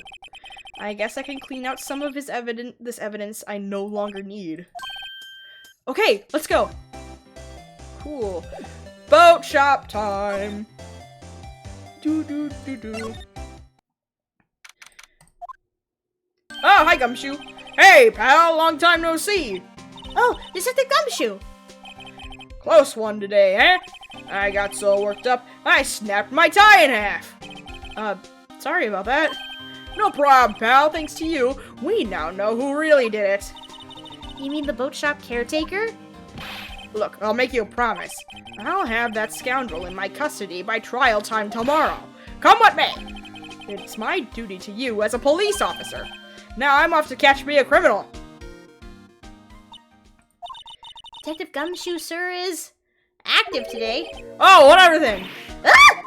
I guess I can clean out some of this evidence I no longer need. Okay, let's go. Cool. Boat shop time. Do. Oh, hi, Gumshoe. Hey, pal, long time no see. Oh, this is the Gumshoe. Close one today, eh? I got so worked up, I snapped my tie in half. Sorry about that. No problem, pal. Thanks to you, we now know who really did it. You mean the boat shop caretaker? Look, I'll make you a promise. I'll have that scoundrel in my custody by trial time tomorrow. Come what may. It's my duty to you as a police officer. Now I'm off to catch me a criminal. Detective Gumshoe, sir, is active today. Oh, whatever then. Ah!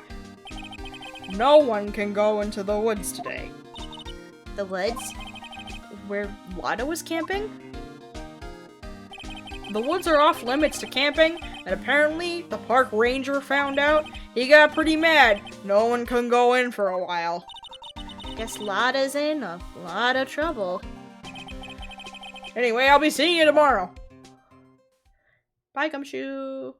No one can go into the woods today. The woods? Where Lotto was camping? The woods are off limits to camping, and apparently the park ranger found out. He got pretty mad. No one can go in for a while. Guess Lotta's in a lot of trouble. Anyway, I'll be seeing you tomorrow. Bye, Gumshoe.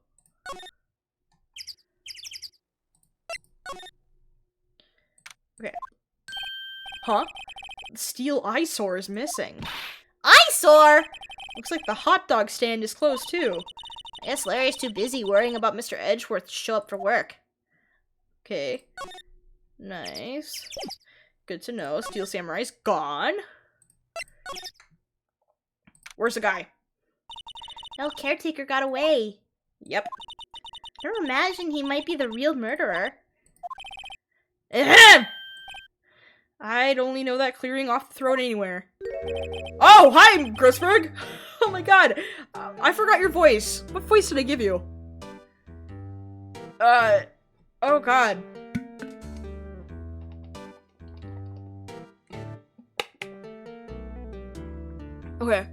Okay. Huh? The steel eyesore is missing. Eyesore? Looks like the hot dog stand is closed too. I guess Larry's too busy worrying about Mr. Edgeworth to show up for work. Okay. Nice. Good to know. Steel Samurai's gone. Where's the guy? No, caretaker got away. Yep. I don't imagine he might be the real murderer. Ahem! I'd only know that clearing off the throat anywhere. Oh, hi, Grossberg! Oh my god! I forgot your voice. What voice did I give you? Oh god. Okay.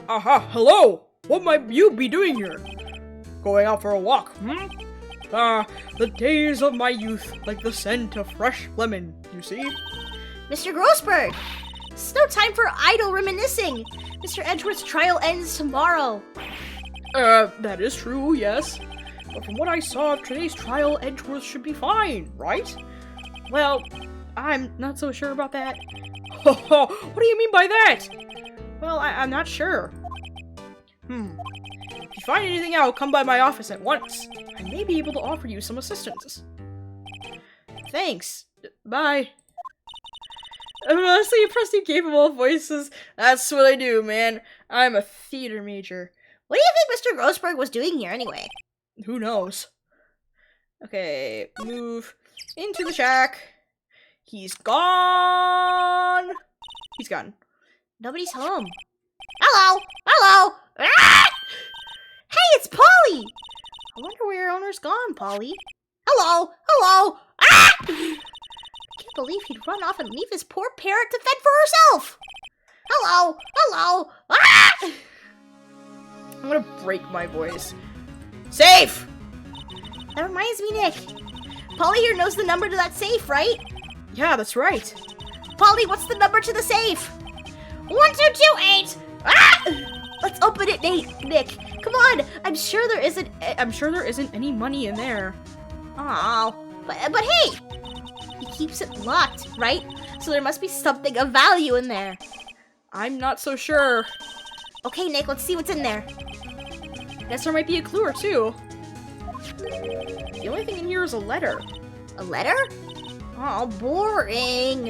Aha, hello! What might you be doing here? Going out for a walk, hmm? The days of my youth, like the scent of fresh lemon, you see? Mr. Grossberg! It's no time for idle reminiscing. Mr. Edgeworth's trial ends tomorrow. That is true, yes. But from what I saw of today's trial, Edgeworth should be fine, right? Well, I'm not so sure about that. What do you mean by that? Well, I'm not sure. If you find anything out, come by my office at once. I may be able to offer you some assistance. Thanks. Bye. I'm honestly impressed you capable of voices. That's what I do, man. I'm a theater major. What do you think Mr. Grossberg was doing here anyway? Who knows? Okay, move into the shack. He's gone. He's gone. Nobody's home. Hello! Hello! Ah! Hey, it's Polly! I wonder where your owner's gone, Polly. Hello! Hello! Ah! I can't believe he'd run off and leave his poor parrot to fend for herself! Hello! Hello! Ah! gonna break my voice. Safe! That reminds me, Nick. Polly here knows the number to that safe, right? Yeah, that's right. Polly, what's the number to the safe? 1228! Ah! Let's open it, Nick. Come on. I'm sure there isn't any money in there. Oh, but hey, he keeps it locked, right? So there must be something of value in there. I'm not so sure. Okay, Nick, let's see what's in there. Guess there might be a clue or two. The only thing in here is a letter. A letter? Oh, boring.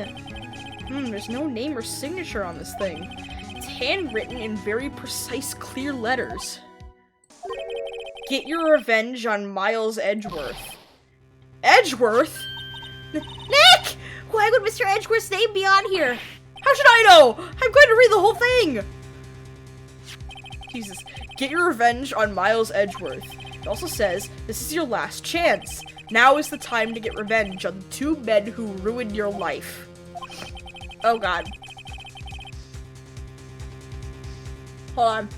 There's no name or signature on this thing. It's handwritten in very precise, clear letters. Get your revenge on Miles Edgeworth. Edgeworth? Nick! Why would Mr. Edgeworth's name be on here? How should I know? I'm going to read the whole thing! Jesus. Get your revenge on Miles Edgeworth. It also says, this is your last chance. Now is the time to get revenge on the two men who ruined your life. Oh god. Hold on.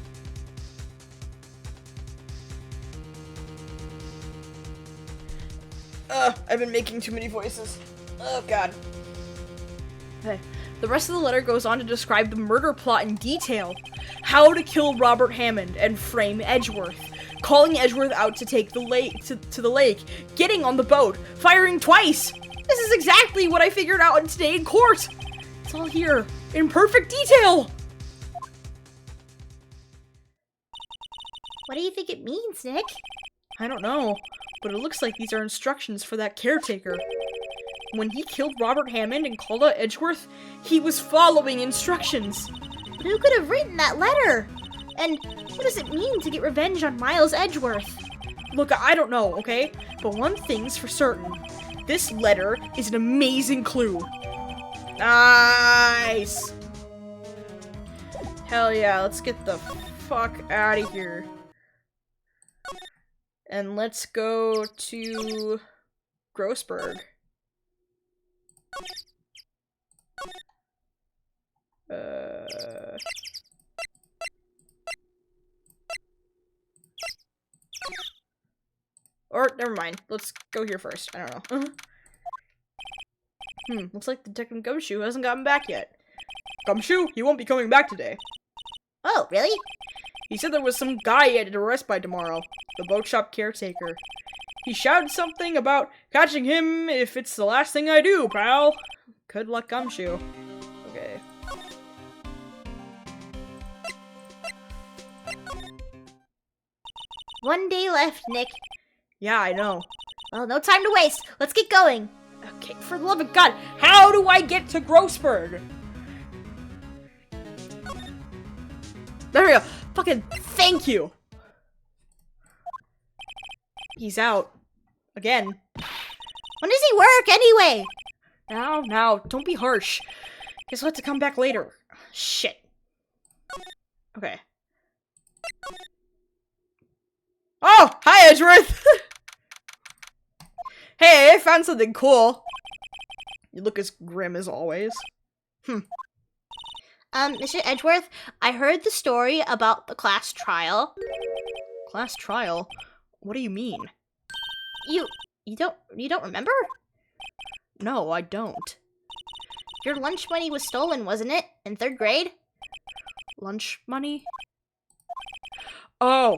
I've been making too many voices. Oh god. Okay. The rest of the letter goes on to describe the murder plot in detail. How to kill Robert Hammond and frame Edgeworth. Calling Edgeworth out to take the lake to the lake. Getting on the boat. Firing twice. This is exactly what I figured out today in court. It's all here in perfect detail. What do you think it means, Nick? I don't know, but it looks like these are instructions for that caretaker. When he killed Robert Hammond and called out Edgeworth, he was following instructions. But who could have written that letter? And what does it mean to get revenge on Miles Edgeworth? Look, I don't know, okay? But one thing's for certain. This letter is an amazing clue. Nice! Hell yeah, let's get the fuck out of here. And let's go to Grossberg. Or, never mind. Let's go here first. I don't know. Looks like Detective Gumshoe hasn't gotten back yet. Gumshoe? He won't be coming back today. Oh, really? He said there was some guy he had to arrest by tomorrow. The boat shop caretaker. He shouted something about catching him if it's the last thing I do, pal. Good luck, Gumshoe. Okay. One day left, Nick. Yeah, I know. Well, no time to waste. Let's get going. Okay, for the love of God, how do I get to Grossberg? There we go. Fucking thank you. He's out. Again. When does he work, anyway? Now, don't be harsh. Guess we'll have to come back later. Shit. Okay. Oh, hi, Edgeworth! Hey, I found something cool. You look as grim as always. Mr. Edgeworth, I heard the story about the class trial. Class trial? What do you mean? You don't remember? No, I don't. Your lunch money was stolen, wasn't it? In 3rd grade? Lunch money? Oh,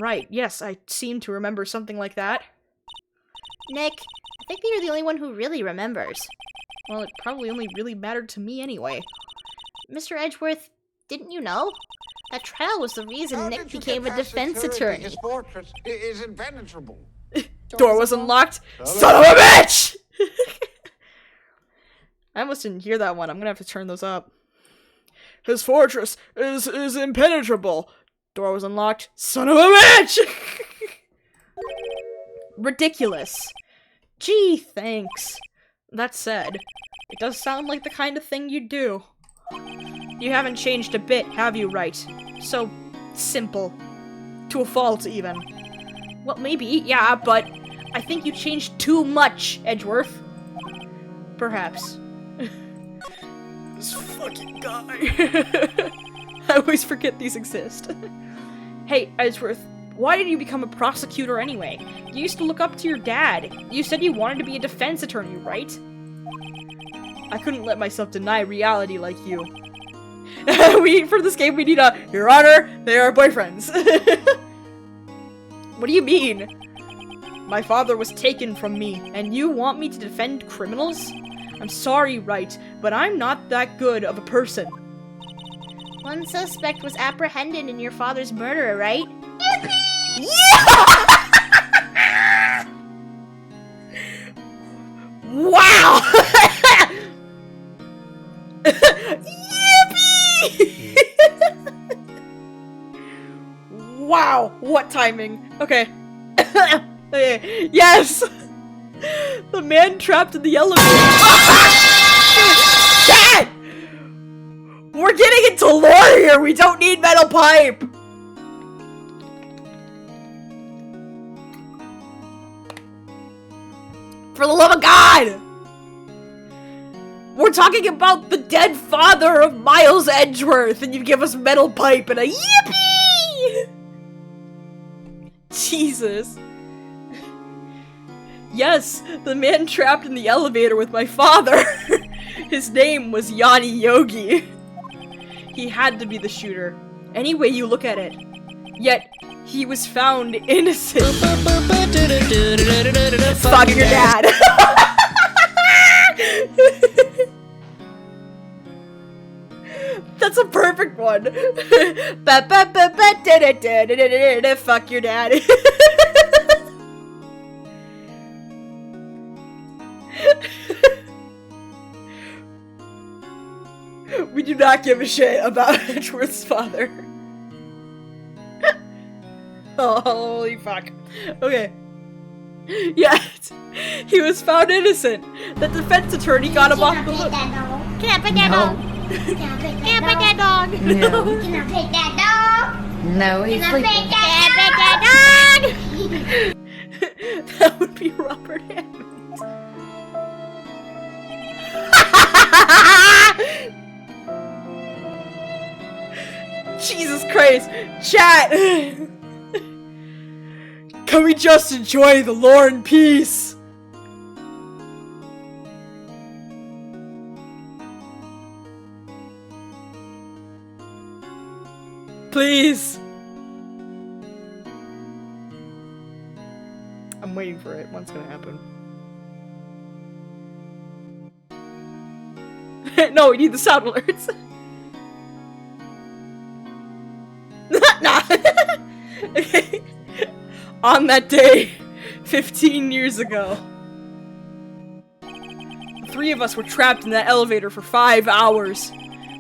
right. Yes, I seem to remember something like that. Nick, I think you're the only one who really remembers. Well, it probably only really mattered to me anyway. Mr. Edgeworth, didn't you know? That trial was the reason Nick became a defense attorney. His fortress is impenetrable. Door was unlocked. Son of a bitch! I almost didn't hear that one. I'm gonna have to turn those up. His fortress is impenetrable. Door was unlocked. Son of a bitch! Ridiculous. Gee, thanks. That said, it does sound like the kind of thing you'd do. You haven't changed a bit, have you, Wright? So simple. To a fault, even. Well, maybe, yeah, but I think you changed too much, Edgeworth. Perhaps. This fucking guy. I always forget these exist. Hey, Edgeworth, why did you become a prosecutor anyway? You used to look up to your dad. You said you wanted to be a defense attorney, right? I couldn't let myself deny reality like you. For this game, we need a, Your Honor, they are boyfriends. What do you mean? My father was taken from me, and you want me to defend criminals? I'm sorry, Wright, but I'm not that good of a person. One suspect was apprehended in your father's murder, right? Wow! Yippee! Wow, what timing? Okay. Okay. Yes! The man trapped in the elevator. Dad! We're getting into lore here! We don't need metal pipe! For the love of God! We're talking about the dead father of Miles Edgeworth, and you give us metal pipe and a yippee! Jesus. Yes, the man trapped in the elevator with my father. His name was Yanni Yogi. He had to be the shooter, any way you look at it. Yet, he was found innocent. Fuck your dad. That's a perfect one. Fuck your dad. We do not give a shit about Edgeworth's father. Oh, holy fuck. Okay. Yes, he was found innocent. The defense attorney got him off the hook. Can I pet that dog? Can I pet that dog? No. Can I pet that dog? No, he's Can I sleeping. pet that dog? That would be Robert Hammond. Jesus Christ. Chat. Can we just enjoy the lore in peace? Please. I'm waiting for it. What's gonna happen? No, we need the sound alerts. Nah. Okay. On that day, 15 years ago, the three of us were trapped in that elevator for 5 hours.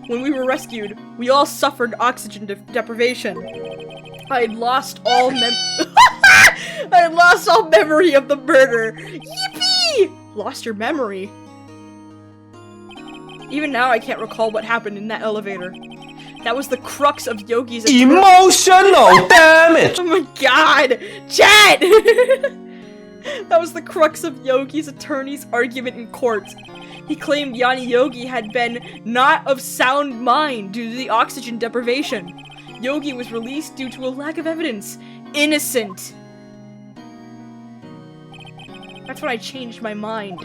When we were rescued, we all suffered oxygen deprivation. I had lost all I had lost all memory of the murder. Yippee! Lost your memory? Even now, I can't recall what happened in that elevator. That was the crux of Yogi's emotional damage. Oh my god! Chat! That was the crux of Yogi's attorney's argument in court. He claimed Yanni Yogi had been not of sound mind due to the oxygen deprivation. Yogi was released due to a lack of evidence. Innocent. That's when I changed my mind.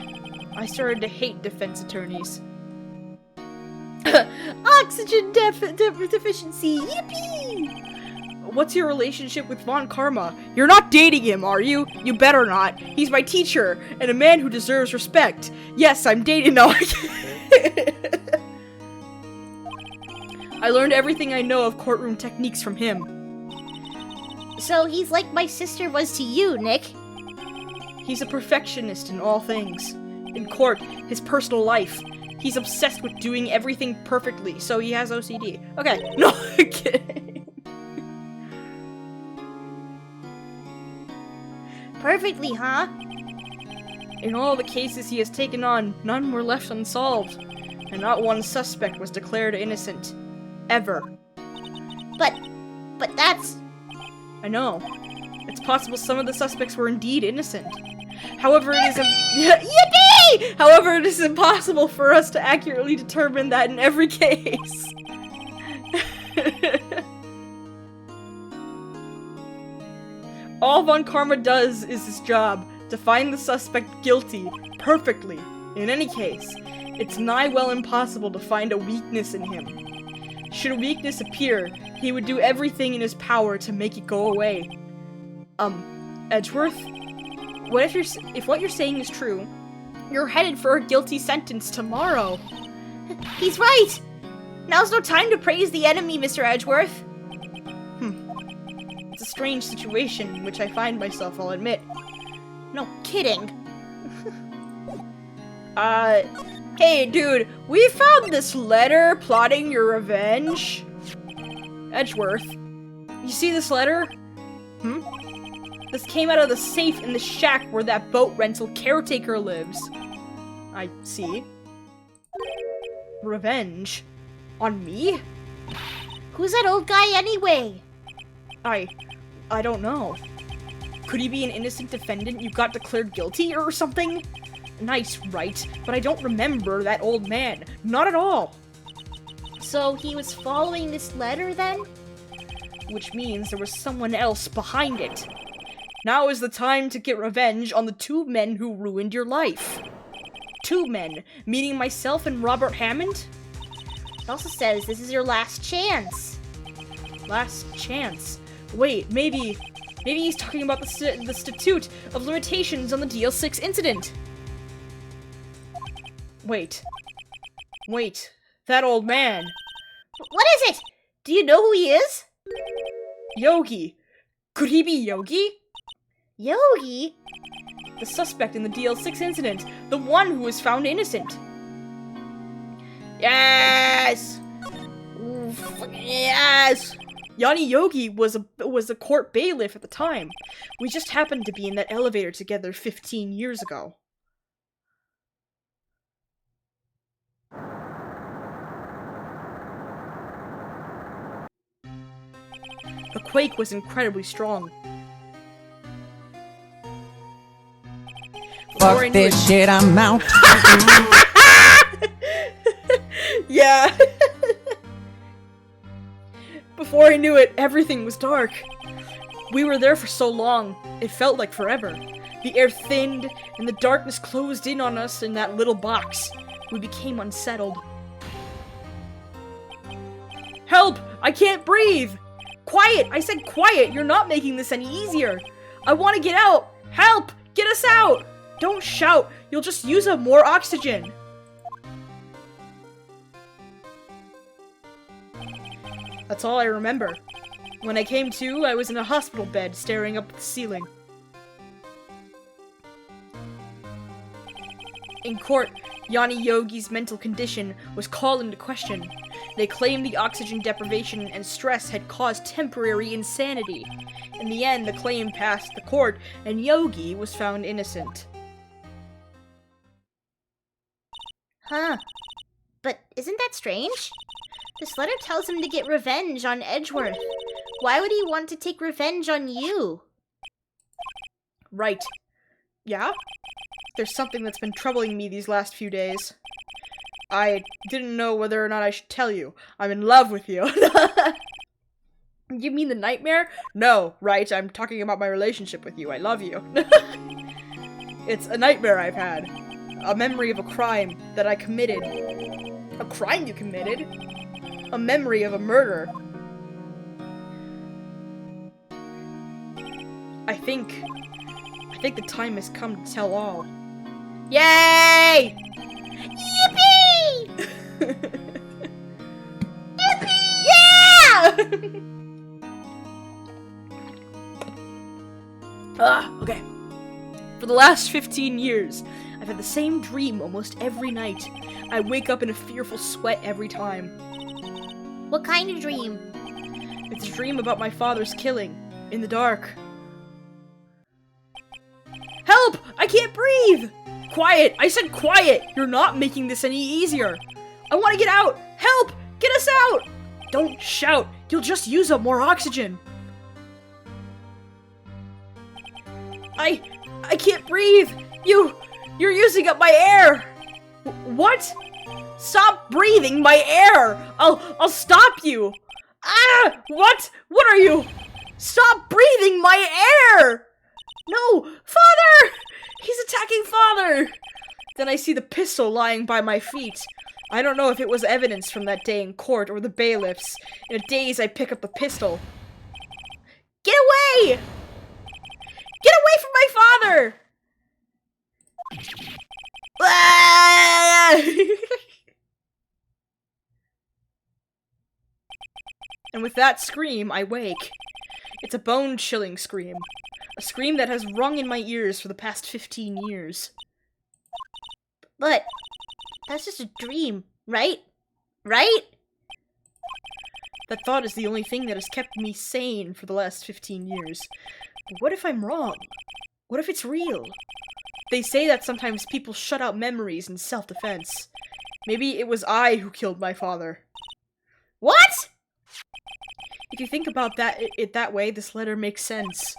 I started to hate defense attorneys. Oxygen deficiency, yippee! What's your relationship with von Karma? You're not dating him, are you? You better not. He's my teacher, and a man who deserves respect. Yes, I'm dating now. I learned everything I know of courtroom techniques from him. So he's like my sister was to you, Nick. He's a perfectionist in all things. In court, his personal life. He's obsessed with doing everything perfectly, so he has OCD. Okay, no, I'm kidding. Perfectly, huh? In all the cases he has taken on, none were left unsolved, and not one suspect was declared innocent. Ever. But that's... I know. It's possible some of the suspects were indeed innocent. However, it is yippee! However, it is impossible for us to accurately determine that in every case. All von Karma does is his job, to find the suspect guilty, perfectly. In any case, it's nigh well impossible to find a weakness in him. Should a weakness appear, he would do everything in his power to make it go away. Edgeworth? If what you're saying is true, you're headed for a guilty sentence tomorrow. He's right! Now's no time to praise the enemy, Mr. Edgeworth. It's a strange situation in which I find myself, I'll admit. No kidding. Hey dude, we found this letter plotting your revenge. Edgeworth, you see this letter? This came out of the safe in the shack where that boat rental caretaker lives. I see. Revenge? On me? Who's that old guy anyway? I don't know. Could he be an innocent defendant you got declared guilty or something? Nice, Wright, but I don't remember that old man. Not at all. So he was following this letter then? Which means there was someone else behind it. Now is the time to get revenge on the 2 men who ruined your life. 2 men, meaning myself and Robert Hammond? It also says this is your last chance. Last chance. Wait, maybe he's talking about the statute of limitations on the DL6 incident. Wait, that old man. What is it? Do you know who he is? Yogi. Could he be Yogi? Yogi? The suspect in the DL6 incident. The one who was found innocent. Yes! Yes! Yanni Yogi was a court bailiff at the time. We just happened to be in that elevator together 15 years ago. The quake was incredibly strong. Fuck this shit, I'm out. Yeah. Before I knew it, everything was dark. We were there for so long, it felt like forever. The air thinned, and the darkness closed in on us in that little box. We became unsettled. Help! I can't breathe! Quiet! I said quiet! You're not making this any easier! I want to get out! Help! Get us out! Don't shout! You'll just use up more oxygen! That's all I remember. When I came to, I was in a hospital bed, staring up at the ceiling. In court, Yanni Yogi's mental condition was called into question. They claimed the oxygen deprivation and stress had caused temporary insanity. In the end, the claim passed the court, and Yogi was found innocent. Huh. But isn't that strange? This letter tells him to get revenge on Edgeworth. Why would he want to take revenge on you? Right. Yeah? There's something that's been troubling me these last few days. I didn't know whether or not I should tell you. I'm in love with you. You mean the nightmare? No, right, I'm talking about my relationship with you. I love you. It's a nightmare I've had. A memory of a crime that I committed. A crime you committed? A memory of a murder. I think the time has come to tell all. Yay! Yippee! Yippee! Yeah! Okay. For the last 15 years, I've had the same dream almost every night. I wake up in a fearful sweat every time. What kind of dream? It's a dream about my father's killing, in the dark. Help! I can't breathe! Quiet! I said quiet! You're not making this any easier. I want to get out! Help! Get us out! Don't shout! You'll just use up more oxygen. I can't breathe! You're using up my air! What? Stop breathing my air! I'll stop you! Ah! What? What are you? Stop breathing my air! No! Father! He's attacking Father! Then I see the pistol lying by my feet. I don't know if it was evidence from that day in court or the bailiffs. In a daze, I pick up the pistol. Get away! Get away from my father! And with that scream, I wake. It's a bone-chilling scream. A scream that has rung in my ears for the past 15 years. But that's just a dream, right? Right? That thought is the only thing that has kept me sane for the last 15 years. But what if I'm wrong? What if it's real? They say that sometimes people shut out memories in self-defense. Maybe it was I who killed my father. What? If you think about it that way, this letter makes sense.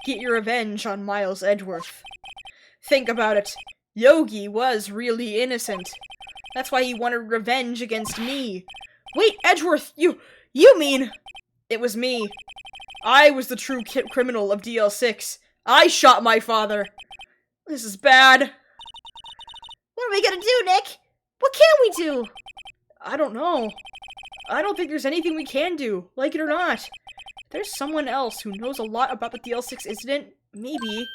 Get your revenge on Miles Edgeworth. Think about it. Yogi was really innocent. That's why he wanted revenge against me. Wait, Edgeworth, you mean... It was me. I was the true criminal of DL6. I shot my father. This is bad. What are we gonna do, Nick? What can we do? I don't know. I don't think there's anything we can do, like it or not. If there's someone else who knows a lot about the DL6 incident, maybe.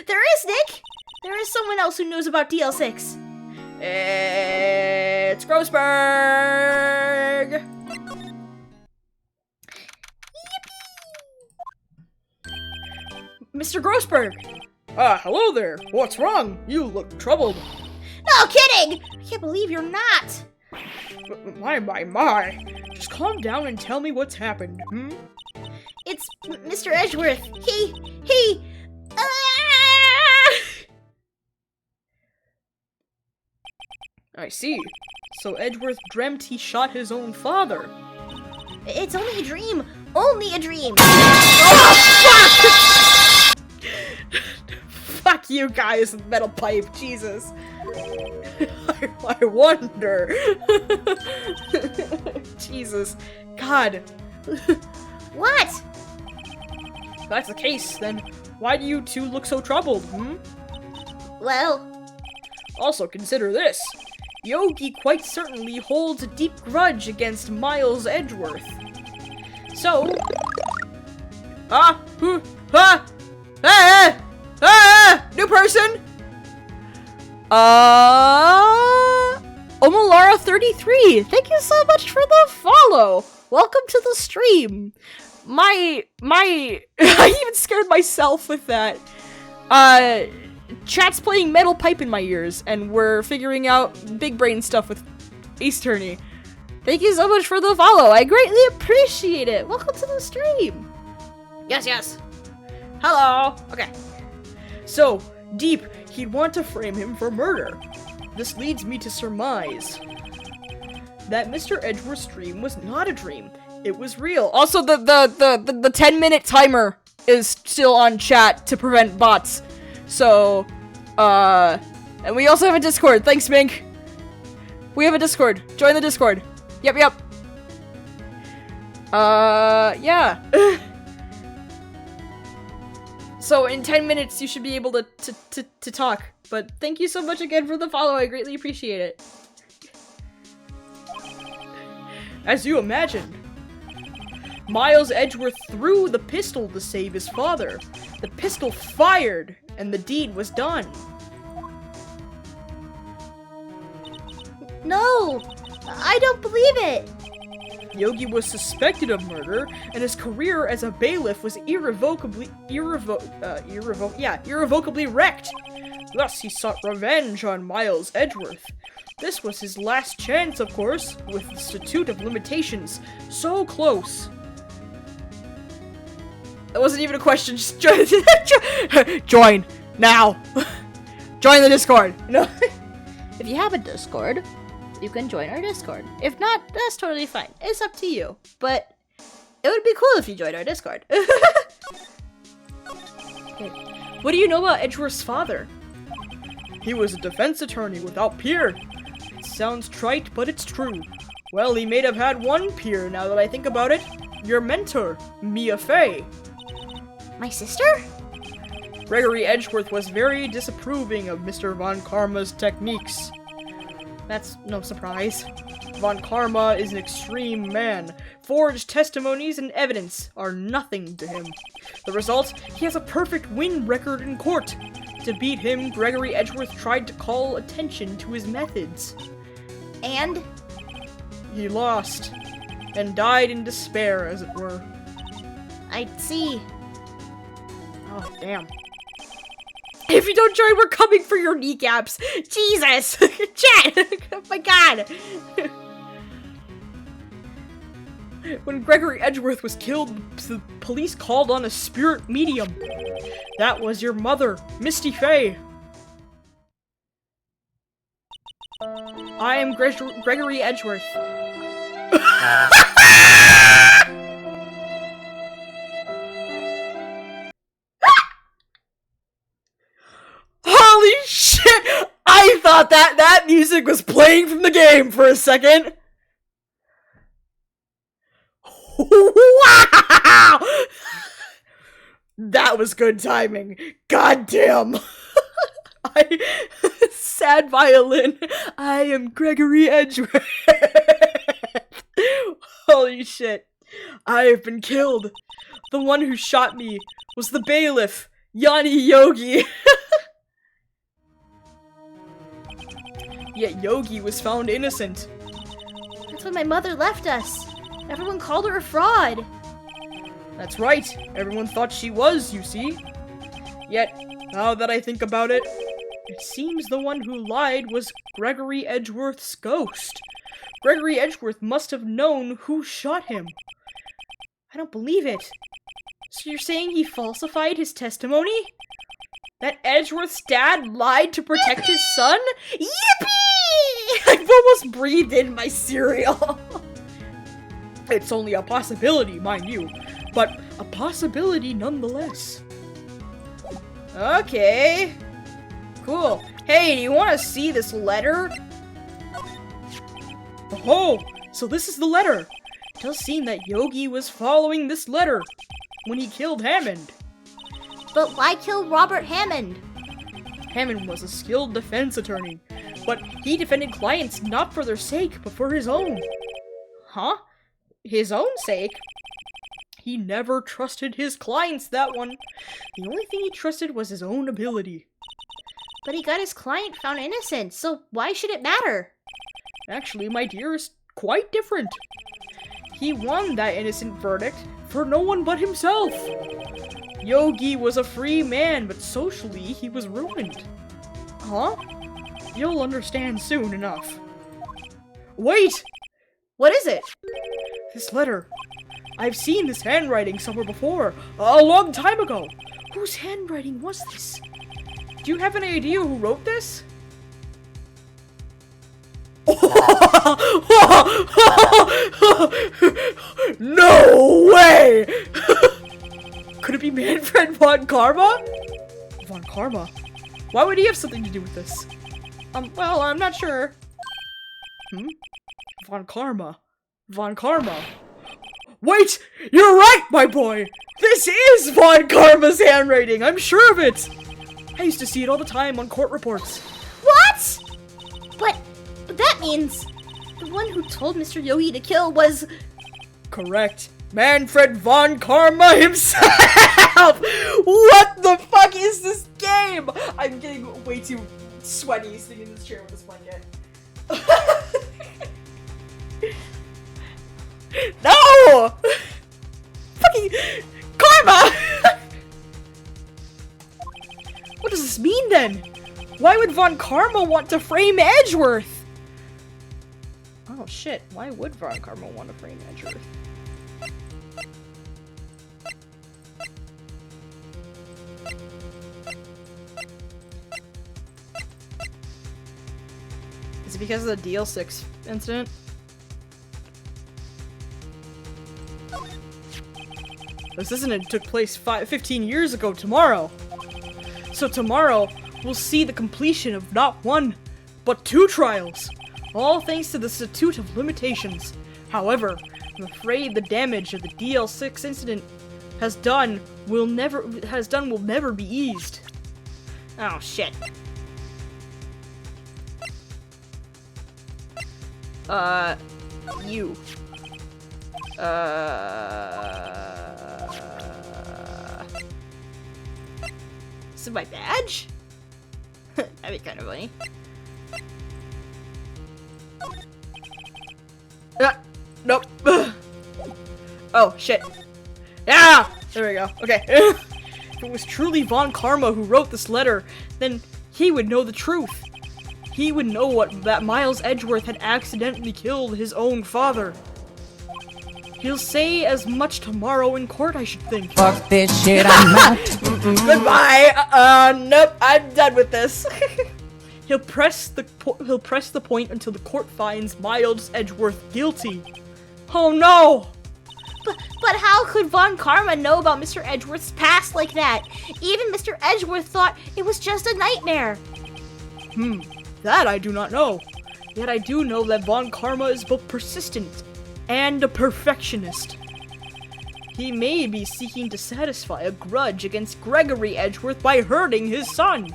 There is, Nick! There is someone else who knows about DL6. It's Grossberg! Mr. Grossberg! Hello there. What's wrong? You look troubled. No kidding! I can't believe you're not! My. Just calm down and tell me what's happened, hmm? It's Mr. Edgeworth. He... I see. So Edgeworth dreamt he shot his own father. It's only a dream. Only a dream. Oh, fuck! Fuck you guys with metal pipe, Jesus. I wonder. Jesus. God. What? If that's the case, then why do you two look so troubled, hmm? Well... Also, consider this. Yogi quite certainly holds a deep grudge against Miles Edgeworth. So... New person! Omalara33, thank you so much for the follow! Welcome to the stream! I even scared myself with that. Chat's playing metal pipe in my ears, and we're figuring out big brain stuff with Ace Attorney. Thank you so much for the follow, I greatly appreciate it! Welcome to the stream! Yes. Hello! Okay. So, Deep, he'd want to frame him for murder. This leads me to surmise that Mr. Edgeworth's dream was not a dream. It was real. Also, the 10-minute timer is still on chat to prevent bots. So, and we also have a Discord. Thanks, Mink. We have a Discord. Join the Discord. Yep. Yeah. So in 10 minutes, you should be able to talk. But thank you so much again for the follow. I greatly appreciate it. As you imagined, Miles Edgeworth threw the pistol to save his father. The pistol fired, and the deed was done. No! I don't believe it! Yogi was suspected of murder, and his career as a bailiff was irrevocably wrecked. Thus, he sought revenge on Miles Edgeworth. This was his last chance, of course, with the statute of limitations so close. That wasn't even a question, just join. Join, now. Join the Discord. No. If you have a Discord, you can join our Discord. If not, that's totally fine. It's up to you. But it would be cool if you joined our Discord. Okay. What do you know about Edgeworth's father? He was a defense attorney without peer. It sounds trite, but it's true. Well, he may have had one peer now that I think about it. your mentor, Mia Fey. My sister? Gregory Edgeworth was very disapproving of Mr. von Karma's techniques. That's no surprise. Von Karma is an extreme man. Forged testimonies and evidence are nothing to him. The result, he has a perfect win record in court. To beat him, Gregory Edgeworth tried to call attention to his methods. And? He lost, and died in despair, as it were. I see. Oh, damn. If you don't join, we're coming for your kneecaps! Jesus! Chat! Oh my god! When Gregory Edgeworth was killed, the police called on a spirit medium. That was your mother, Misty Fey. I am Gregory Edgeworth. Holy shit! I thought that music was playing from the game for a second. Wow! That was good timing. God damn. Sad violin. I am Gregory Edgeworth. Holy shit. I have been killed. The one who shot me was the bailiff, Yanni Yogi. Yet Yogi was found innocent. That's when my mother left us. Everyone called her a fraud. That's right. Everyone thought she was, you see. Yet, now that I think about it, it seems the one who lied was Gregory Edgeworth's ghost. Gregory Edgeworth must have known who shot him. I don't believe it. So you're saying he falsified his testimony? That Edgeworth's dad lied to protect his son? Yippee! I've almost breathed in my cereal. It's only a possibility, mind you, but a possibility nonetheless. Okay. Cool. Hey, do you want to see this letter? Oh, so this is the letter. It does seem that Yogi was following this letter when he killed Hammond. But why kill Robert Hammond? Hammond was a skilled defense attorney, but he defended clients not for their sake, but for his own. Huh? His own sake? He never trusted his clients, that one. The only thing he trusted was his own ability. But he got his client found innocent, so why should it matter? Actually, my dear, is quite different. He won that innocent verdict for no one but himself. Yogi was a free man, but socially he was ruined. Huh? You'll understand soon enough. Wait! What is it? This letter. I've seen this handwriting somewhere before, a long time ago. Whose handwriting was this? Do you have any idea who wrote this? No way! Could it be Manfred von Karma? Von Karma? Why would he have something to do with this? Well, I'm not sure. Von Karma. Von Karma. Wait! You're right, my boy! This is Von Karma's handwriting! I'm sure of it! I used to see it all the time on court reports. What? But that means the one who told Mr. Yogi to kill was... Correct. Manfred von Karma himself! What the fuck is this game? I'm getting way too sweaty sitting in this chair with this blanket. No! Fucking Karma! What does this mean then? Why would Von Karma want to frame Edgeworth? Oh shit, why would Von Karma want to frame Edgeworth? Is it because of the DL6 incident? This incident took place 15 years ago tomorrow. So tomorrow, we'll see the completion of not one, but 2 trials. All thanks to the Statute of Limitations. However, I'm afraid the damage that the DL6 incident has done will never be eased. Oh, shit. You. Is it my badge? That'd be kind of funny. Nope. Oh, shit. Yeah! There we go. Okay. If it was truly von Karma who wrote this letter, then he would know the truth. He would know that Miles Edgeworth had accidentally killed his own father. He'll say as much tomorrow in court, I should think. Fuck this shit, I'm out. Goodbye. Nope, I'm done with this. He'll press the point until the court finds Miles Edgeworth guilty. Oh no! But how could von Karma know about Mr. Edgeworth's past like that? Even Mr. Edgeworth thought it was just a nightmare. That I do not know. Yet I do know that von Karma is both persistent and a perfectionist. He may be seeking to satisfy a grudge against Gregory Edgeworth by hurting his son.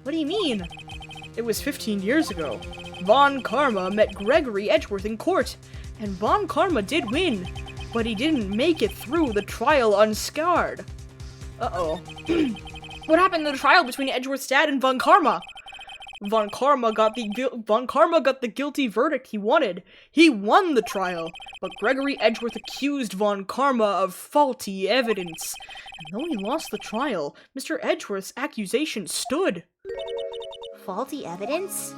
What do you mean? It was 15 years ago. Von Karma met Gregory Edgeworth in court, and von Karma did win, but he didn't make it through the trial unscarred. Uh-oh. What happened to the trial between Edgeworth's dad and von Karma? Von Karma got the guilty verdict he wanted. He won the trial, but Gregory Edgeworth accused von Karma of faulty evidence. And though he lost the trial, Mr. Edgeworth's accusation stood. Faulty evidence?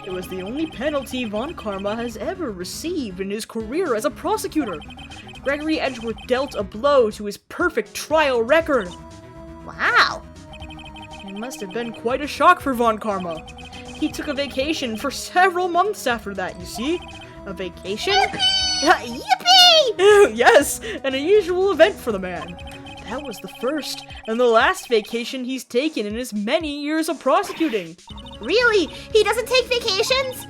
It was the only penalty von Karma has ever received in his career as a prosecutor. Gregory Edgeworth dealt a blow to his perfect trial record. Wow. It must have been quite a shock for von Karma. He took a vacation for several months after that, you see? A vacation? Yippee! Yes, an unusual event for the man. That was the first and the last vacation he's taken in his many years of prosecuting. Really? He doesn't take vacations?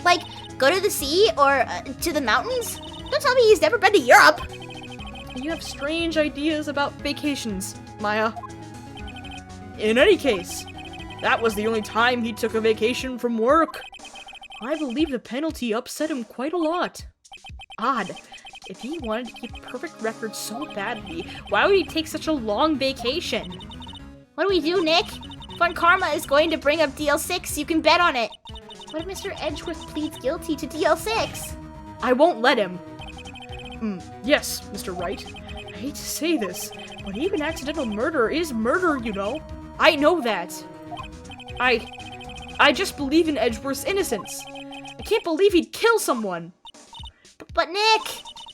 Like, go to the sea or to the mountains? Don't tell me he's never been to Europe. You have strange ideas about vacations, Maya. In any case, that was the only time he took a vacation from work. I believe the penalty upset him quite a lot. Odd. If he wanted to keep perfect records so badly, why would he take such a long vacation? What do we do, Nick? Von Karma is going to bring up DL6, you can bet on it. What if Mr. Edgeworth pleads guilty to DL6? I won't let him. Yes, Mr. Wright. I hate to say this, but even accidental murder is murder, you know. I know that. I just believe in Edgeworth's innocence. I can't believe he'd kill someone. But Nick,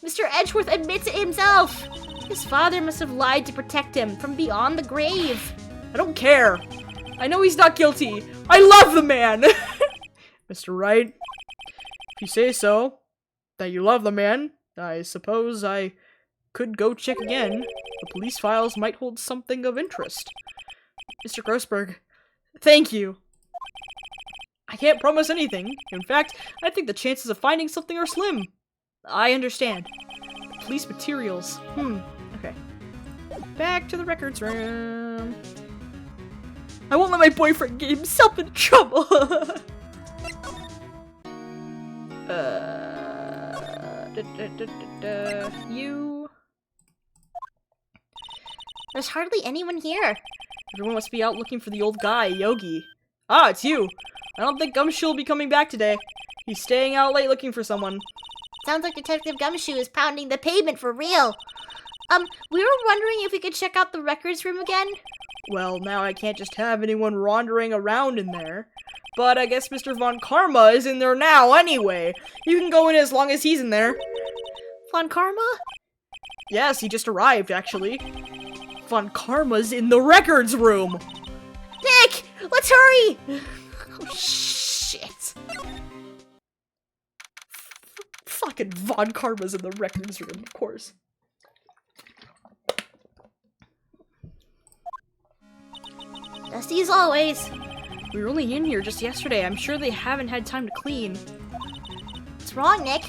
Mr. Edgeworth admits it himself. His father must have lied to protect him from beyond the grave. I don't care. I know he's not guilty. I love the man. Mr. Wright, if you say so, that you love the man, I suppose I could go check again. The police files might hold something of interest. Mr. Grossberg, thank you. I can't promise anything. In fact, I think the chances of finding something are slim. I understand. Police materials. Okay. Back to the records room. I won't let my boyfriend get himself in trouble. You. There's hardly anyone here. Everyone must be out looking for the old guy, Yogi. Ah, it's you. I don't think Gumshoe will be coming back today. He's staying out late looking for someone. Sounds like Detective Gumshoe is pounding the pavement for real. We were wondering if we could check out the records room again. Well, now I can't just have anyone wandering around in there. But I guess Mr. von Karma is in there now anyway. You can go in as long as he's in there. Von Karma? Yes, he just arrived, actually. Von Karma's in the records room. Nick, let's hurry! Oh, shit. Fucking Von Karma's in the records room, of course. Dusty as always. We were only in here just yesterday. I'm sure they haven't had time to clean. What's wrong, Nick?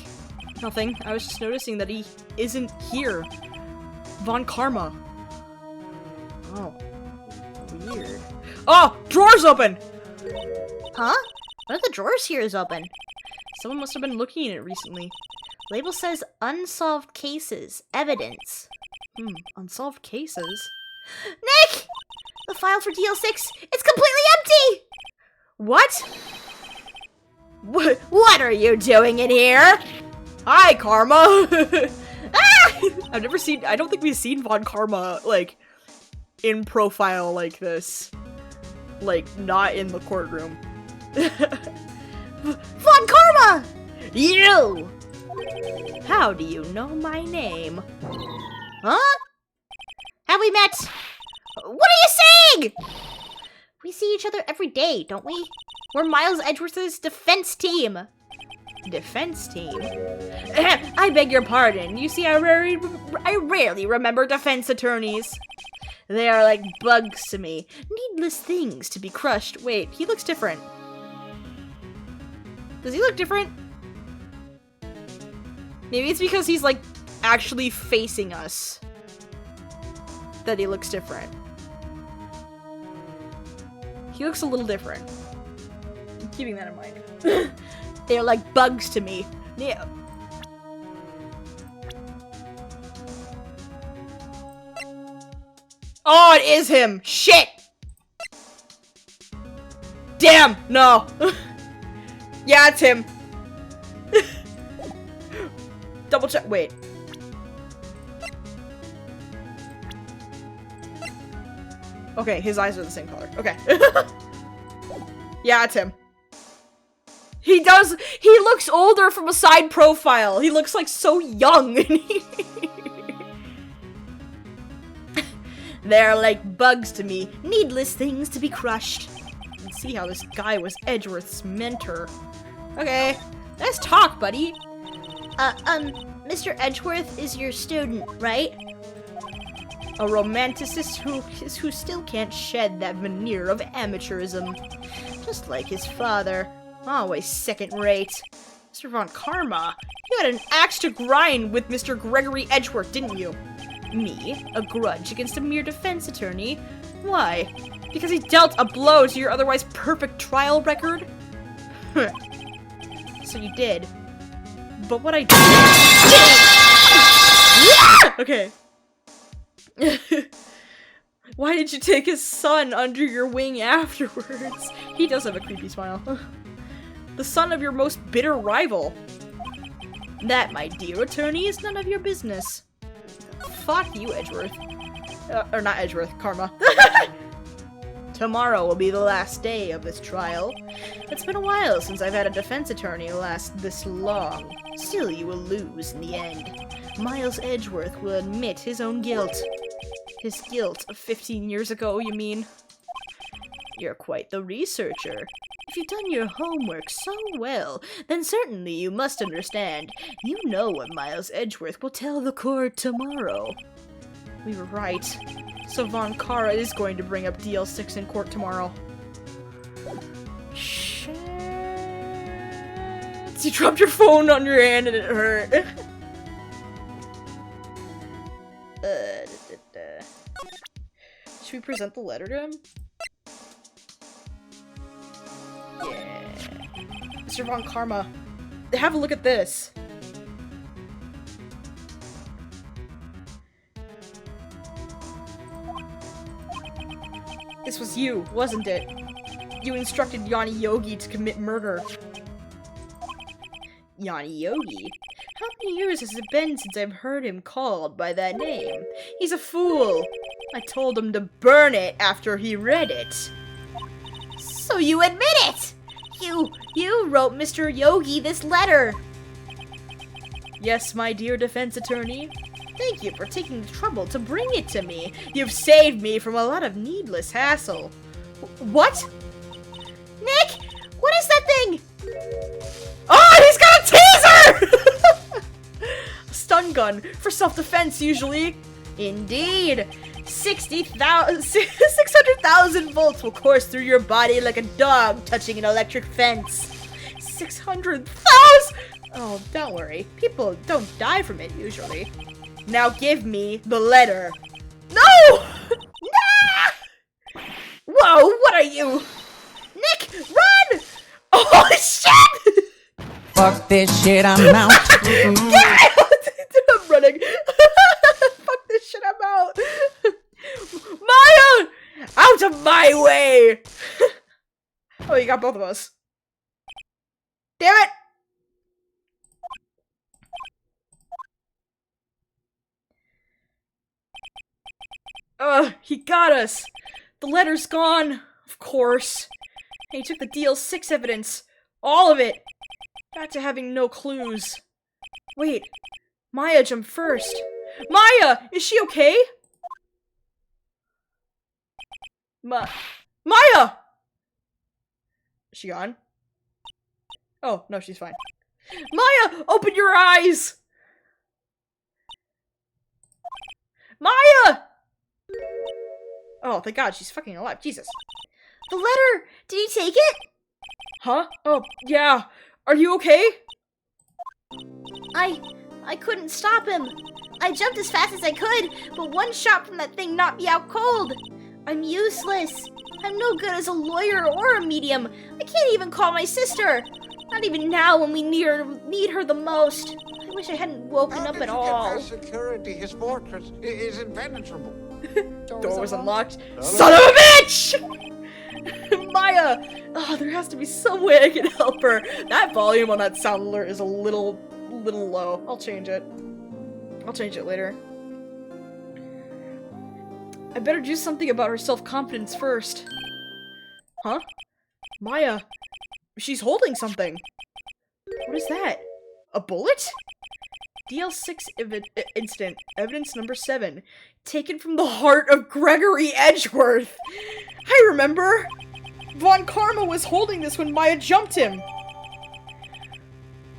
Nothing. I was just noticing that he isn't here. Von Karma. Oh. Weird. Oh! Drawer's open! Huh? One of the drawers here is open. Someone must have been looking at it recently. Label says unsolved cases. Evidence. Unsolved cases? Nick! The file for DL6, it's completely empty! What? What are you doing in here? Hi, Karma! I don't think we've seen Von Karma, like, in profile like this. Like, not in the courtroom. Von Karma! You! How do you know my name? Huh? Have we met? What are you saying? We see each other every day, don't we? We're Miles Edgeworth's defense team. Defense team? I beg your pardon. You see, I rarely remember defense attorneys. They are like bugs to me. Needless things to be crushed. Wait, he looks different. Does he look different? Maybe it's because he's, like, actually facing us that he looks different. He looks a little different. I'm keeping that in mind. They're like bugs to me. Yeah. Oh, it is him! Shit! Damn! No! Yeah, it's him. Double check. Wait. Okay, his eyes are the same color. Okay. Yeah, it's him. He looks older from a side profile. He looks like so young. They're like bugs to me. Needless things to be crushed. Let's see how this guy was Edgeworth's mentor. Okay, let's talk, buddy. Mr. Edgeworth is your student, right? A romanticist who still can't shed that veneer of amateurism. Just like his father. Always second rate. Mr. von Karma, you had an axe to grind with Mr. Gregory Edgeworth, didn't you? Me? A grudge against a mere defense attorney? Why? Because he dealt a blow to your otherwise perfect trial record? So you did. But what I did... Okay. Why did you take his son under your wing afterwards? He does have a creepy smile. The son of your most bitter rival. That, my dear attorney, is none of your business. Fuck you, Edgeworth. Or not Edgeworth, Karma. Tomorrow will be the last day of this trial. It's been a while since I've had a defense attorney last this long. Still, you will lose in the end. Miles Edgeworth will admit his own guilt. His guilt of 15 years ago, you mean? You're quite the researcher. If you've done your homework so well, then certainly you must understand. You know what Miles Edgeworth will tell the court tomorrow. We were right. So Von Karma is going to bring up DL6 in court tomorrow. Shit. You dropped your phone on your hand and it hurt. Should we present the letter to him? Yeah. Mr. Von Karma, have a look at this. This was you, wasn't it? You instructed Yanni Yogi to commit murder. Yanni Yogi? How many years has it been since I've heard him called by that name? He's a fool. I told him to burn it after he read it. So you admit it! You wrote Mr. Yogi this letter. Yes, my dear defense attorney. Thank you for taking the trouble to bring it to me. You've saved me from a lot of needless hassle. What? Nick! What is that thing? Oh, he's got a taser! A stun gun for self-defense, usually. Indeed. 600,000 volts will course through your body like a dog touching an electric fence. 600,000! Oh, don't worry. People don't die from it, usually. Now give me the letter. No! Nah! Whoa, what are you? Nick, run! Oh, shit! Fuck this shit, I'm out. I'm running. Fuck this shit, I'm out. Maya! Out of my way! Oh, you got both of us. Damn it! He got us. The letter's gone. Of course. And he took the DL6 evidence. All of it. Back to having no clues. Wait. Maya jumped first. Maya! Is she okay? Maya! Is she gone? Oh, no, she's fine. Maya! Open your eyes! Maya! Oh, thank God, she's fucking alive. Jesus. The letter! Did he take it? Huh? Oh, yeah. Are you okay? I couldn't stop him. I jumped as fast as I could, but one shot from that thing knocked me out cold. I'm useless. I'm no good as a lawyer or a medium. I can't even call my sister. Not even now when we need her the most. I wish I hadn't woken up at all. How did you get past security? His fortress is impenetrable. Door was unlocked. Son of a bitch! Maya! Oh, there has to be some way I can help her. That volume on that sound alert is a little low. I'll change it. I'll change it later. I better do something about her self-confidence first. Huh? Maya. She's holding something. What is that? A bullet? DL6 incident. Evidence number 7. Taken from the heart of Gregory Edgeworth. I remember. Von Karma was holding this when Maya jumped him.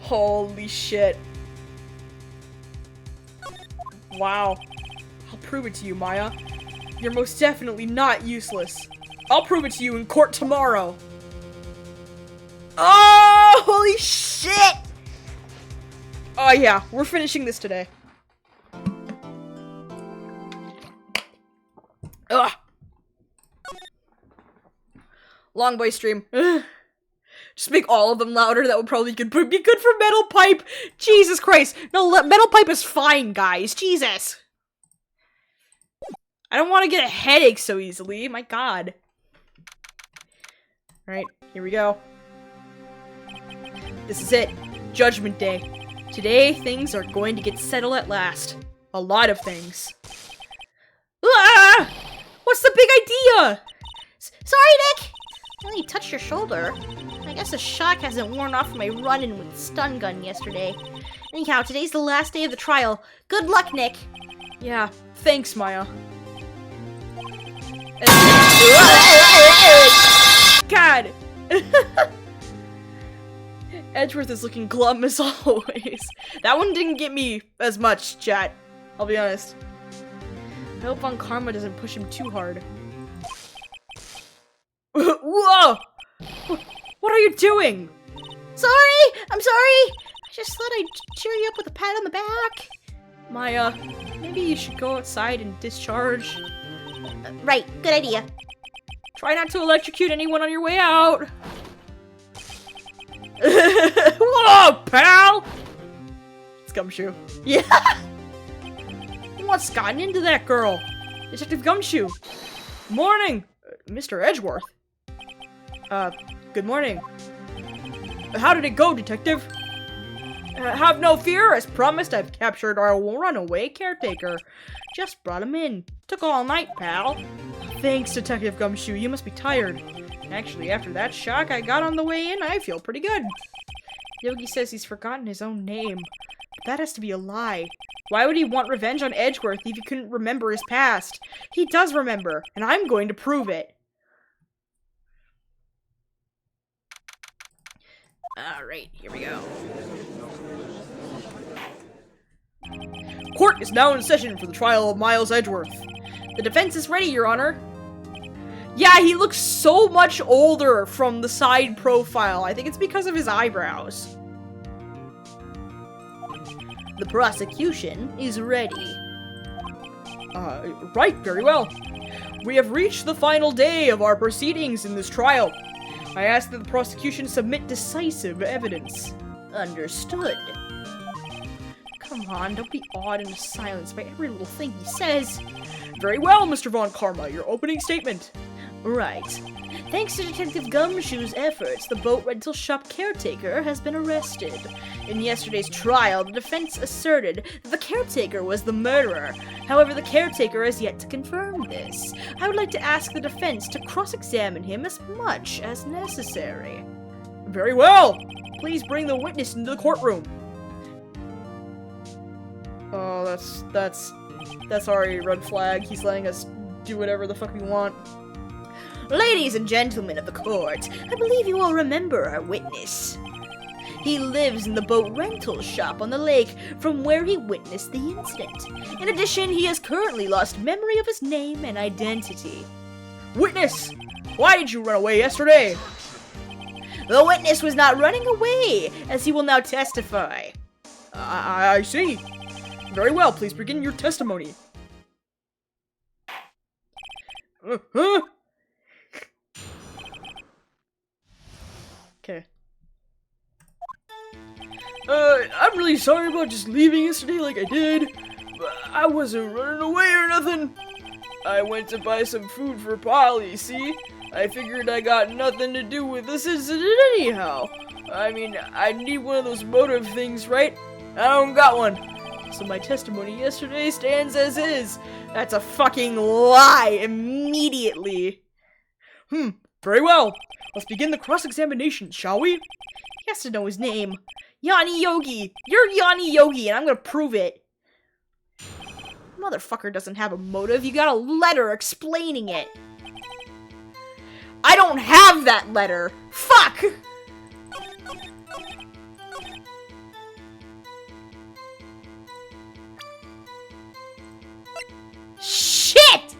Holy shit. Wow. I'll prove it to you, Maya. You're most definitely not useless. I'll prove it to you in court tomorrow. Oh, holy shit! Oh yeah, we're finishing this today. Ugh. Long boy stream. Ugh. Just make all of them louder. That would probably be good for Metal Pipe. Jesus Christ. No, Metal Pipe is fine, guys. Jesus. I don't want to get a headache so easily. My God. Alright, here we go. This is it. Judgment Day. Today, things are going to get settled at last. A lot of things. Ah! What's the big idea? Sorry, Nick! I only touched your shoulder. I guess the shock hasn't worn off from my run-in with the stun gun yesterday. Anyhow, today's the last day of the trial. Good luck, Nick! Yeah, thanks, Maya. God! Edgeworth is looking glum as always. That one didn't get me as much, chat. I'll be honest. I hope Von Karma doesn't push him too hard. Whoa! What are you doing? Sorry! I'm sorry! I just thought I'd cheer you up with a pat on the back. Maya, maybe you should go outside and discharge. Right, good idea. Try not to electrocute anyone on your way out. Whoa, pal! It's Gumshoe. Yeah! What's gotten into that girl? Detective Gumshoe. Morning, Mr. Edgeworth. Good morning. How did it go, Detective? Have no fear. As promised, I've captured our runaway caretaker. Just brought him in. Took all night, pal. Thanks, Detective Gumshoe. You must be tired. Actually, after that shock I got on the way in, I feel pretty good. Yogi says he's forgotten his own name. But that has to be a lie. Why would he want revenge on Edgeworth if he couldn't remember his past? He does remember, and I'm going to prove it. Alright, here we go. Court is now in session for the trial of Miles Edgeworth. The defense is ready, Your Honor. Yeah, he looks so much older from the side profile. I think it's because of his eyebrows. The prosecution is ready. Right, very well. We have reached the final day of our proceedings in this trial. I ask that the prosecution submit decisive evidence. Understood. Come on, don't be awed into silence by every little thing he says. Very well, Mr. von Karma, your opening statement. Right. Thanks to Detective Gumshoe's efforts, the boat rental shop caretaker has been arrested. In yesterday's trial, the defense asserted that the caretaker was the murderer. However, the caretaker has yet to confirm this. I would like to ask the defense to cross-examine him as much as necessary. Very well. Please bring the witness into the courtroom. Oh, that's already a red flag. He's letting us do whatever the fuck we want. Ladies and gentlemen of the court, I believe you all remember our witness. He lives in the boat rental shop on the lake from where he witnessed the incident. In addition, he has currently lost memory of his name and identity. Witness! Why did you run away yesterday? The witness was not running away, as he will now testify. I see. Very well, please begin your testimony. Huh? Okay. I'm really sorry about just leaving yesterday like I did. But I wasn't running away or nothing. I went to buy some food for Polly, see? I figured I got nothing to do with this incident anyhow. I mean, I need one of those motive things, right? I don't got one. So my testimony yesterday stands as is. That's a fucking lie immediately. Very well. Let's begin the cross-examination, shall we? He has to know his name. Yanni Yogi. You're Yanni Yogi, and I'm gonna prove it. Motherfucker doesn't have a motive. You got a letter explaining it. I don't have that letter. Fuck! Shit!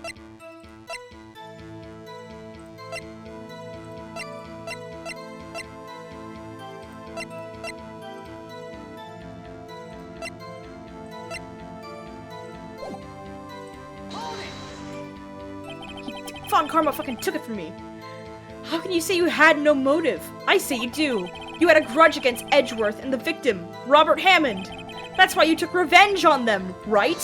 Von Karma fucking took it from me. How can you say you had no motive? I say you do. You had a grudge against Edgeworth and the victim, Robert Hammond. That's why you took revenge on them, right?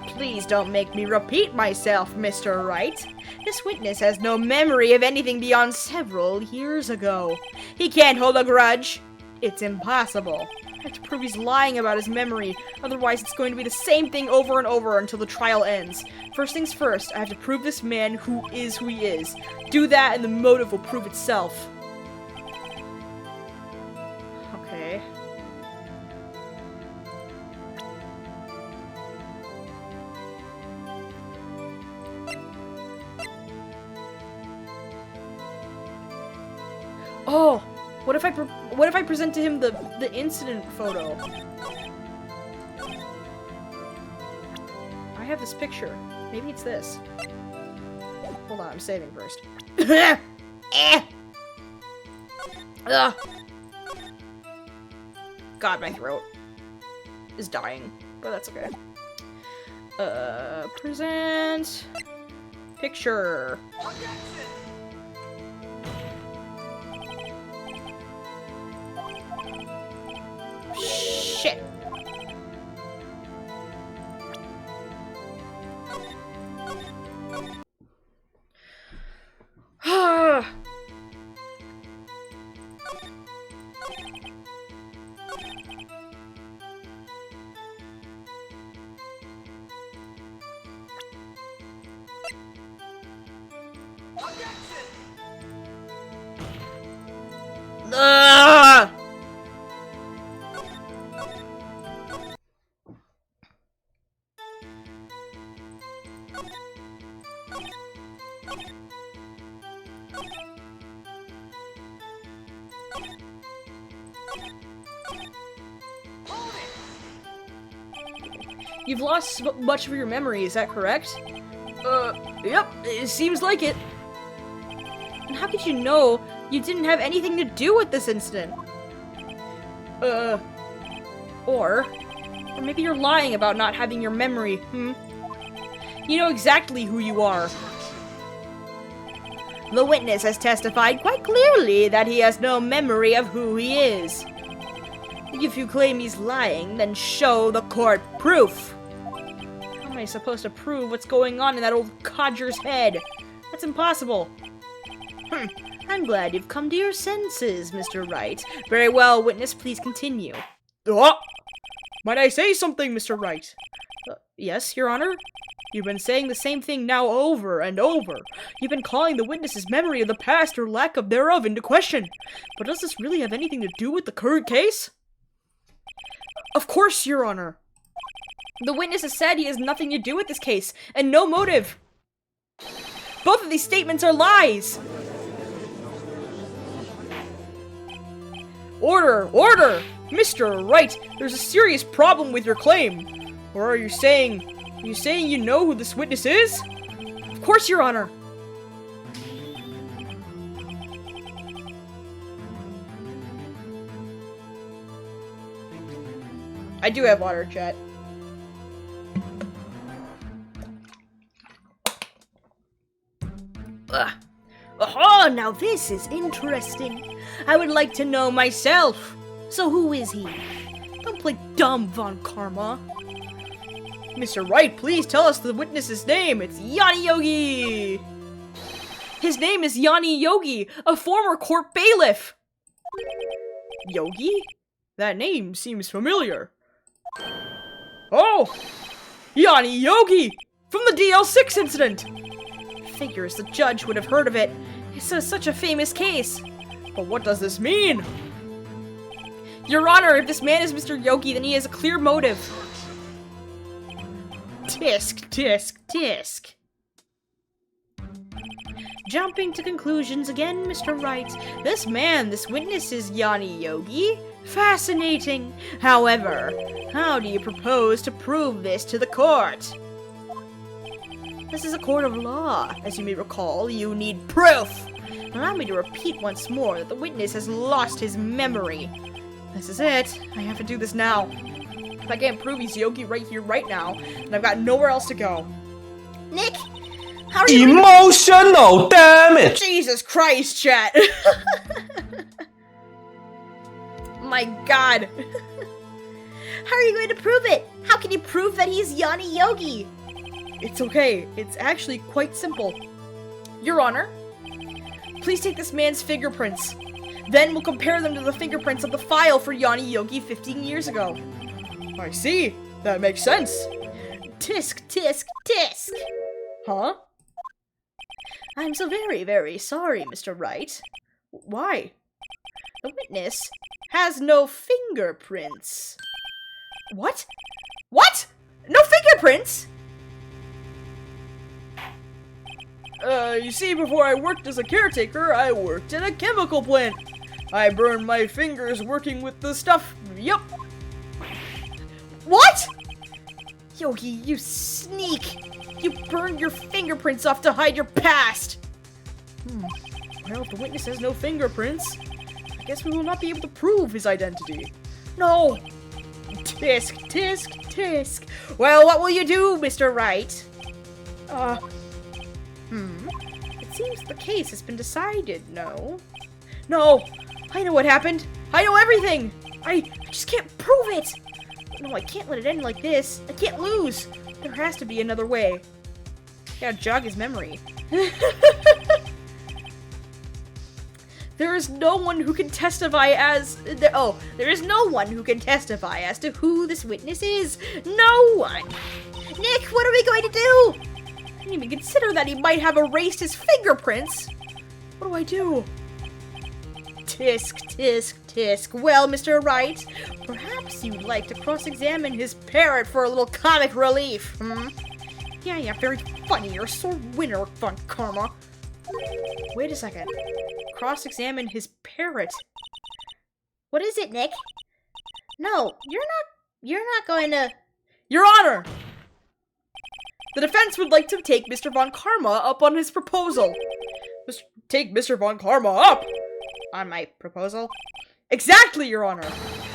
Please don't make me repeat myself, Mr. Wright. This witness has no memory of anything beyond several years ago. He can't hold a grudge. It's impossible. I have to prove he's lying about his memory, otherwise it's going to be the same thing over and over until the trial ends. First things first, I have to prove this man who he is. Do that and the motive will prove itself. Okay. Oh, what if I present to him the incident photo? I have this picture. Maybe it's this. Hold on, I'm saving first. Ugh. God, my throat is dying, but that's okay. Present picture. Shit. You've lost much of your memory, is that correct? Yep, it seems like it. And how could you know you didn't have anything to do with this incident? Or maybe you're lying about not having your memory, You know exactly who you are. The witness has testified quite clearly that he has no memory of who he is. If you claim he's lying, then show the court proof. How am I supposed to prove what's going on in that old codger's head? That's impossible. I'm glad you've come to your senses, Mr. Wright. Very well, witness, please continue. Might I say something, Mr. Wright? Yes, Your Honor? You've been saying the same thing now over and over. You've been calling the witness's memory of the past or lack of thereof into question. But does this really have anything to do with the current case? Of course, Your Honor. The witness has said he has nothing to do with this case, and no motive. Both of these statements are lies! Order! Order! Mr. Wright, there's a serious problem with your claim. Or are you saying you know who this witness is? Of course, Your Honor. I do have water, chat. Oh, now this is interesting. I would like to know myself. So who is he? Don't play dumb, Von Karma. Mr. Wright, please tell us the witness's name. It's Yanni Yogi. His name is Yanni Yogi, a former court bailiff. Yogi? That name seems familiar. Oh! Yanni Yogi! From the DL6 incident! Figures the judge would have heard of it. It's such a famous case. But what does this mean? Your Honor, if this man is Mr. Yogi, then he has a clear motive. Tisk, tisk, tisk. Jumping to conclusions again, Mr. Wright. This witness is Yanni Yogi. Fascinating. However, how do you propose to prove this to the court? This is a court of law. As you may recall, you need proof. Allow me to repeat once more that the witness has lost his memory. This is it. I have to do this now. If I can't prove he's Yogi right here, right now, then I've got nowhere else to go. Nick, how are you? Emotional damage! Jesus Christ, chat! My God. How are you going to prove it? How can you prove that he's Yanni Yogi? It's okay. It's actually quite simple. Your Honor, please take this man's fingerprints. Then we'll compare them to the fingerprints of the file for Yanni Yogi 15 years ago. I see. That makes sense. Tisk, tisk, tisk. Huh? I'm so very, very sorry, Mr. Wright. Why? The witness has no fingerprints. What? What? No fingerprints? You see, before I worked as a caretaker, I worked at a chemical plant. I burned my fingers working with the stuff. Yup. What? Yogi, you sneak. You burned your fingerprints off to hide your past. Well, if the witness has no fingerprints, I guess we will not be able to prove his identity. No. Tisk, tisk, tisk. Well, what will you do, Mr. Wright? It seems the case has been decided, no? No, I know what happened. I know everything. I just can't prove it. No, I can't let it end like this. I can't lose. There has to be another way. Gotta jog his memory. There is no one who can testify as... there is no one who can testify as to who this witness is. No one. Nick, what are we going to do? I didn't even consider that he might have erased his fingerprints. What do I do? Tisk, tisk, tisk. Well, Mr. Wright, perhaps you'd like to cross-examine his parrot for a little comic relief, Yeah, very funny. You're a sore winner, Von Karma. Wait a second. Cross-examine his parrot. What is it, Nick? No, you're not going to... Your Honor! The defense would like to take Mr. Von Karma up on his proposal. Take Mr. Von Karma up on my proposal? Exactly, Your Honor.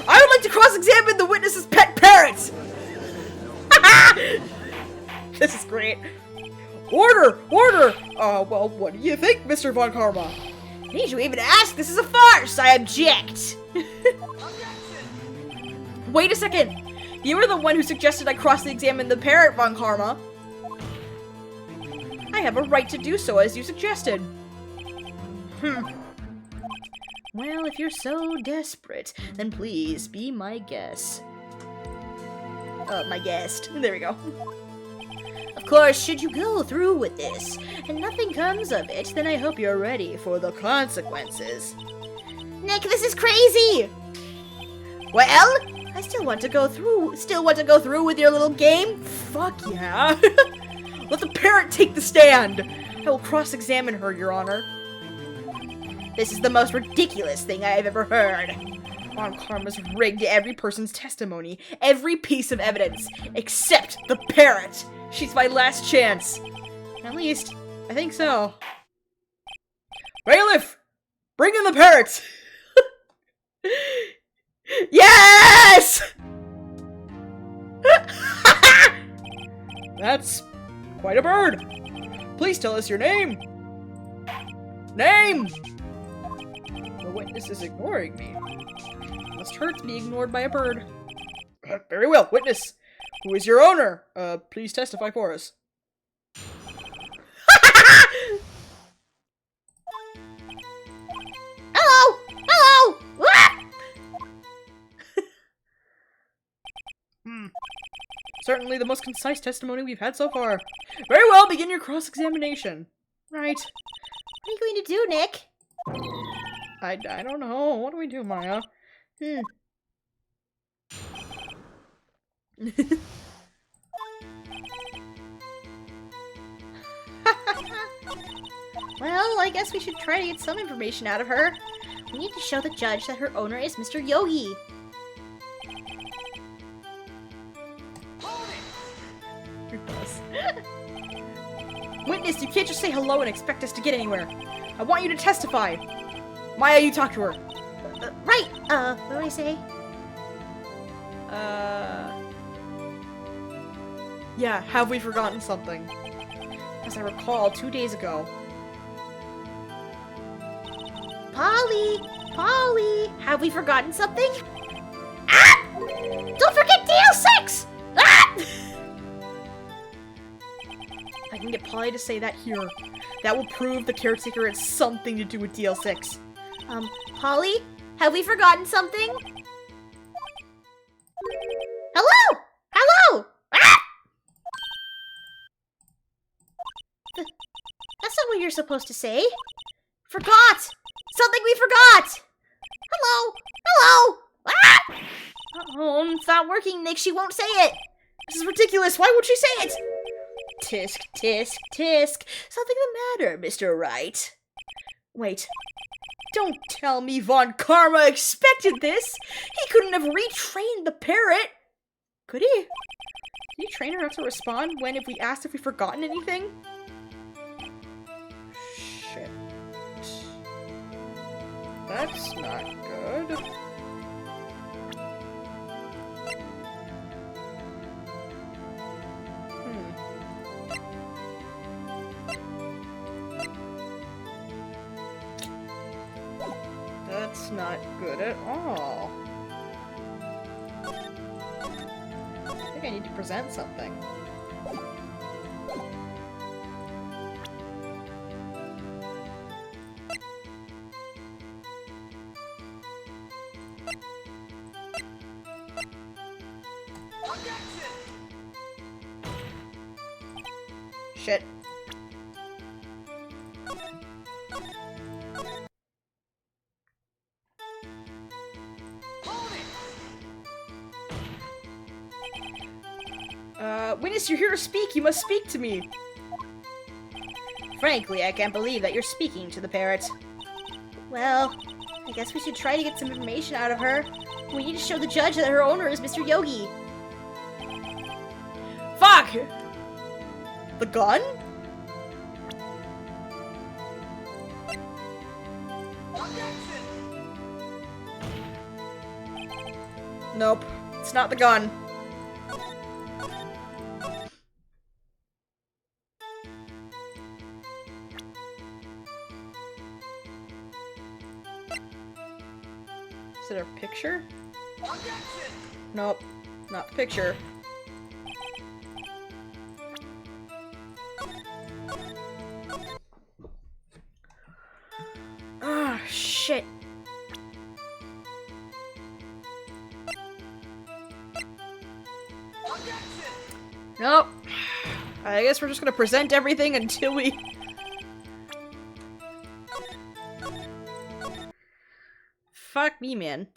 I would like to cross-examine the witness's pet parrot! This is great. Order! Order! Well, what do you think, Mr. von Karma? Need you even ask? This is a farce! I object! Wait a second! You were the one who suggested I cross-examine the parrot, von Karma. I have a right to do so, as you suggested. Well, if you're so desperate, then please be my guest. My guest. There we go. Of course, should you go through with this, and nothing comes of it, then I hope you're ready for the consequences. Nick, this is crazy! Well, I still want to go through with your little game? fuck yeah. Let the parrot take the stand. I will cross-examine her, Your Honor. This is the most ridiculous thing I have ever heard. Von Karma's rigged every person's testimony, every piece of evidence, except the parrot. She's my last chance. At least, I think so. Bailiff, bring in the parrot. Yes! That's quite a bird. Please tell us your name. Name! The witness is ignoring me. Must hurt to be ignored by a bird. Very well, witness. Who is your owner? Please testify for us. Hello! Hello! Ah! Certainly the most concise testimony we've had so far. Very well, begin your cross-examination. Right. What are you going to do, Nick? I don't know. What do we do, Maya? Well, I guess we should try to get some information out of her. We need to show the judge that her owner is Mr. Yogi. Witness, you can't just say hello and expect us to get anywhere. I want you to testify. Maya, you talk to her. Right, what do I say? Yeah, have we forgotten something? As I recall, 2 days ago. Polly, have we forgotten something? Ah! Don't forget DL6! Ah! I can get Polly to say that here. That will prove the caretaker had something to do with DL6. Polly, have we forgotten something? Hello! Hello! Ah! That's not what you're supposed to say. Forgot! Something we forgot! Hello! Hello! Ah! Oh, it's not working, Nick. She won't say it. This is ridiculous. Why won't she say it? Tisk, tisk, tisk. Something the matter, Mr. Wright? Wait. Don't tell me Von Karma expected this. He couldn't have retrained the parrot. Could he? Did he train her not to respond when if we asked if we've forgotten anything? Shit. That's not good. That's not good at all. I think I need to present something. Shit. Witness, you're here to speak. You must speak to me. Frankly, I can't believe that you're speaking to the parrot. Well, I guess we should try to get some information out of her. We need to show the judge that her owner is Mr. Yogi. Fuck! The gun? Nope. It's not the gun. Is it a picture? Nope. Not the picture. Ah, shit. Nope. I guess we're just gonna present everything until we... Fuck me, man.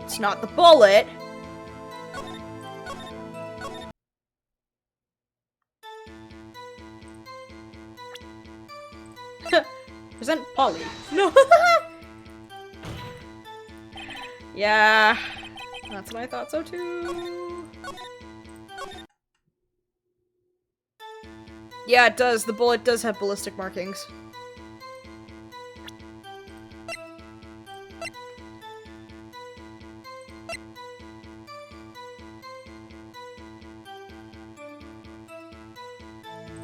It's not the bullet. Present Polly. No. Yeah. That's what I thought so too. Yeah, it does. The bullet does have ballistic markings.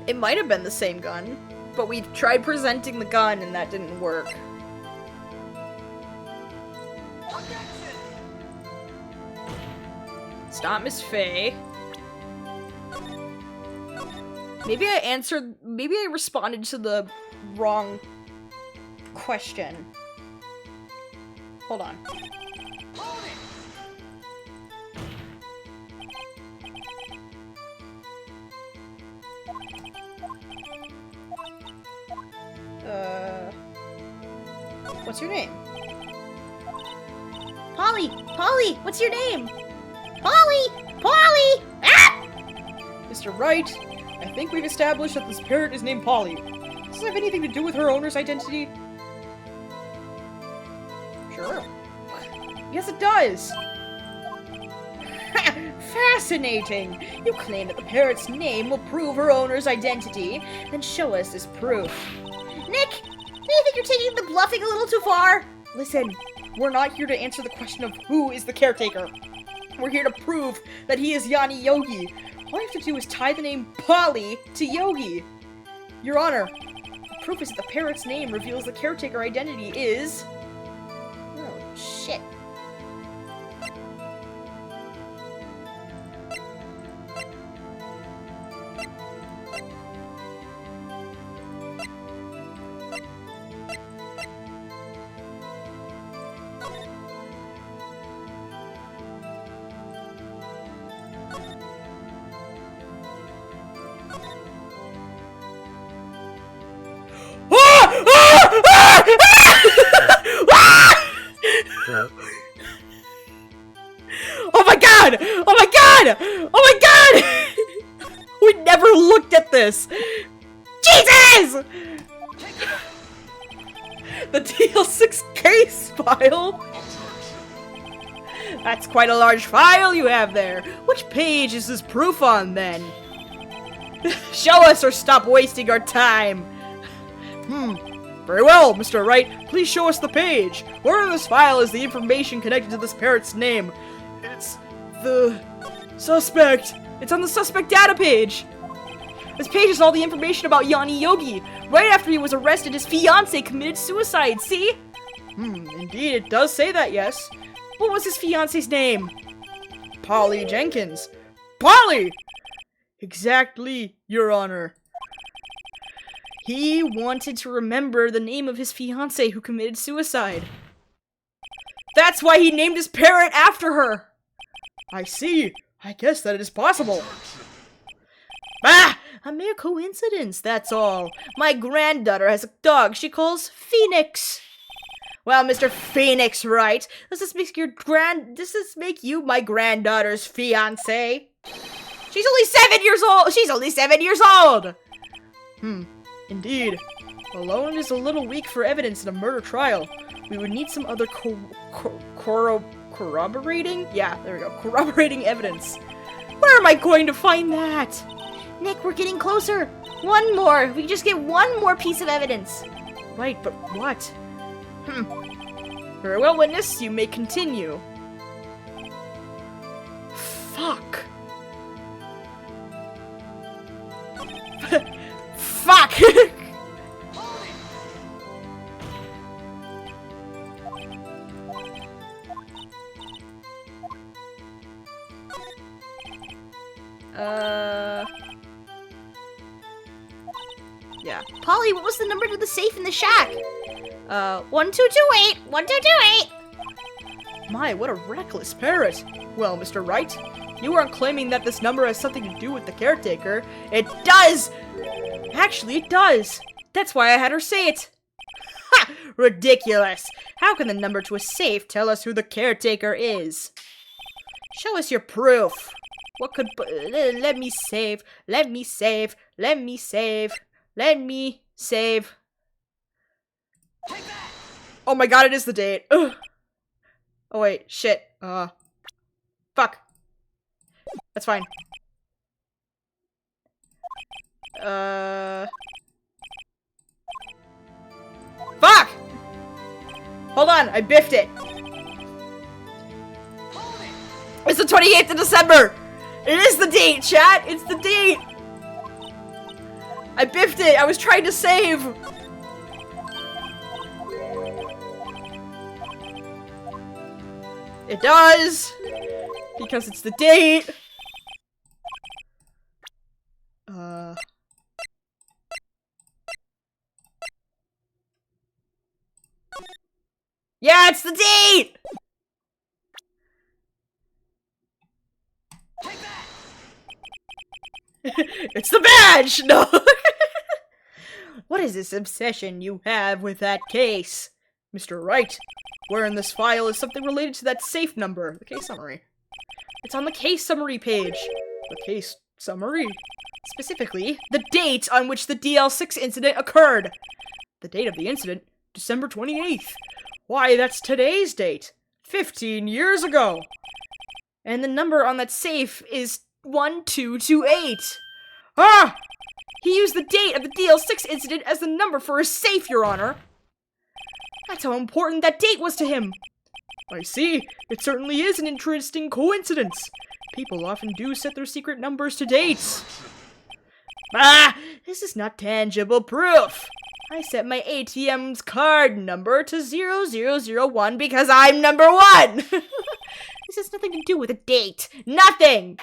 It might have been the same gun, but we tried presenting the gun and that didn't work. It's not Miss Faye. Maybe I responded to the wrong question. Hold on. What's your name? Polly! Polly! What's your name? Polly! Polly! Ah! Mr. Wright, I think we've established that this parrot is named Polly. Does this have anything to do with her owner's identity? Sure. Yes, it does! Fascinating! You claim that the parrot's name will prove her owner's identity. Then show us this proof. Nick! Do you think you're taking the bluffing a little too far? Listen, we're not here to answer the question of who is the caretaker. We're here to prove that he is Yanni Yogi. All you have to do is tie the name Polly to Yogi. Your Honor, the proof is that the parrot's name reveals the caretaker identity is... Oh, shit. Oh my god! Oh my god! Oh my god! We never looked at this! Jesus! The TL6 case file? That's quite a large file you have there. Which page is this proof on, then? Show us or stop wasting our time. Very well, Mr. Wright. Please show us the page. Where in this file is the information connected to this parrot's name? It's the suspect. It's on the suspect data page. This page is all the information about Yanni Yogi. Right after he was arrested, his fiancée committed suicide, see? Indeed, it does say that, yes. What was his fiancée's name? Polly Jenkins. Polly! Exactly, Your Honor. He wanted to remember the name of his fiancée who committed suicide. That's why he named his parrot after her. I see. I guess that it is possible. Ah! A mere coincidence, that's all. My granddaughter has a dog she calls Phoenix. Well, Mr. Phoenix Wright, does this make you my granddaughter's fiancé? She's only 7 years old! She's only 7 years old! Indeed. Alone is a little weak for evidence in a murder trial. We would need some other corroborating? Yeah, there we go. Corroborating evidence. Where am I going to find that? Nick, we're getting closer. One more. We just get one more piece of evidence. Right, but what? Very well, witness, you may continue. Fuck. Fuck! Yeah. Polly, what was the number to the safe in the shack? 1228! 1228! My, what a reckless parrot. Well, Mr. Wright, you aren't claiming that this number has something to do with the caretaker. It does! Actually, it does. That's why I had her say it. Ha! Ridiculous. How can the number to a safe tell us who the caretaker is? Show us your proof. What could... let me save. Let me save. Let me save. Let me save. Oh my god, it is the date. Ugh. Oh wait, shit. Fuck. That's fine. Fuck! Hold on, I biffed it. It's the 28th of December! It is the date, chat! It's the date! I biffed it! I was trying to save! It does! Because it's the date! Yeah, it's the date! It's the badge! No! What is this obsession you have with that case? Mr. Wright, where in this file is something related to that safe number? The case summary. It's on the case summary page. The case summary? Specifically, the date on which the DL6 incident occurred. The date of the incident, December 28th. Why, that's today's date. 15 years ago. And the number on that safe is 1228. Ah! He used the date of the DL6 incident as the number for his safe, Your Honor. That's how important that date was to him. I see. It certainly is an interesting coincidence. People often do set their secret numbers to dates. Ah! This is not tangible proof. I set my ATM's card number to 0001 because I'm number 1! This has nothing to do with a date. Nothing!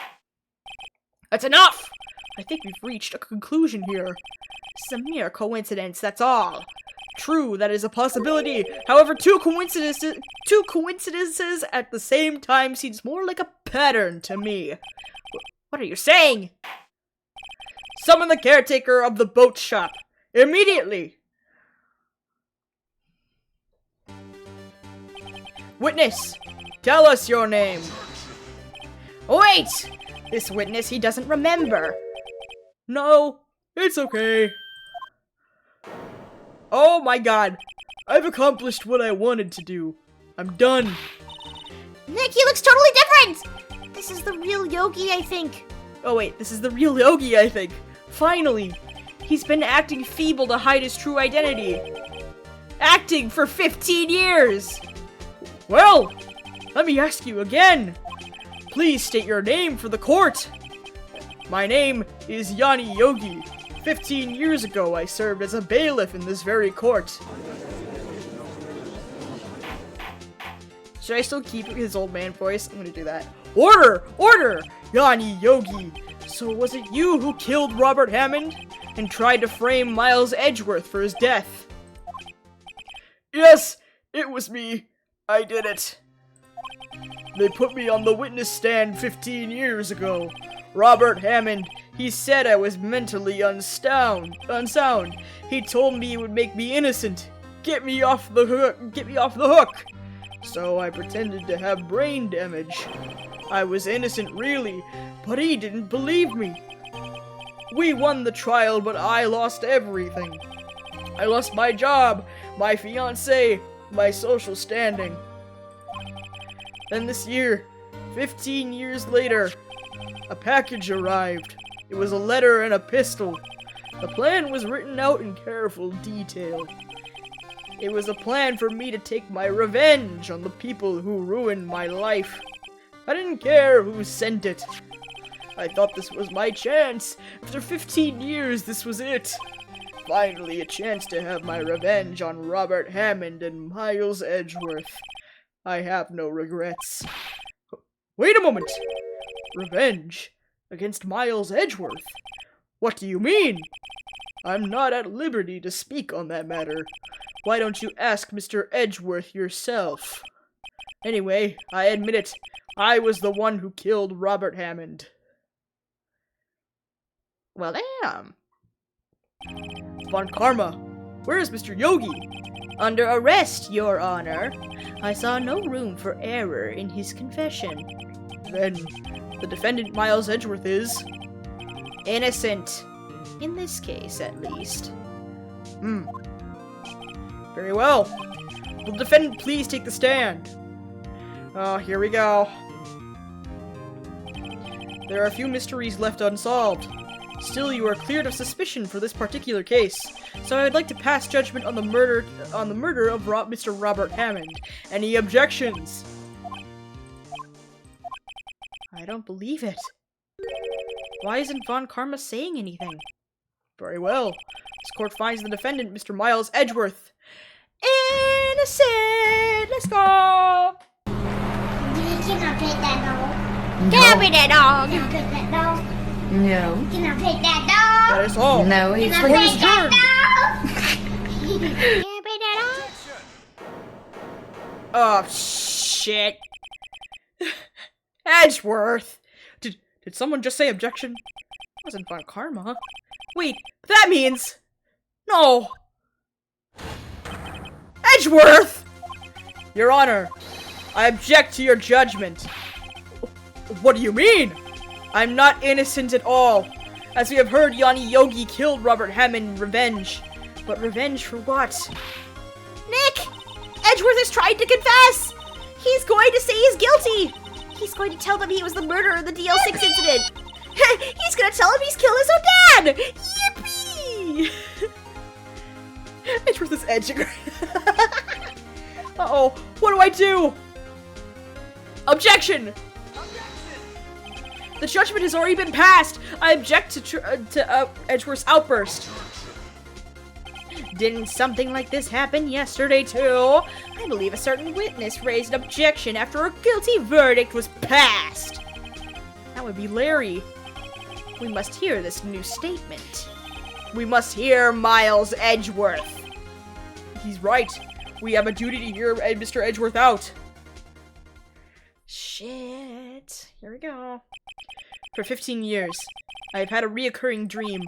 That's enough! I think we've reached a conclusion here. It's a mere coincidence, that's all. True, that is a possibility. However, two coincidences at the same time seems more like a pattern to me. What are you saying? Summon the caretaker of the boat shop. Immediately! Witness, tell us your name. Wait! This witness, he doesn't remember. No, it's okay. Oh my god, I've accomplished what I wanted to do. I'm done. Nick, he looks totally different! This is the real Yogi, I think. Oh wait, this is the real Yogi, I think. Finally! He's been acting feeble to hide his true identity. Acting for 15 years! Well, let me ask you again. Please state your name for the court. My name is Yanni Yogi. 15 years ago, I served as a bailiff in this very court. Should I still keep his old man voice? I'm gonna do that. Order! Order! Yanni Yogi! So was it you who killed Robert Hammond and tried to frame Miles Edgeworth for his death? Yes, it was me. I did it. They put me on the witness stand 15 years ago. Robert Hammond, he said I was mentally unsound. He told me he would make me innocent. Get me off the hook. So I pretended to have brain damage. I was innocent really, but he didn't believe me. We won the trial, but I lost everything. I lost my job, my fiancé, my social standing. Then this year, 15 years later, a package arrived. It was a letter and a pistol. The plan was written out in careful detail. It was a plan for me to take my revenge on the people who ruined my life. I didn't care who sent it. I thought this was my chance. After 15 years, this was it. Finally, a chance to have my revenge on Robert Hammond and Miles Edgeworth. I have no regrets. Wait a moment! Revenge? Against Miles Edgeworth? What do you mean? I'm not at liberty to speak on that matter. Why don't you ask Mr. Edgeworth yourself? Anyway, I admit it. I was the one who killed Robert Hammond. Well, damn. Von Karma, where is Mr. Yogi? Under arrest, Your Honor. I saw no room for error in his confession. Then, the defendant Miles Edgeworth is... Innocent. In this case, at least. Very well. Will the defendant please take the stand? Oh, here we go. There are a few mysteries left unsolved. Still, you are cleared of suspicion for this particular case, so I would like to pass judgment on the murder of Mr. Robert Hammond. Any objections? I don't believe it. Why isn't Von Karma saying anything? Very well. This court finds the defendant, Mr. Miles Edgeworth, innocent! Let's go! Can I pet that dog? Can I be that dog? Can I pet that dog? No. Can I pet that dog? That is all. No, he's Can I pet that dog? Can I be that dog? Oh, shit. Edgeworth! Did someone just say objection? Wasn't Von Karma, huh? Wait, that means... No! Edgeworth! Your Honor, I object to your judgment. What do you mean? I'm not innocent at all. As we have heard, Yanni Yogi killed Robert Hammond in revenge. But revenge for what? Nick! Edgeworth has tried to confess! He's going to say he's guilty! He's going to tell them he was the murderer in the DL6 incident! He's gonna tell him he's killed his own dad! Yippee! Edgeworth is edging. Uh-oh, what do I do? Objection! The judgment has already been passed. I object to Edgeworth's outburst. Didn't something like this happen yesterday, too? I believe a certain witness raised an objection after a guilty verdict was passed. That would be Larry. We must hear this new statement. We must hear Miles Edgeworth. He's right. We have a duty to hear Mr. Edgeworth out. Shit. Here we go. For 15 years, I have had a reoccurring dream.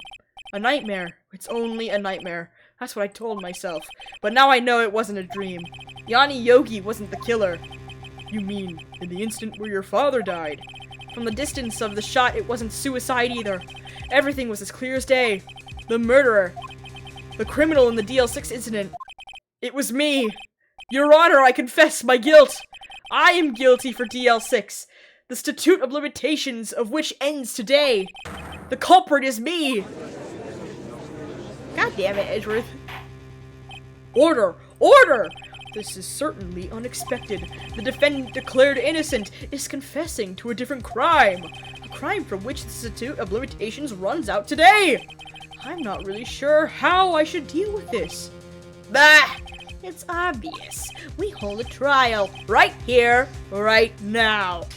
A nightmare. It's only a nightmare. That's what I told myself. But now I know it wasn't a dream. Yanni Yogi wasn't the killer. You mean, in the instant where your father died? From the distance of the shot, it wasn't suicide either. Everything was as clear as day. The murderer. The criminal in the DL6 incident. It was me. Your Honor, I confess my guilt. I am guilty for DL6. The statute of limitations of which ends today. The culprit is me. God damn it, Edgeworth. Order! Order! This is certainly unexpected. The defendant declared innocent is confessing to a different crime. A crime from which the statute of limitations runs out today. I'm not really sure how I should deal with this. Bah! It's obvious. We hold a trial right here, right now.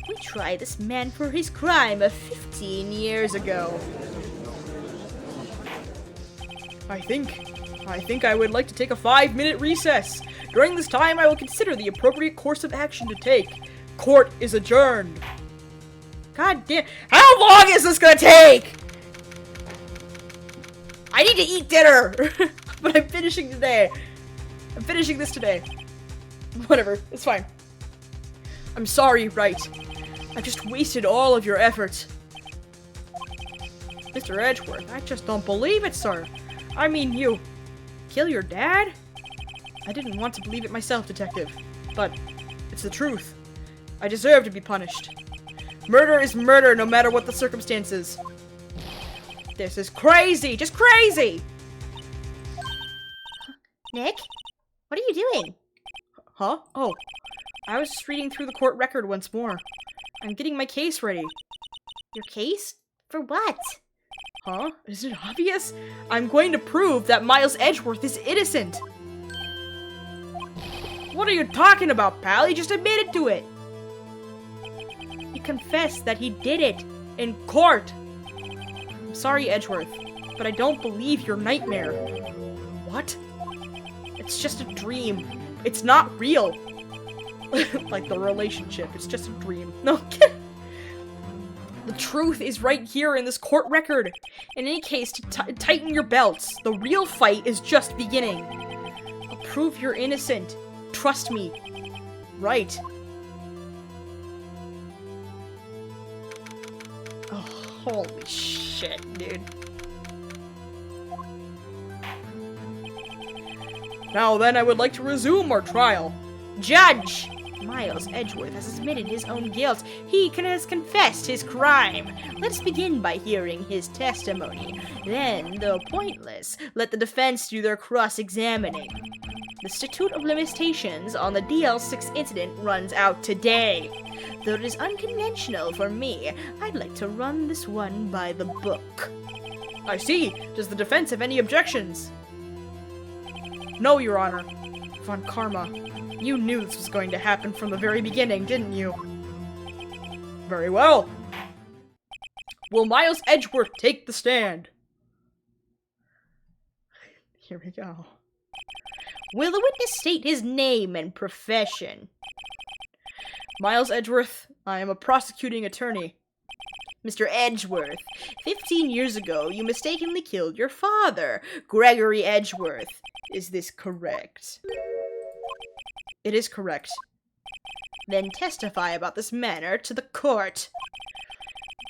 We try this man for his crime of 15 years ago. I think I would like to take a 5-minute recess. During this time, I will consider the appropriate course of action to take. Court is adjourned. God damn, how long is this gonna take? I need to eat dinner, but I'm finishing today. I'm finishing this today. Whatever, it's fine. I'm sorry, Wright. I just wasted all of your efforts. Mr. Edgeworth, I just don't believe it, sir. I mean, you kill your dad? I didn't want to believe it myself, detective, but it's the truth. I deserve to be punished. Murder is murder no matter what the circumstances. This is crazy! Just crazy! Nick? What are you doing? Huh? Oh. I was just reading through the court record once more. I'm getting my case ready. Your case? For what? Huh? Is it obvious? I'm going to prove that Miles Edgeworth is innocent! What are you talking about, pal? He just admitted to it! He confessed that he did it in court! I'm sorry, Edgeworth, but I don't believe your nightmare. What? It's just a dream. It's not real. Like the relationship, it's just a dream. No, the truth is right here in this court record. In any case, tighten your belts. The real fight is just beginning. I'll prove you're innocent. Trust me. Right. Oh, holy shit, dude. Now then, I would like to resume our trial. Judge! Miles Edgeworth has admitted his own guilt. He has confessed his crime. Let's begin by hearing his testimony. Then, though pointless, let the defense do their cross-examining. The statute of limitations on the DL6 incident runs out today. Though it is unconventional for me, I'd like to run this one by the book. I see. Does the defense have any objections? No, Your Honor. Von Karma, you knew this was going to happen from the very beginning, didn't you? Very well. Will Miles Edgeworth take the stand? Here we go. Will the witness state his name and profession? Miles Edgeworth, I am a prosecuting attorney. Mr. Edgeworth, 15 years ago, you mistakenly killed your father, Gregory Edgeworth. Is this correct? It is correct. Then testify about this matter to the court.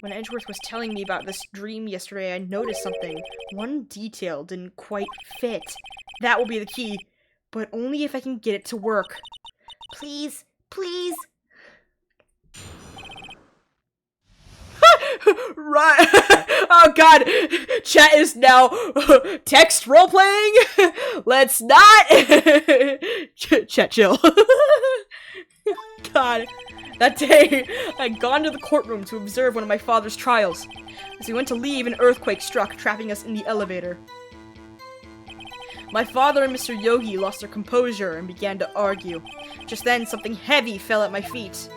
When Edgeworth was telling me about this dream yesterday, I noticed something. One detail didn't quite fit. That will be the key, but only if I can get it to work. Please, please. Right. Oh god. Chat is now text role-playing. Let's not. Chat chill. God. That day, I'd gone to the courtroom to observe one of my father's trials. As we went to leave, an earthquake struck, trapping us in the elevator. My father and Mr. Yogi lost their composure and began to argue. Just then, something heavy fell at my feet.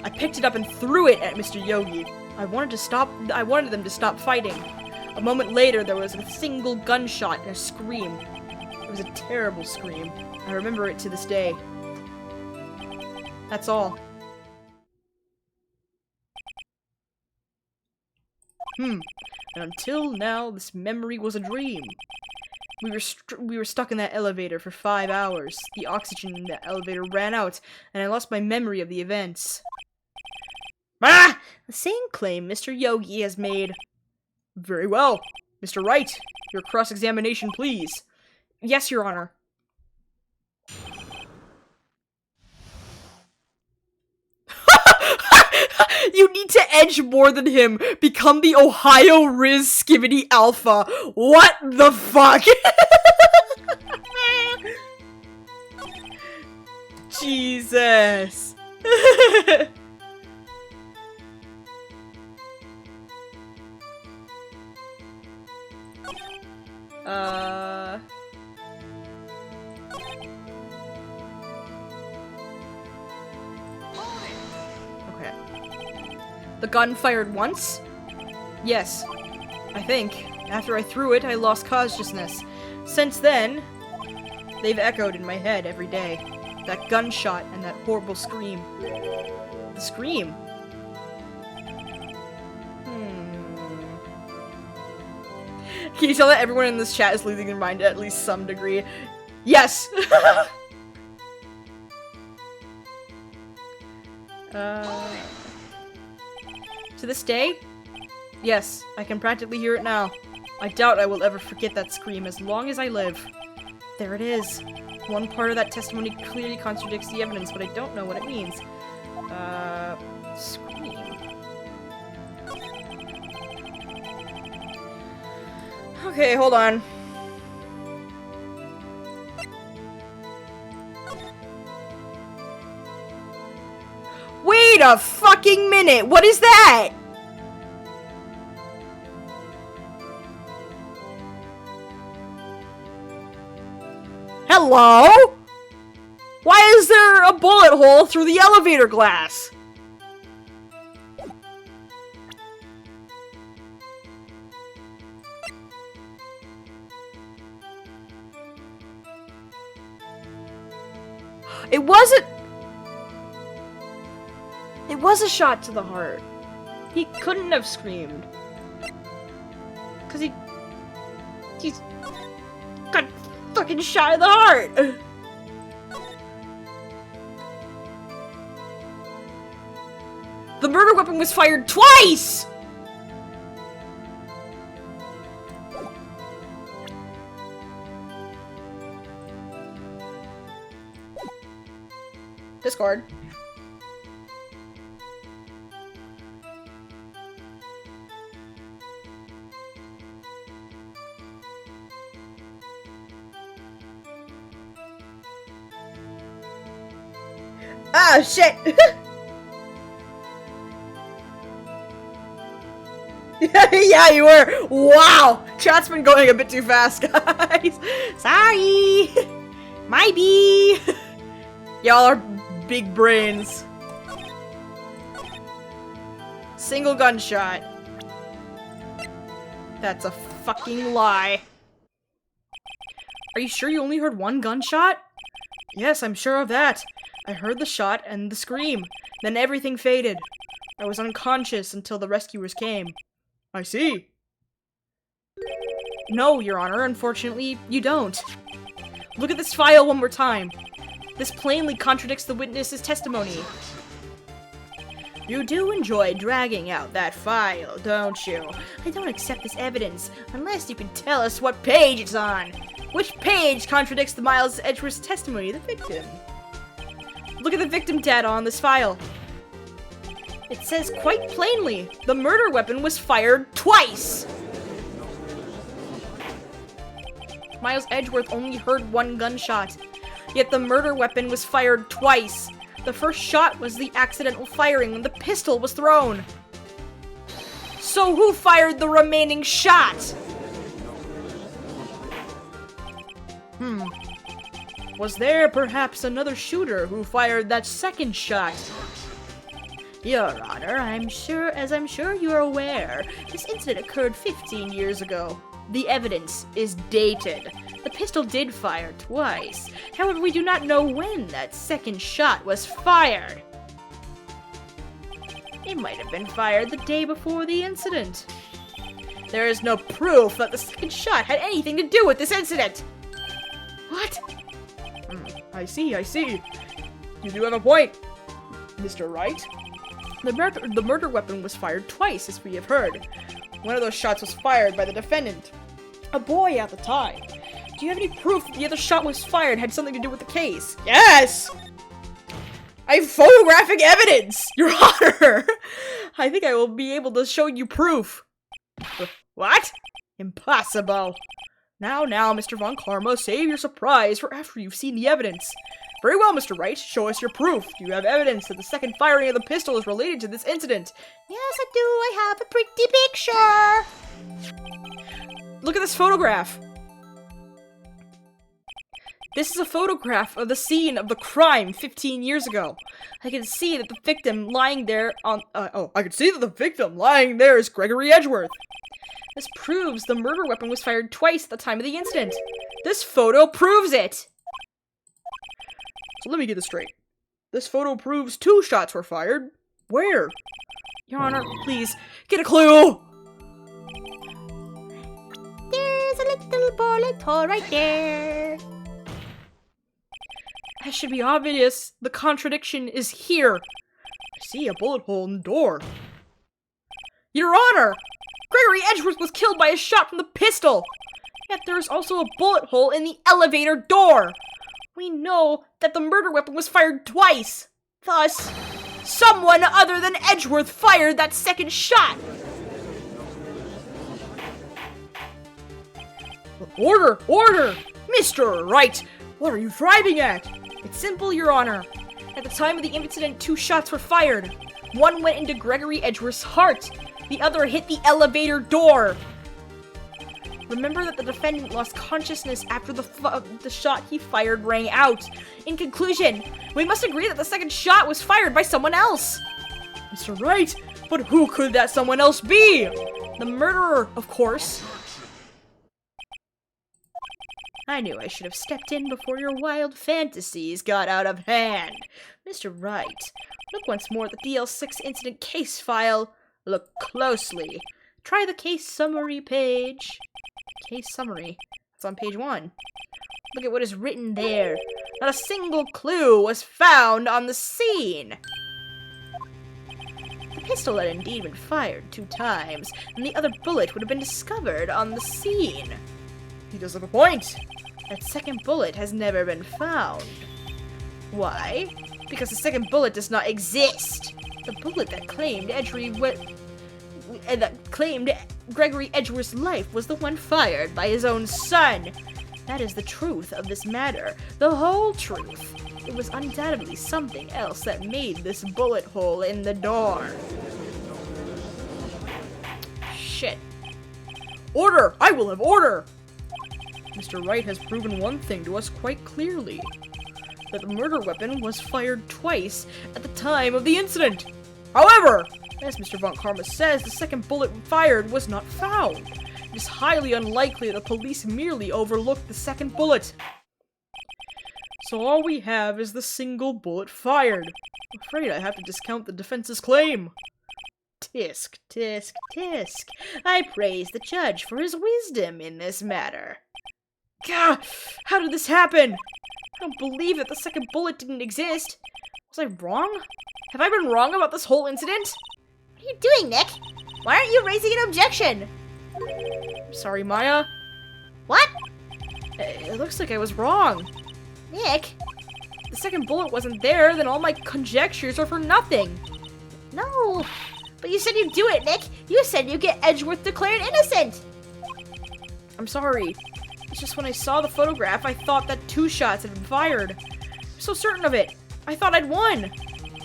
I picked it up and threw it at Mr. Yogi. I wanted them to stop fighting. A moment later, there was a single gunshot and a scream. It was a terrible scream. I remember it to this day. That's all. And until now, this memory was a dream. We were stuck in that elevator for 5 hours. The oxygen in the elevator ran out, and I lost my memory of the events. Ah! The same claim Mr. Yogi has made. Very well. Mr. Wright, your cross-examination, please. Yes, Your Honor. You need to edge more than him. Become the Ohio Riz Skibbity Alpha. What the fuck? Jesus. Okay. The gun fired once? Yes. I think. After I threw it, I lost consciousness. Since then, they've echoed in my head every day. That gunshot and that horrible scream. The scream? Can you tell that everyone in this chat is losing their mind to at least some degree? Yes! To this day? Yes, I can practically hear it now. I doubt I will ever forget that scream as long as I live. There it is. One part of that testimony clearly contradicts the evidence, but I don't know what it means. Scream. Okay, hold on. Wait a fucking minute! What is that? Hello? Why is there a bullet hole through the elevator glass? It wasn't. It was a shot to the heart. He couldn't have screamed. Cause he's got fucking shot in the heart. The murder weapon was fired twice! Discord. Ah, shit! Yeah, you were! Wow! Chat's been going a bit too fast, guys! Sorry! My bee! Y'all are big brains. Single gunshot. That's a fucking lie. Are you sure you only heard one gunshot? Yes, I'm sure of that. I heard the shot and the scream. Then everything faded. I was unconscious until the rescuers came. I see. No, Your Honor, unfortunately, you don't. Look at this file one more time. This plainly contradicts the witness's testimony. You do enjoy dragging out that file, don't you? I don't accept this evidence unless you can tell us what page it's on. Which page contradicts the Miles Edgeworth's testimony of the victim? Look at the victim data on this file. It says quite plainly, the murder weapon was fired twice! Miles Edgeworth only heard one gunshot, yet the murder weapon was fired twice. The first shot was the accidental firing when the pistol was thrown. So who fired the remaining shot? Was there perhaps another shooter who fired that second shot? Your Honor, I'm sure you're aware, this incident occurred 15 years ago. The evidence is dated. The pistol did fire twice. However, we do not know when that second shot was fired. It might have been fired the day before the incident. There is no proof that the second shot had anything to do with this incident. What? I see. You do have a point, Mr. Wright. The murder weapon was fired twice, as we have heard. One of those shots was fired by the defendant, a boy at the time. Do you have any proof that the other shot was fired had something to do with the case? Yes! I have photographic evidence, Your Honor! I think I will be able to show you proof. What? Impossible. Now, Mr. von Karma, save your surprise for after you've seen the evidence. Very well, Mr. Wright, show us your proof. Do you have evidence that the second firing of the pistol is related to this incident? Yes, I do. I have a pretty picture. Look at this photograph. This is a photograph of the scene of the crime 15 years ago. I can see that the victim lying there is Gregory Edgeworth. This proves the murder weapon was fired twice at the time of the incident. This photo proves it. So let me get this straight. This photo proves 2 shots were fired. Where? Your Honor, please, get a clue! There's a little bullet hole right there. That should be obvious. The contradiction is here. I see a bullet hole in the door. Your Honor! Gregory Edgeworth was killed by a shot from the pistol! Yet there's also a bullet hole in the elevator door! We know that the murder weapon was fired twice! Thus, Someone other than Edgeworth fired that second shot! Order! Order! Mr. Wright, what are you driving at? It's simple, Your Honor. At the time of the incident, 2 shots were fired. One went into Gregory Edgeworth's heart. The other hit the elevator door. Remember that the defendant lost consciousness after the shot he fired rang out. In conclusion, we must agree that the second shot was fired by someone else. Mr. Wright, but who could that someone else be? The murderer, of course. I knew I should have stepped in before your wild fantasies got out of hand. Mr. Wright, look once more at the DL6 incident case file. Look closely. Try the case summary page. Case summary. It's on page 1. Look at what is written there. Not a single clue was found on the scene. The pistol had indeed been fired 2 times, and the other bullet would have been discovered on the scene. He does have a point. That second bullet has never been found. Why? Because the second bullet does not exist. The bullet that claimed Gregory Edgeworth's life was the one fired by his own son. That is the truth of this matter. The whole truth. It was undoubtedly something else that made this bullet hole in the door. Shit. Order! I will have order! Mr. Wright has proven one thing to us quite clearly. That the murder weapon was fired twice at the time of the incident. However, as Mr. von Karma says, the second bullet fired was not found. It is highly unlikely the police merely overlooked the second bullet. So all we have is the single bullet fired. I'm afraid I have to discount the defense's claim. Tisk, tisk, tisk. I praise the judge for his wisdom in this matter. Gah! How did this happen? I don't believe that the second bullet didn't exist. Was I wrong? Have I been wrong about this whole incident? What are you doing, Nick? Why aren't you raising an objection? I'm sorry, Maya. What? It looks like I was wrong. Nick? If the second bullet wasn't there, then all my conjectures are for nothing. No. But you said you'd do it, Nick. You said you'd get Edgeworth declared innocent. I'm sorry. It's just when I saw the photograph, I thought that 2 shots had been fired. I'm so certain of it. I thought I'd won. I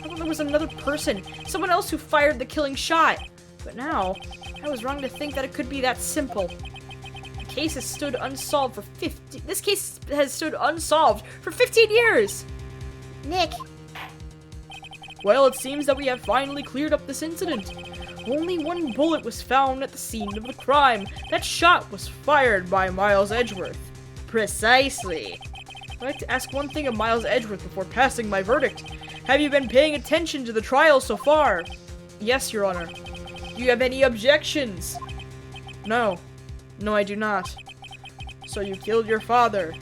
thought there was another person, someone else who fired the killing shot. But now, I was wrong to think that it could be that simple. The case has stood unsolved for 15 years. Nick. Well, it seems that we have finally cleared up this incident. Only 1 bullet was found at the scene of the crime. That shot was fired by Miles Edgeworth. Precisely. I'd like to ask one thing of Miles Edgeworth before passing my verdict. Have you been paying attention to the trial so far? Yes, Your Honor. Do you have any objections? No. No, I do not. So you killed your father.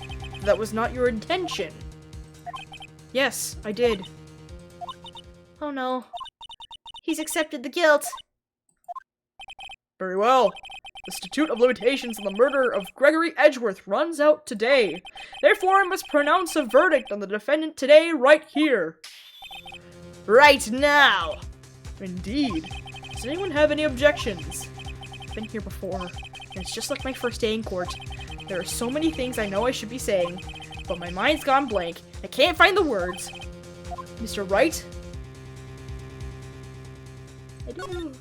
That was not your intention. Yes, I did. Oh no. He's accepted the guilt. Very well. The statute of limitations on the murder of Gregory Edgeworth runs out today. Therefore, I must pronounce a verdict on the defendant today, right here. Right now! Indeed. Does anyone have any objections? I've been here before, and it's just like my first day in court. There are so many things I know I should be saying, but my mind's gone blank. I can't find the words. Mr. Wright? I do.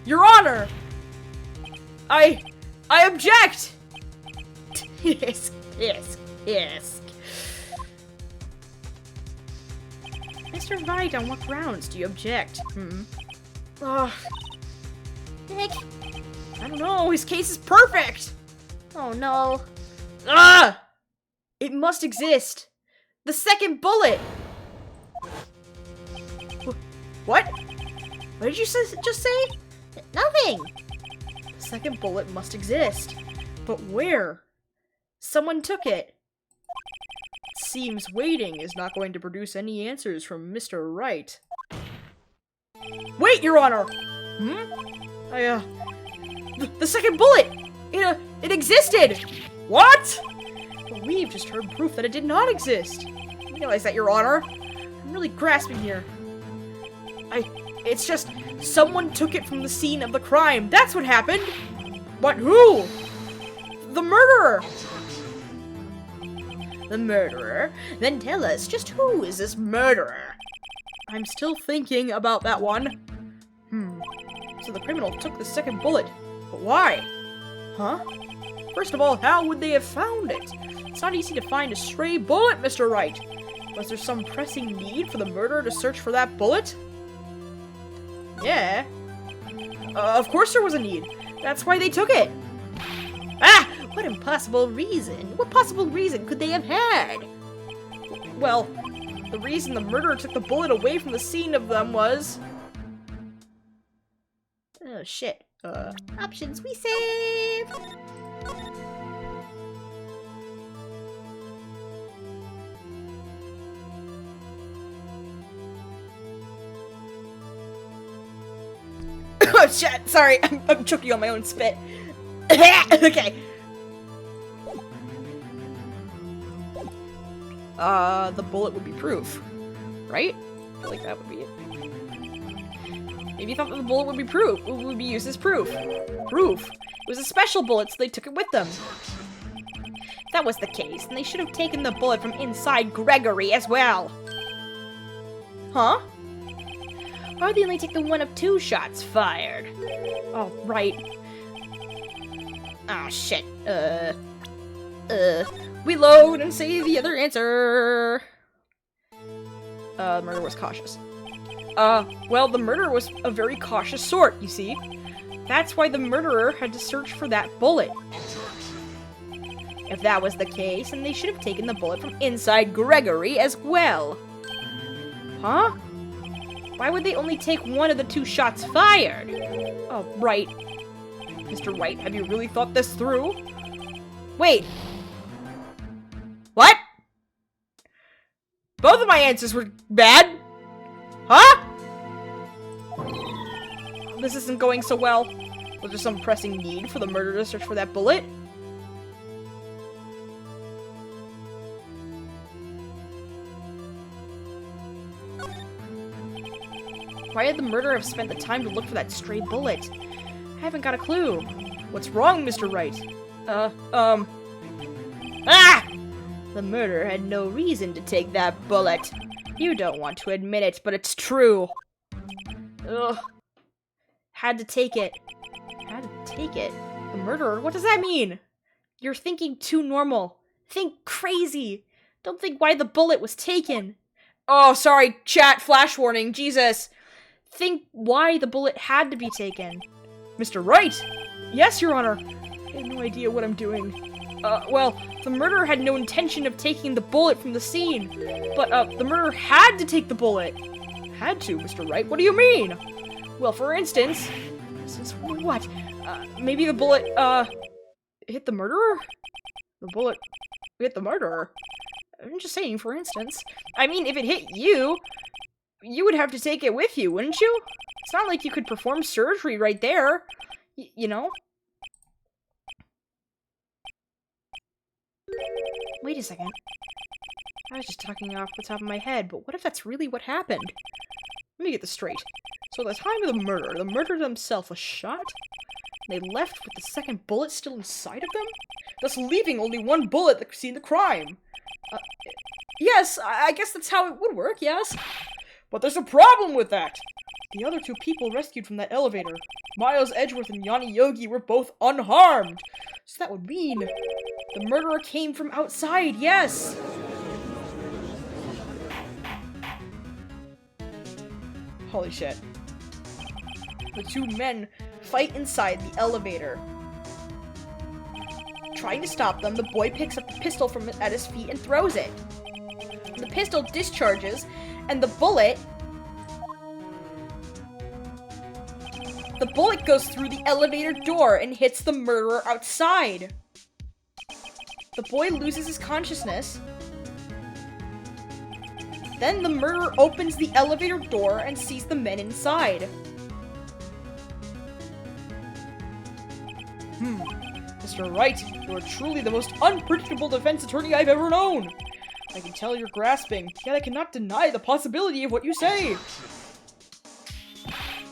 Your Honor! I object! Yes, yes, yes. Mr. Wright, on what grounds do you object? Nick. I don't know, his case is perfect! Oh no. Ah! It must exist! The second bullet! What? What did you just say? Nothing. The second bullet must exist. But where? Someone took it. It seems waiting is not going to produce any answers from Mr. Wright. Wait, Your Honor! The second bullet! It existed! What? But we've just heard proof that it did not exist. I realize that, Your Honor. I'm really grasping here. It's just, someone took it from the scene of the crime. That's what happened. But who? The murderer. The murderer? Then tell us, just who is this murderer? I'm still thinking about that one. So the criminal took the second bullet. But why? Huh? First of all, how would they have found it? It's not easy to find a stray bullet, Mr. Wright. Was there some pressing need for the murderer to search for that bullet? Yeah. Of course there was a need. That's why they took it. Ah! What impossible reason? What possible reason could they have had? Well, the reason the murderer took the bullet away from the scene of them was... Oh, shit. Options we save! Oh shit! Sorry, I'm choking on my own spit. Okay. The bullet would be proof, right? I feel like that would be it. Maybe you thought that the bullet would be proof. It would be used as proof. Proof. It was a special bullet, so they took it with them. If that was the case, then they should have taken the bullet from inside Gregory as well. Huh? Why would they only take the one of 2 shots fired? Oh, right. Oh, shit. Reload and say the other answer. The murderer was cautious. Well, the murderer was a very cautious sort, you see. That's why the murderer had to search for that bullet. If that was the case, then they should have taken the bullet from inside Gregory as well. Huh? Why would they only take one of the 2 shots fired? Oh, right. Mr. Wright, have you really thought this through? Wait. What? Both of my answers were bad? Huh? This isn't going so well. Was there some pressing need for the murderer to search for that bullet? Why did the murderer have spent the time to look for that stray bullet? I haven't got a clue. What's wrong, Mr. Wright? Ah! The murderer had no reason to take that bullet. You don't want to admit it, but it's true. Ugh. Had to take it. Had to take it. The murderer? What does that mean? You're thinking too normal. Think crazy. Don't think why the bullet was taken. Oh, sorry, chat, flash warning, Jesus. Think why the bullet had to be taken. Mr. Wright! Yes, Your Honor. I have no idea what I'm doing. Well, the murderer had no intention of taking the bullet from the scene. But, the murderer had to take the bullet. Had to, Mr. Wright? What do you mean? Well, for instance... what? Maybe the bullet, hit the murderer? The bullet hit the murderer? I'm just saying, for instance. I mean, if it hit you, you would have to take it with you, wouldn't you? It's not like you could perform surgery right there. You know? Wait a second. I was just talking off the top of my head, but what if that's really what happened? Let me get this straight. So at the time of the murderer himself was shot? And they left with the second bullet still inside of them? Thus leaving only one bullet that could see the crime. Yes, I guess that's how it would work, yes. But there's a problem with that. The other 2 people rescued from that elevator, Miles Edgeworth and Yanni Yogi, were both unharmed. So that would mean the murderer came from outside, yes. Holy shit. The 2 men fight inside the elevator. Trying to stop them, the boy picks up the pistol from at his feet and throws it. The pistol discharges, and the bullet goes through the elevator door and hits the murderer outside. The boy loses his consciousness. Then the murderer opens the elevator door and sees the men inside. Mr. Wright, you are truly the most unpredictable defense attorney I've ever known. I can tell you're grasping, yet I cannot deny the possibility of what you say.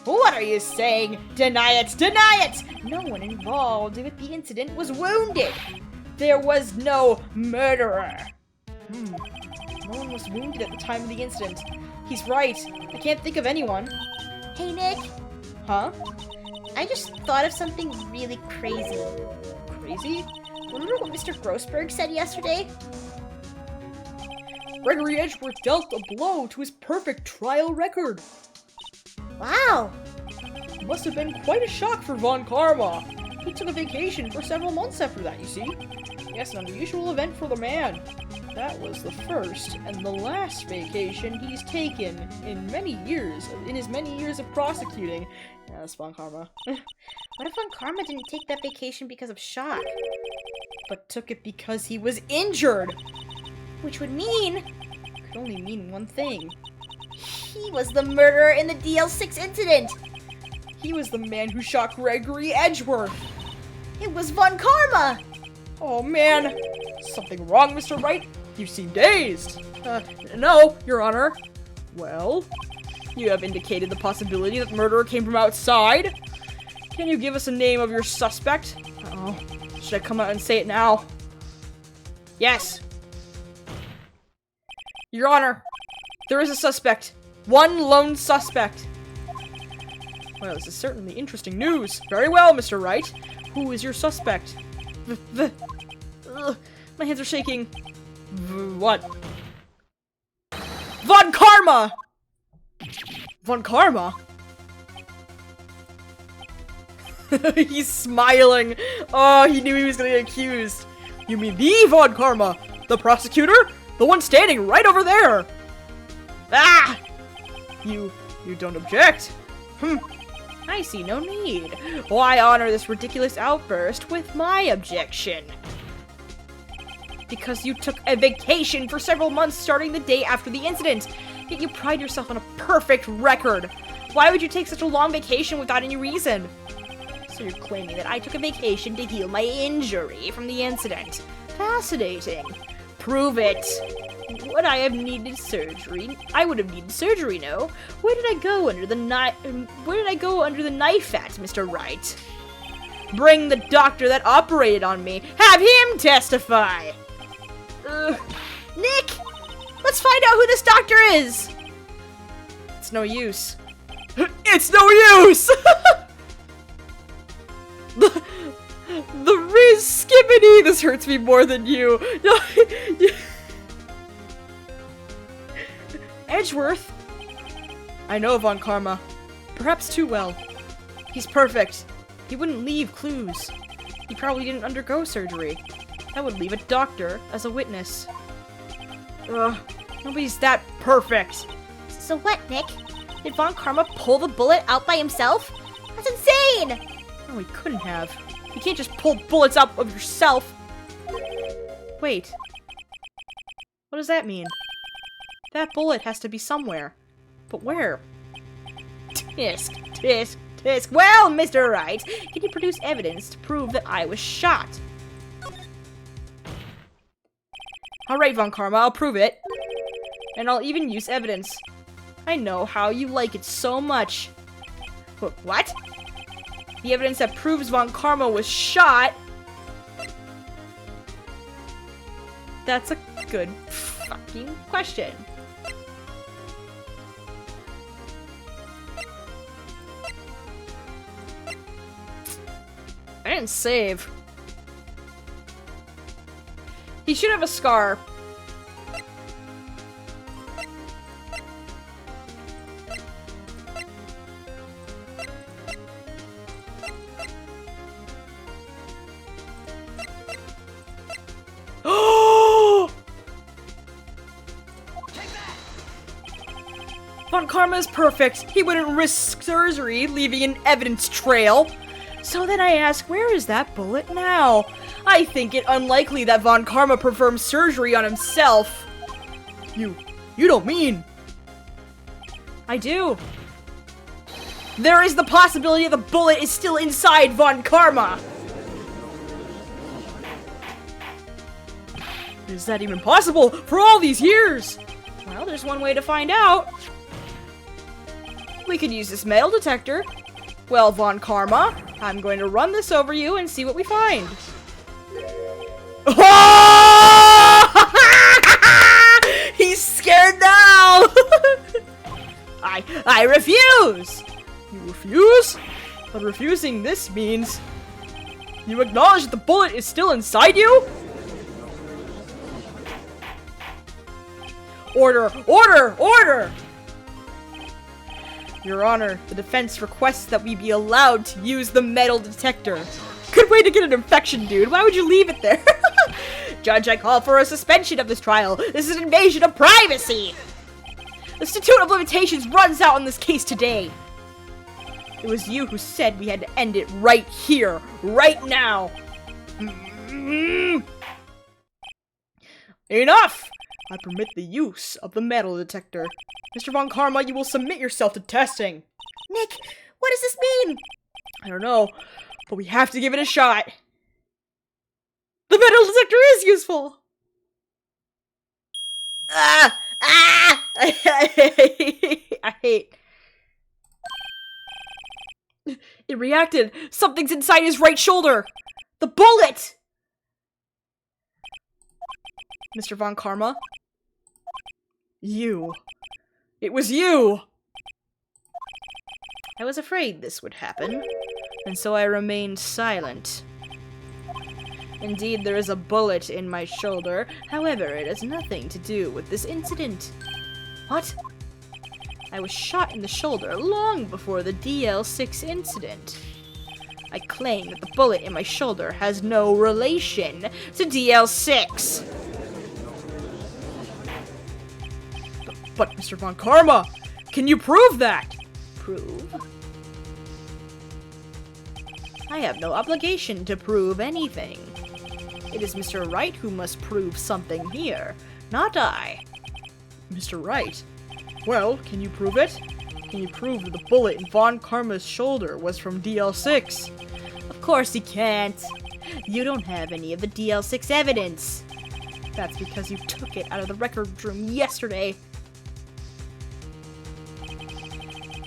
What are you saying? Deny it! Deny it! No one involved with the incident was wounded. There was no murderer. No one was wounded at the time of the incident. He's right. I can't think of anyone. Hey, Nick. Huh? I just thought of something really crazy. Crazy? Remember what Mr. Grossberg said yesterday? Gregory Edgeworth dealt a blow to his perfect trial record. Wow. It must have been quite a shock for von Karma. He took a vacation for several months after that, you see. Yes, an unusual event for the man. That was the first and the last vacation he's taken in his many years of prosecuting. Yeah, that's von Karma. What if von Karma didn't take that vacation because of shock? But took it because he was injured. Which would mean Could only mean one thing. he was the murderer in the DL6 incident. He was the man who shot Gregory Edgeworth. It was von Karma. Oh man! Something wrong, Mr. Wright? You seem dazed! No, Your Honor. Well, you have indicated the possibility that the murderer came from outside. Can you give us a name of your suspect? Uh-oh. Should I come out and say it now? Yes. Your Honor, there is a suspect. One lone suspect. Well, this is certainly interesting news. Very well, Mr. Wright. Who is your suspect? My hands are shaking. What? Von Karma! Von Karma? He's smiling. Oh, he knew he was gonna get accused. You mean the Von Karma? The prosecutor? The one standing right over there! Ah! You don't object? I see no need. Why honor this ridiculous outburst with my objection? Because you took a vacation for several months starting the day after the incident. Yet you pride yourself on a perfect record. Why would you take such a long vacation without any reason? So you're claiming that I took a vacation to heal my injury from the incident. Fascinating. Prove it. Would I have needed surgery? I would have needed surgery, no? Where did I go under the knife? Where did I go under the knife at, Mr. Wright? Bring the doctor that operated on me. Have him testify. Nick, let's find out who this doctor is. It's no use. It's no use. The Riz Skibbity! This hurts me more than you! Edgeworth? I know Von Karma. Perhaps too well. He's perfect. He wouldn't leave clues. He probably didn't undergo surgery. That would leave a doctor as a witness. Ugh, nobody's that perfect. So what, Nick? Did von Karma pull the bullet out by himself? That's insane! No, he couldn't have. You can't just pull bullets out of yourself. Wait. What does that mean? That bullet has to be somewhere. But where? Tisk, tisk, tisk. Well, Mr. Wright, can you produce evidence to prove that I was shot? Alright, Von Karma, I'll prove it. And I'll even use evidence. I know how you like it so much. What? The evidence that proves Von Karma was shot? That's a good fucking question. I didn't save. He should have a scar. Von Karma is perfect. He wouldn't risk surgery, leaving an evidence trail. So then I ask, where is that bullet now? I think it unlikely that Von Karma performed surgery on himself. You don't mean... I do. There is the possibility that the bullet is still inside Von Karma. Is that even possible for all these years? Well, there's one way to find out. We could use this metal detector. Well, Von Karma, I'm going to run this over you and see what we find. Oh! He's scared now! I refuse! You refuse? But refusing this means you acknowledge that the bullet is still inside you? Order! Order! Order! Your Honor, the defense requests that we be allowed to use the metal detector. Good way to get an infection, dude. Why would you leave it there? Judge, I call for a suspension of this trial. This is an invasion of privacy. The statute of limitations runs out on this case today. It was you who said we had to end it right here, right now. Enough! I permit the use of the metal detector. Mr. Von Karma, you will submit yourself to testing. Nick, what does this mean? I don't know, but we have to give it a shot. The metal detector is useful! Ah! Ah! I hate. It reacted. Something's inside his right shoulder. The bullet! Mr. Von Karma? You. It was you! I was afraid this would happen, and so I remained silent. Indeed, there is a bullet in my shoulder. However, it has nothing to do with this incident. What? I was shot in the shoulder long before the DL6 incident. I claim that the bullet in my shoulder has no relation to DL6. But Mr. Von Karma, can you prove that? Prove? I have no obligation to prove anything. It is Mr. Wright who must prove something here, not I. Mr. Wright? Well, can you prove it? Can you prove that the bullet in Von Karma's shoulder was from DL6? Of course he can't. You don't have any of the DL6 evidence. That's because you took it out of the record room yesterday.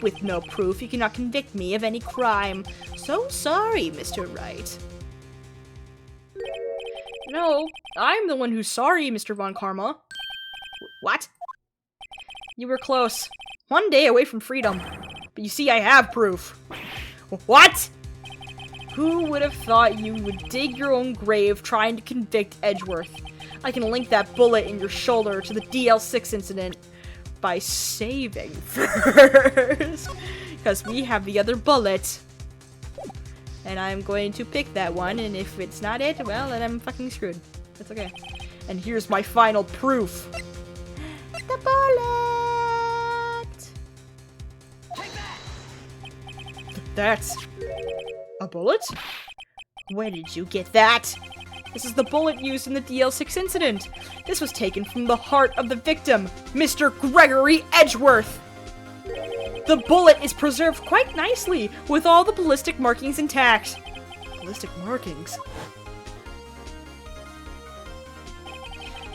With no proof, you cannot convict me of any crime. So sorry, Mr. Wright. No, I'm the one who's sorry, Mr. Von Karma. What? You were close. One day away from freedom. But you see, I have proof. What? Who would have thought you would dig your own grave trying to convict Edgeworth? I can link that bullet in your shoulder to the DL6 incident by saving first. Because we have the other bullet. And I'm going to pick that one, and if it's not it, well, then I'm fucking screwed. That's okay. And here's my final proof. The bullet! That's a bullet? Where did you get that? This is the bullet used in the DL6 incident. This was taken from the heart of the victim, Mr. Gregory Edgeworth. The bullet is preserved quite nicely, with all the ballistic markings intact. Ballistic markings?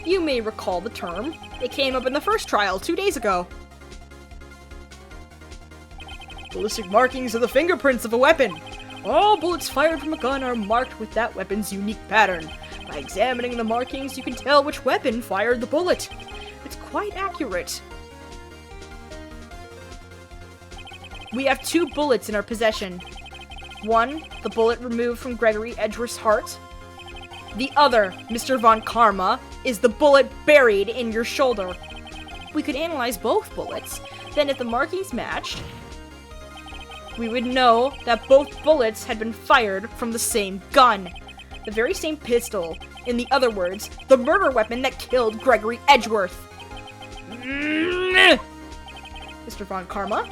You may recall the term. It came up in the first trial 2 days ago. Ballistic markings are the fingerprints of a weapon. All bullets fired from a gun are marked with that weapon's unique pattern. By examining the markings, you can tell which weapon fired the bullet. It's quite accurate. We have 2 bullets in our possession. One, the bullet removed from Gregory Edgeworth's heart. The other, Mr. Von Karma, is the bullet buried in your shoulder. We could analyze both bullets. Then if the markings matched, we would know that both bullets had been fired from the same gun. The very same pistol. In the other words, the murder weapon that killed Gregory Edgeworth. Mr. Von Karma,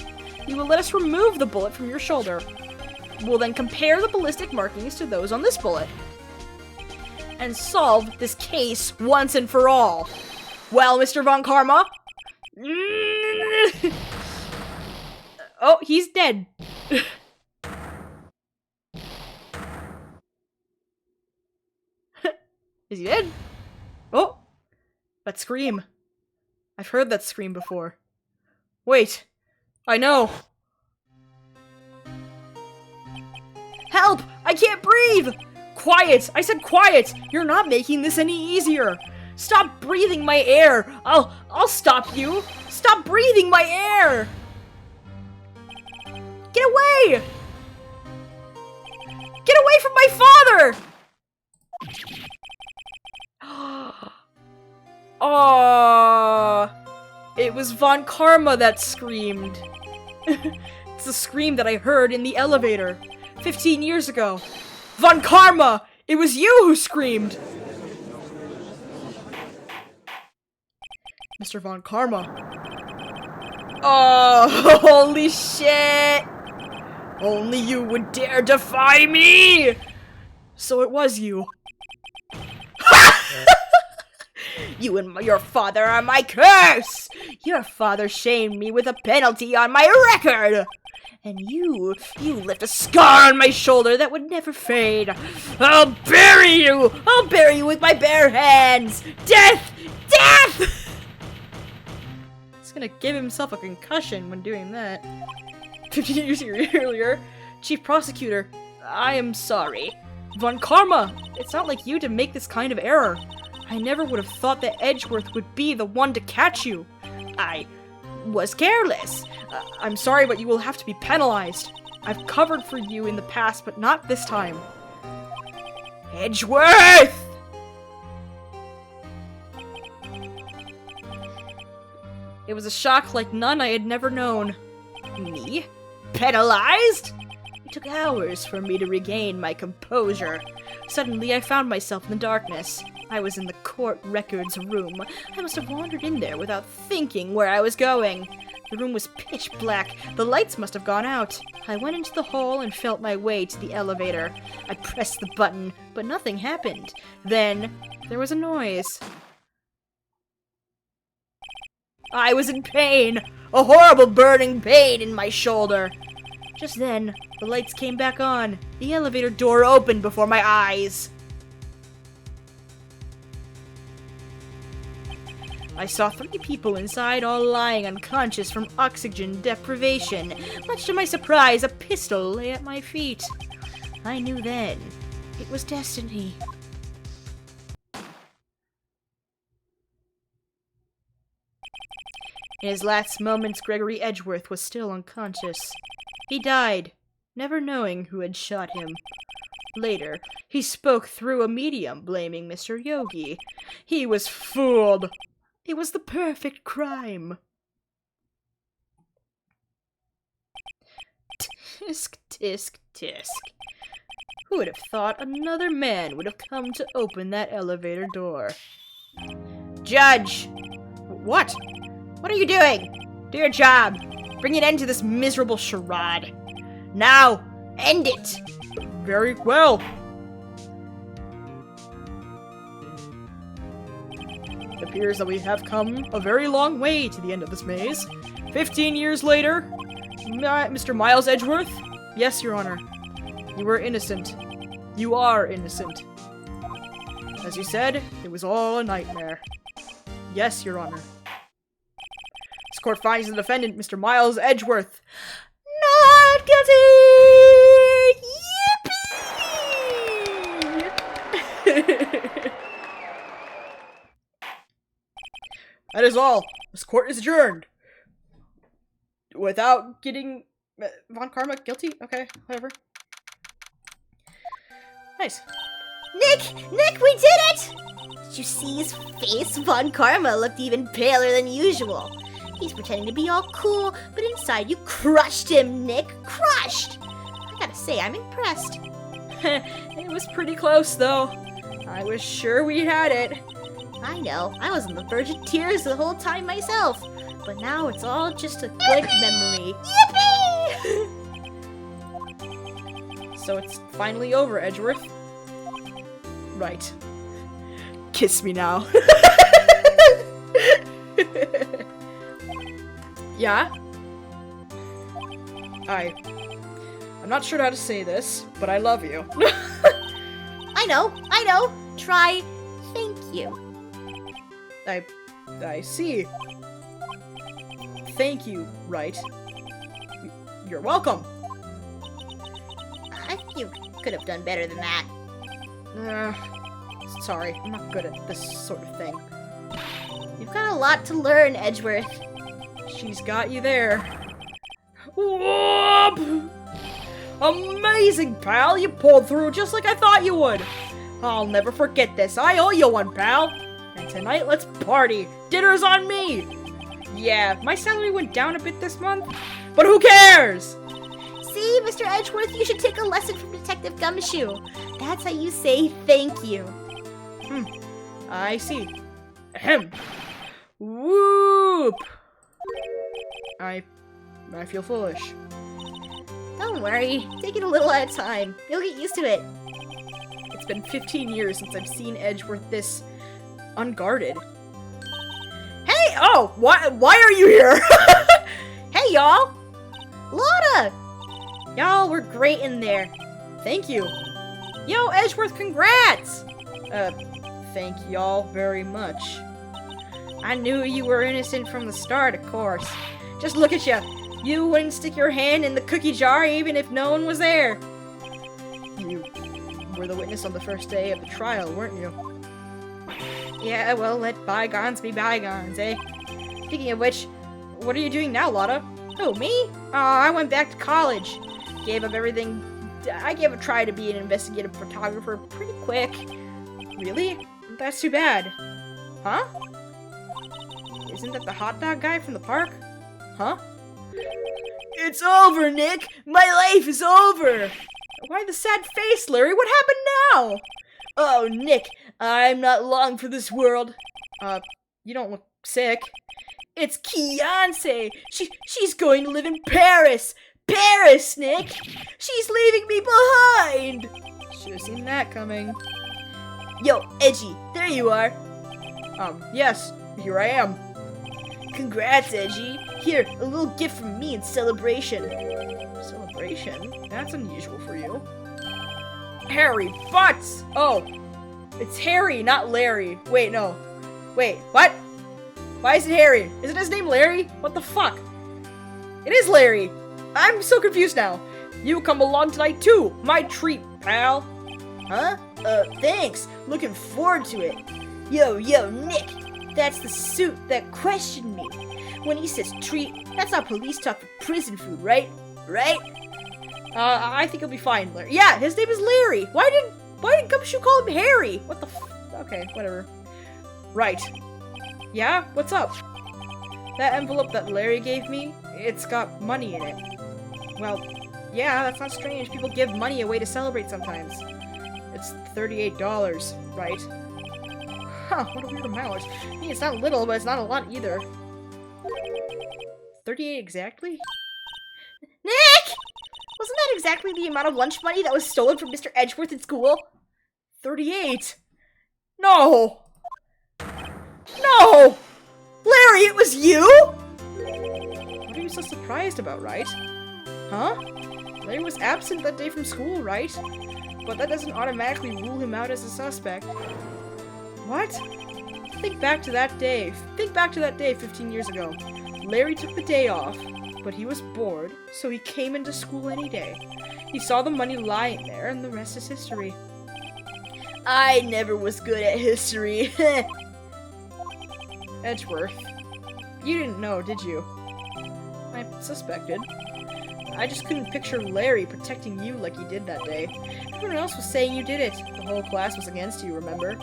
you will let us remove the bullet from your shoulder. We'll then compare the ballistic markings to those on this bullet. And solve this case once and for all. Well, Mr. Von Karma? Oh, he's dead. Is he dead? Oh. That scream. I've heard that scream before. Wait. I know. Help! I can't breathe! Quiet! I said quiet! You're not making this any easier! Stop breathing my air! I'll stop you! Stop breathing my air! Get away! Get away from my father! Aww. It was Von Karma that screamed. It's the scream that I heard in the elevator 15 years ago. Von Karma! It was you who screamed! Mr. Von Karma. Oh, holy shit! Only you would dare defy me! So it was you. You and your father are my curse! Your father shamed me with a penalty on my record! And you left a scar on my shoulder that would never fade. I'll bury you! I'll bury you with my bare hands! Death! Death! He's gonna give himself a concussion when doing that. 15 years earlier, Chief Prosecutor, I am sorry. Von Karma, it's not like you to make this kind of error. I never would have thought that Edgeworth would be the one to catch you. I was careless. I'm sorry, but you will have to be penalized. I've covered for you in the past, but not this time. Edgeworth! It was a shock like none I had never known. Me? Penalized? It took hours for me to regain my composure. Suddenly, I found myself in the darkness. I was in the court records room. I must have wandered in there without thinking where I was going. The room was pitch black. The lights must have gone out. I went into the hall and felt my way to the elevator. I pressed the button, but nothing happened. Then, there was a noise. I was in pain! A horrible burning pain in my shoulder! Just then, the lights came back on. The elevator door opened before my eyes. I saw 3 people inside, all lying unconscious from oxygen deprivation. Much to my surprise, a pistol lay at my feet. I knew then it was destiny. In his last moments, Gregory Edgeworth was still unconscious. He died, never knowing who had shot him. Later, he spoke through a medium, blaming Mr. Yogi. He was fooled. It was the perfect crime. Tisk, tisk, tisk. Who would have thought another man would have come to open that elevator door? Judge! What? What are you doing? Do your job. Bring an end to this miserable charade. Now, end it! Very well. It appears that we have come a very long way to the end of this maze. 15 years later, Mr. Miles Edgeworth? Yes, Your Honor. You were innocent. You are innocent. As you said, it was all a nightmare. Yes, Your Honor. This court finds the defendant, Mr. Miles Edgeworth, not guilty! Yippee! That is all. This court is adjourned. Without getting Von Karma guilty? Okay, whatever. Nice. Nick! Nick, we did it! Did you see his face? Von Karma looked even paler than usual. He's pretending to be all cool, but inside you crushed him, Nick. Crushed! I gotta say, I'm impressed. It was pretty close, though. I was sure we had it. I know, I was on the verge of tears the whole time myself. But now it's all just a good memory. Yippee! So it's finally over, Edgeworth. Right. Kiss me now. Yeah? I'm not sure how to say this, but I love you. I know. Try thank you. I I see. Thank you, Wright. You're welcome. I think you could have done better than that. Sorry, I'm not good at this sort of thing. You've got a lot to learn, Edgeworth. She's got you there. Whoop! Amazing, pal! You pulled through just like I thought you would. I'll never forget this. I owe you one, pal. And tonight, let's party. Dinner's on me. Yeah, my salary went down a bit this month, but who cares? See, Mr. Edgeworth, you should take a lesson from Detective Gumshoe. That's how you say thank you. I see. Ahem. Whoop! I feel foolish. Don't worry, take it a little at a time. You'll get used to it. It's been 15 years since I've seen Edgeworth this unguarded. Hey! Oh! Why are you here? Hey, y'all! Lotta! Y'all were great in there. Thank you. Yo, Edgeworth, congrats! Thank y'all very much. I knew you were innocent from the start, of course. Just look at you. You wouldn't stick your hand in the cookie jar even if no one was there. You were the witness on the first day of the trial, weren't you? Yeah, well, let bygones be bygones, eh? Speaking of which, what are you doing now, Lotta? Oh, me? Oh, I went back to college. Gave up everything. I gave a try to be an investigative photographer pretty quick. Really? That's too bad. Huh? Isn't that the hot dog guy from the park? Huh? It's over, Nick! My life is over! Why the sad face, Larry? What happened now? Oh, Nick, I'm not long for this world. You don't look sick. It's Kianse! She's going to live in Paris! Paris, Nick! She's leaving me behind! Should have seen that coming. Yo, Edgy, there you are. Yes, here I am. Congrats, Edgy. Here, a little gift from me in celebration. Celebration? That's unusual for you. Harry Butts! Oh, it's Harry, not Larry. Wait, no. Wait, what? Why is it Harry? Isn't his name Larry? What the fuck? It is Larry. I'm so confused now. You come along tonight too. My treat, pal. Huh? Thanks. Looking forward to it. Yo, Nick. That's the suit that questioned me. When he says treat, that's not police talk for prison food, right? Right? I think he'll be fine, Larry. Yeah, his name is Larry. Why did Gumshoe call him Harry? What the Okay, whatever. Right. Yeah? What's up? That envelope that Larry gave me, it's got money in it. Well, yeah, that's not strange. People give money away to celebrate sometimes. It's $38, right? Huh, what a weird amount. I mean, it's not little, but it's not a lot either. 38 exactly? Nick! Wasn't that exactly the amount of lunch money that was stolen from Mr. Edgeworth in school? 38? No! No! Larry, it was you?! What are you so surprised about, Wright? Huh? Larry was absent that day from school, right? But that doesn't automatically rule him out as a suspect. What? Think back to that day. Think back to that day 15 years ago. Larry took the day off, but he was bored, so he came into school any day. He saw the money lying there, and the rest is history. I never was good at history. Edgeworth. You didn't know, did you? I suspected. I just couldn't picture Larry protecting you like he did that day. Everyone else was saying you did it. The whole class was against you, remember?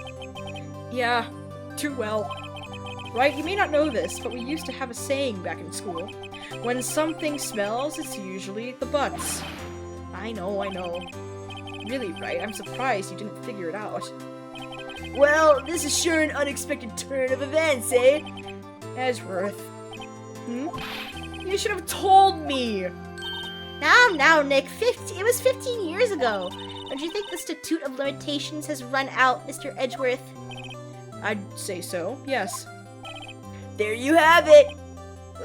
Yeah, too well. Right, you may not know this, but we used to have a saying back in school. When something smells, it's usually the butts. I know. Really, Wright, I'm surprised you didn't figure it out. Well, this is sure an unexpected turn of events, eh? Edgeworth. You should have told me! Now, Nick, it was 15 years ago. Don't you think the statute of limitations has run out, Mr. Edgeworth? I'd say so, yes. There you have it!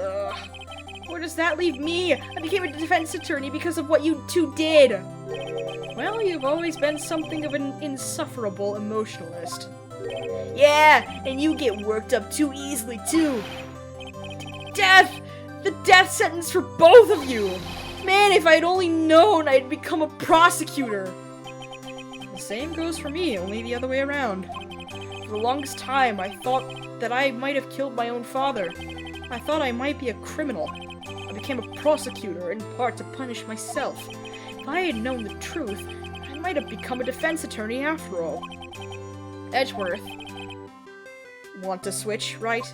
Ugh. Where does that leave me? I became a defense attorney because of what you two did! Well, you've always been something of an insufferable emotionalist. Yeah, and you get worked up too easily, too. Death! The death sentence for both of you! Man, if I'd only known I'd become a prosecutor! The same goes for me, only the other way around. For the longest time, I thought that I might have killed my own father. I thought I might be a criminal. I became a prosecutor, in part to punish myself. If I had known the truth, I might have become a defense attorney after all. Edgeworth. Want to switch, right?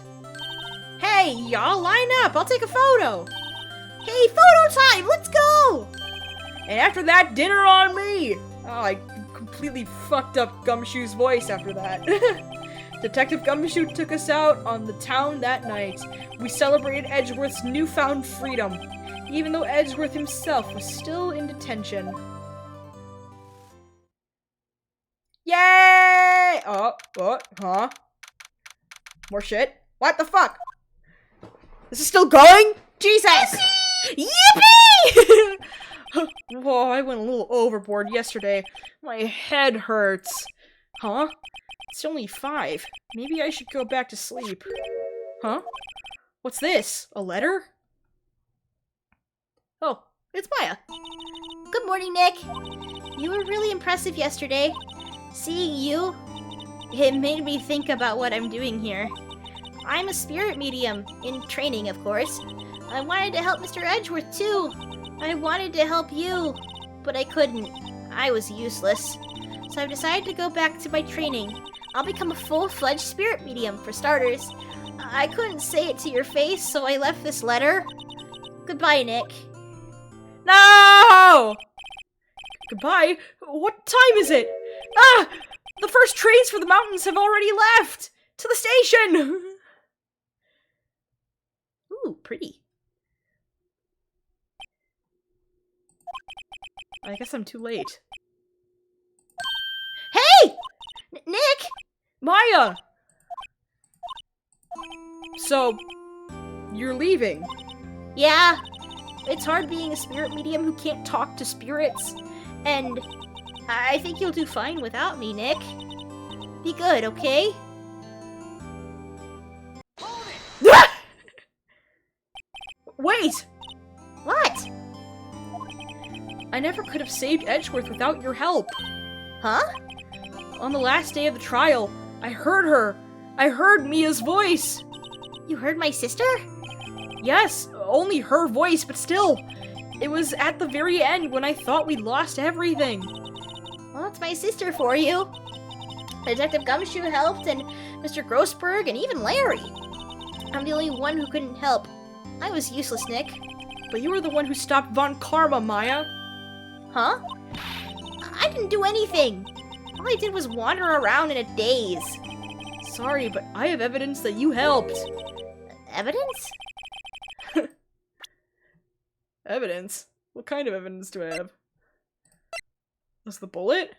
Hey, y'all, line up! I'll take a photo! Hey, photo time! Let's go! And after that, dinner on me! Oh, I completely fucked up Gumshoe's voice after that. Detective Gumshoe took us out on the town that night. We celebrated Edgeworth's newfound freedom, even though Edgeworth himself was still in detention. Yay! Oh, what? Huh? More shit? What the fuck? This is still going? Jesus! Yippee! Whoa, I went a little overboard yesterday. My head hurts. Huh? It's only 5. Maybe I should go back to sleep. Huh? What's this? A letter? Oh, it's Maya. Good morning, Nick. You were really impressive yesterday. Seeing you, it made me think about what I'm doing here. I'm a spirit medium, in training, of course. I wanted to help Mr. Edgeworth, too. I wanted to help you, but I couldn't. I was useless. So I've decided to go back to my training. I'll become a full-fledged spirit medium, for starters. I couldn't say it to your face, so I left this letter. Goodbye, Nick. No! Goodbye? What time is it? Ah! The first trains for the mountains have already left! To the station! Ooh, pretty. I guess I'm too late. Hey! Nick! Maya! So, you're leaving? Yeah, it's hard being a spirit medium who can't talk to spirits. And I think you'll do fine without me, Nick. Be good, okay? Wait! What? I never could have saved Edgeworth without your help. Huh? On the last day of the trial, I heard her. I heard Mia's voice. You heard my sister? Yes, only her voice, but still. It was at the very end when I thought we lost everything. Well, that's my sister for you. Detective Gumshoe helped, and Mr. Grossberg, and even Larry. I'm the only one who couldn't help. I was useless, Nick. But you were the one who stopped von Karma, Maya. Huh? I didn't do anything. All I did was wander around in a daze. Sorry, but I have evidence that you helped. Evidence? Evidence? What kind of evidence do I have? Was the bullet?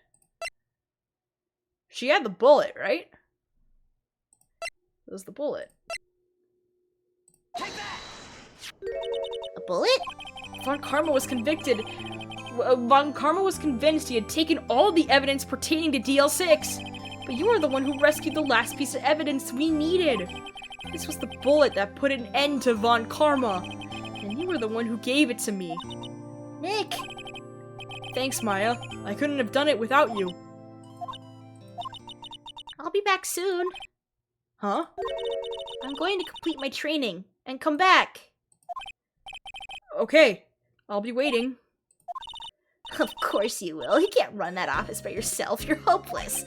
She had the bullet, right? It was the bullet. A bullet? Von Karma was convicted. Von Karma was convinced he had taken all the evidence pertaining to DL6. But you are the one who rescued the last piece of evidence we needed. This was the bullet that put an end to Von Karma. And you were the one who gave it to me. Nick! Thanks, Maya. I couldn't have done it without you. I'll be back soon. Huh? I'm going to complete my training and come back. Okay. I'll be waiting. Of course you will. You can't run that office by yourself. You're hopeless.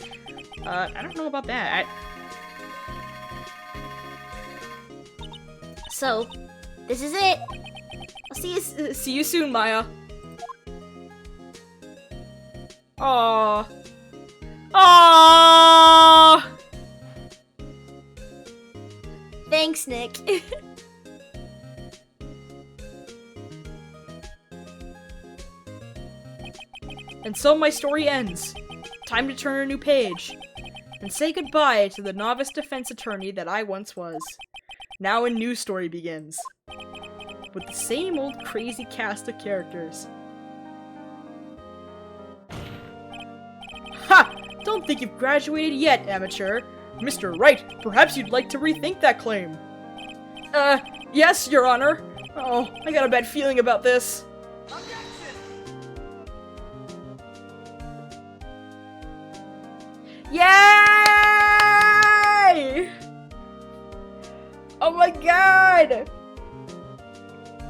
I don't know about that. So, this is it. I'll See you soon, Maya. Aww. Aww! Thanks, Nick. And so my story ends. Time to turn a new page. And say goodbye to the novice defense attorney that I once was. Now a new story begins. With the same old crazy cast of characters. Ha! Don't think you've graduated yet, amateur. Mr. Wright, perhaps you'd like to rethink that claim. Yes, Your Honor. Oh, I got a bad feeling about this. Yay! Oh my god!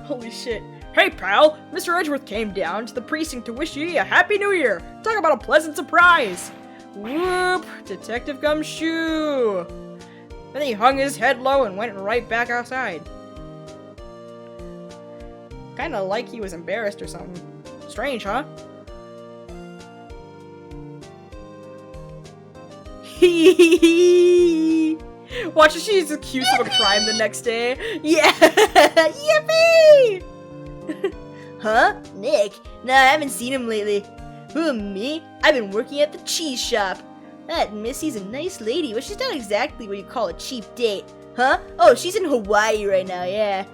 Holy shit. Hey pal, Mr. Edgeworth came down to the precinct to wish you a happy new year. Talk about a pleasant surprise. Whoop, Detective Gumshoe. Then he hung his head low and went right back outside. Kinda like he was embarrassed or something. Strange, huh? Watch if she's accused of a crime the next day. Yeah! Yippee! Huh? Nick? Nah, I haven't seen him lately. Who, me? I've been working at the cheese shop. That Missy's a nice lady, but she's not exactly what you call a cheap date. Huh? Oh, she's in Hawaii right now, yeah.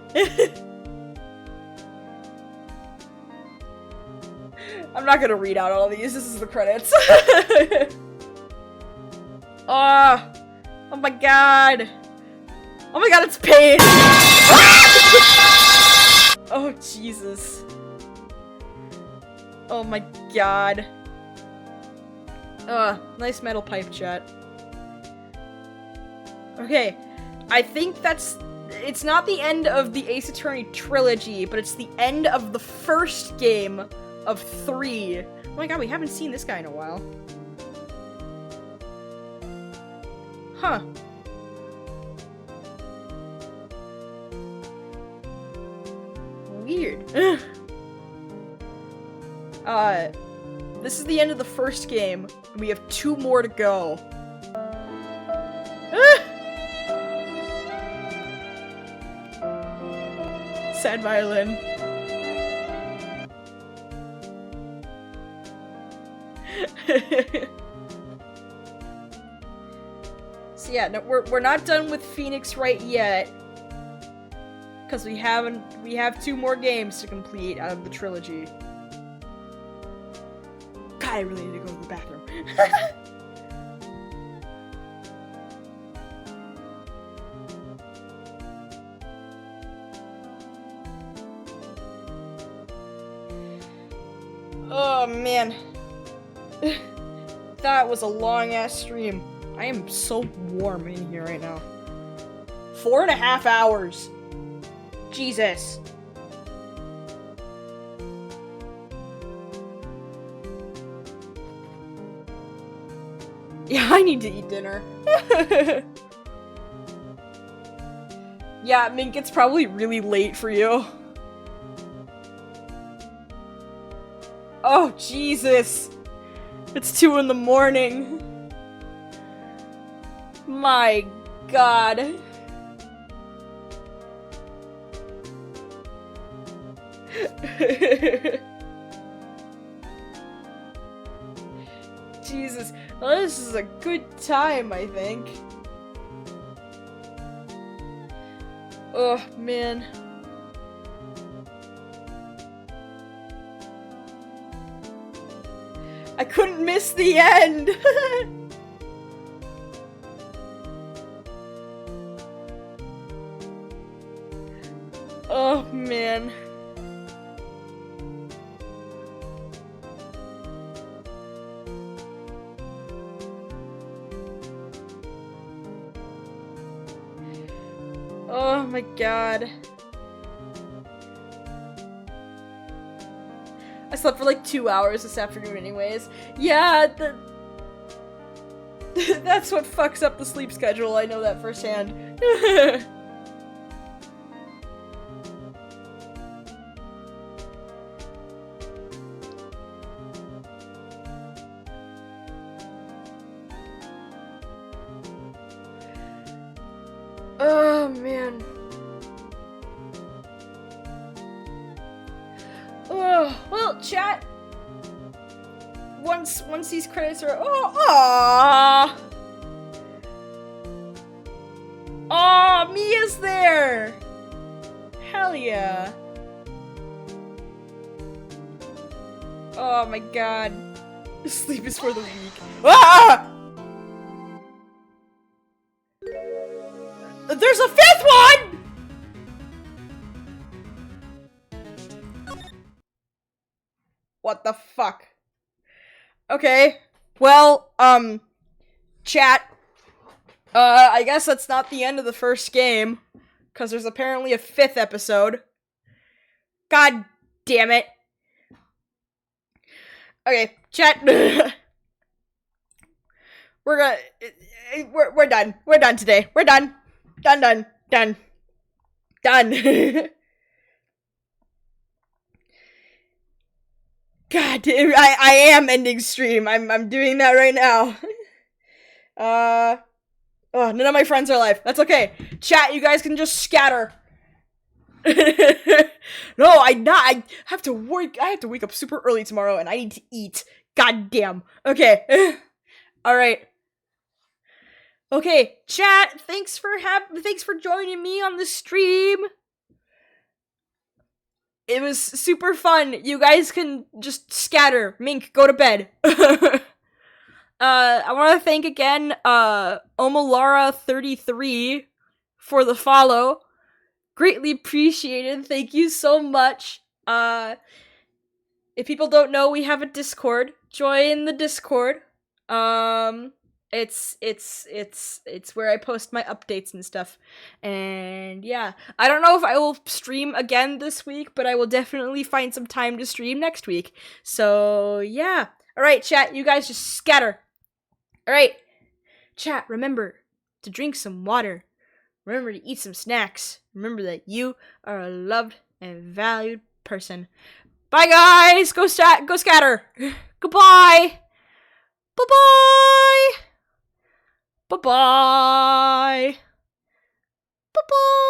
I'm not gonna read out all these, this is the credits. Oh my god. Oh my god, it's pain! Oh, Jesus. Oh my god. Nice metal pipe chat. Okay, I think it's not the end of the Ace Attorney trilogy, but it's the end of the first game of 3. Oh my god, we haven't seen this guy in a while. Huh. Weird. This is the end of the first game. We have 2 more to go. Sad violin. So yeah, no, we're not done with Phoenix Wright yet, because we have 2 more games to complete out of the trilogy. God, I really need to go to the bathroom. Oh man. That was a long ass stream. I am so warm in here right now. 4.5 hours. Jesus. Yeah, I need to eat dinner. Yeah, Mink, it's probably really late for you. Oh, Jesus. It's 2 in the morning. My God. Jesus. Well, this is a good time, I think. Oh, man. I couldn't miss the end! Oh, man. Oh my god. I slept for like 2 hours this afternoon anyways. Yeah, that's what fucks up the sleep schedule, I know that firsthand. Oh, man. Oh, well, chat. Once these credits are oh, Mia's there. Hell yeah. Oh my god. Sleep is for the weak. Ah! There's a fifth one! What the fuck? Okay. Well, chat. I guess that's not the end of the first game. Because there's apparently a fifth episode. God damn it. Okay, chat. We're done. We're done today. We're done. Done. God damn, I am ending stream. I'm doing that right now. Oh, none of my friends are alive. That's okay. Chat, you guys can just scatter. No, I have to work. I have to wake up super early tomorrow, and I need to eat. God damn. Okay. All right. Okay, chat. Thanks for joining me on the stream. It was super fun. You guys can just scatter. Mink, go to bed. I want to thank again, Omalara33 for the follow. Greatly appreciated. Thank you so much. If people don't know, we have a Discord. Join the Discord. It's where I post my updates and stuff. And yeah, I don't know if I will stream again this week, but I will definitely find some time to stream next week. So yeah. All right, chat, you guys just scatter. All right, chat, remember to drink some water. Remember to eat some snacks. Remember that you are a loved and valued person. Bye, guys. Go scatter. Goodbye. Bye-bye. Bye-bye. Bye-bye.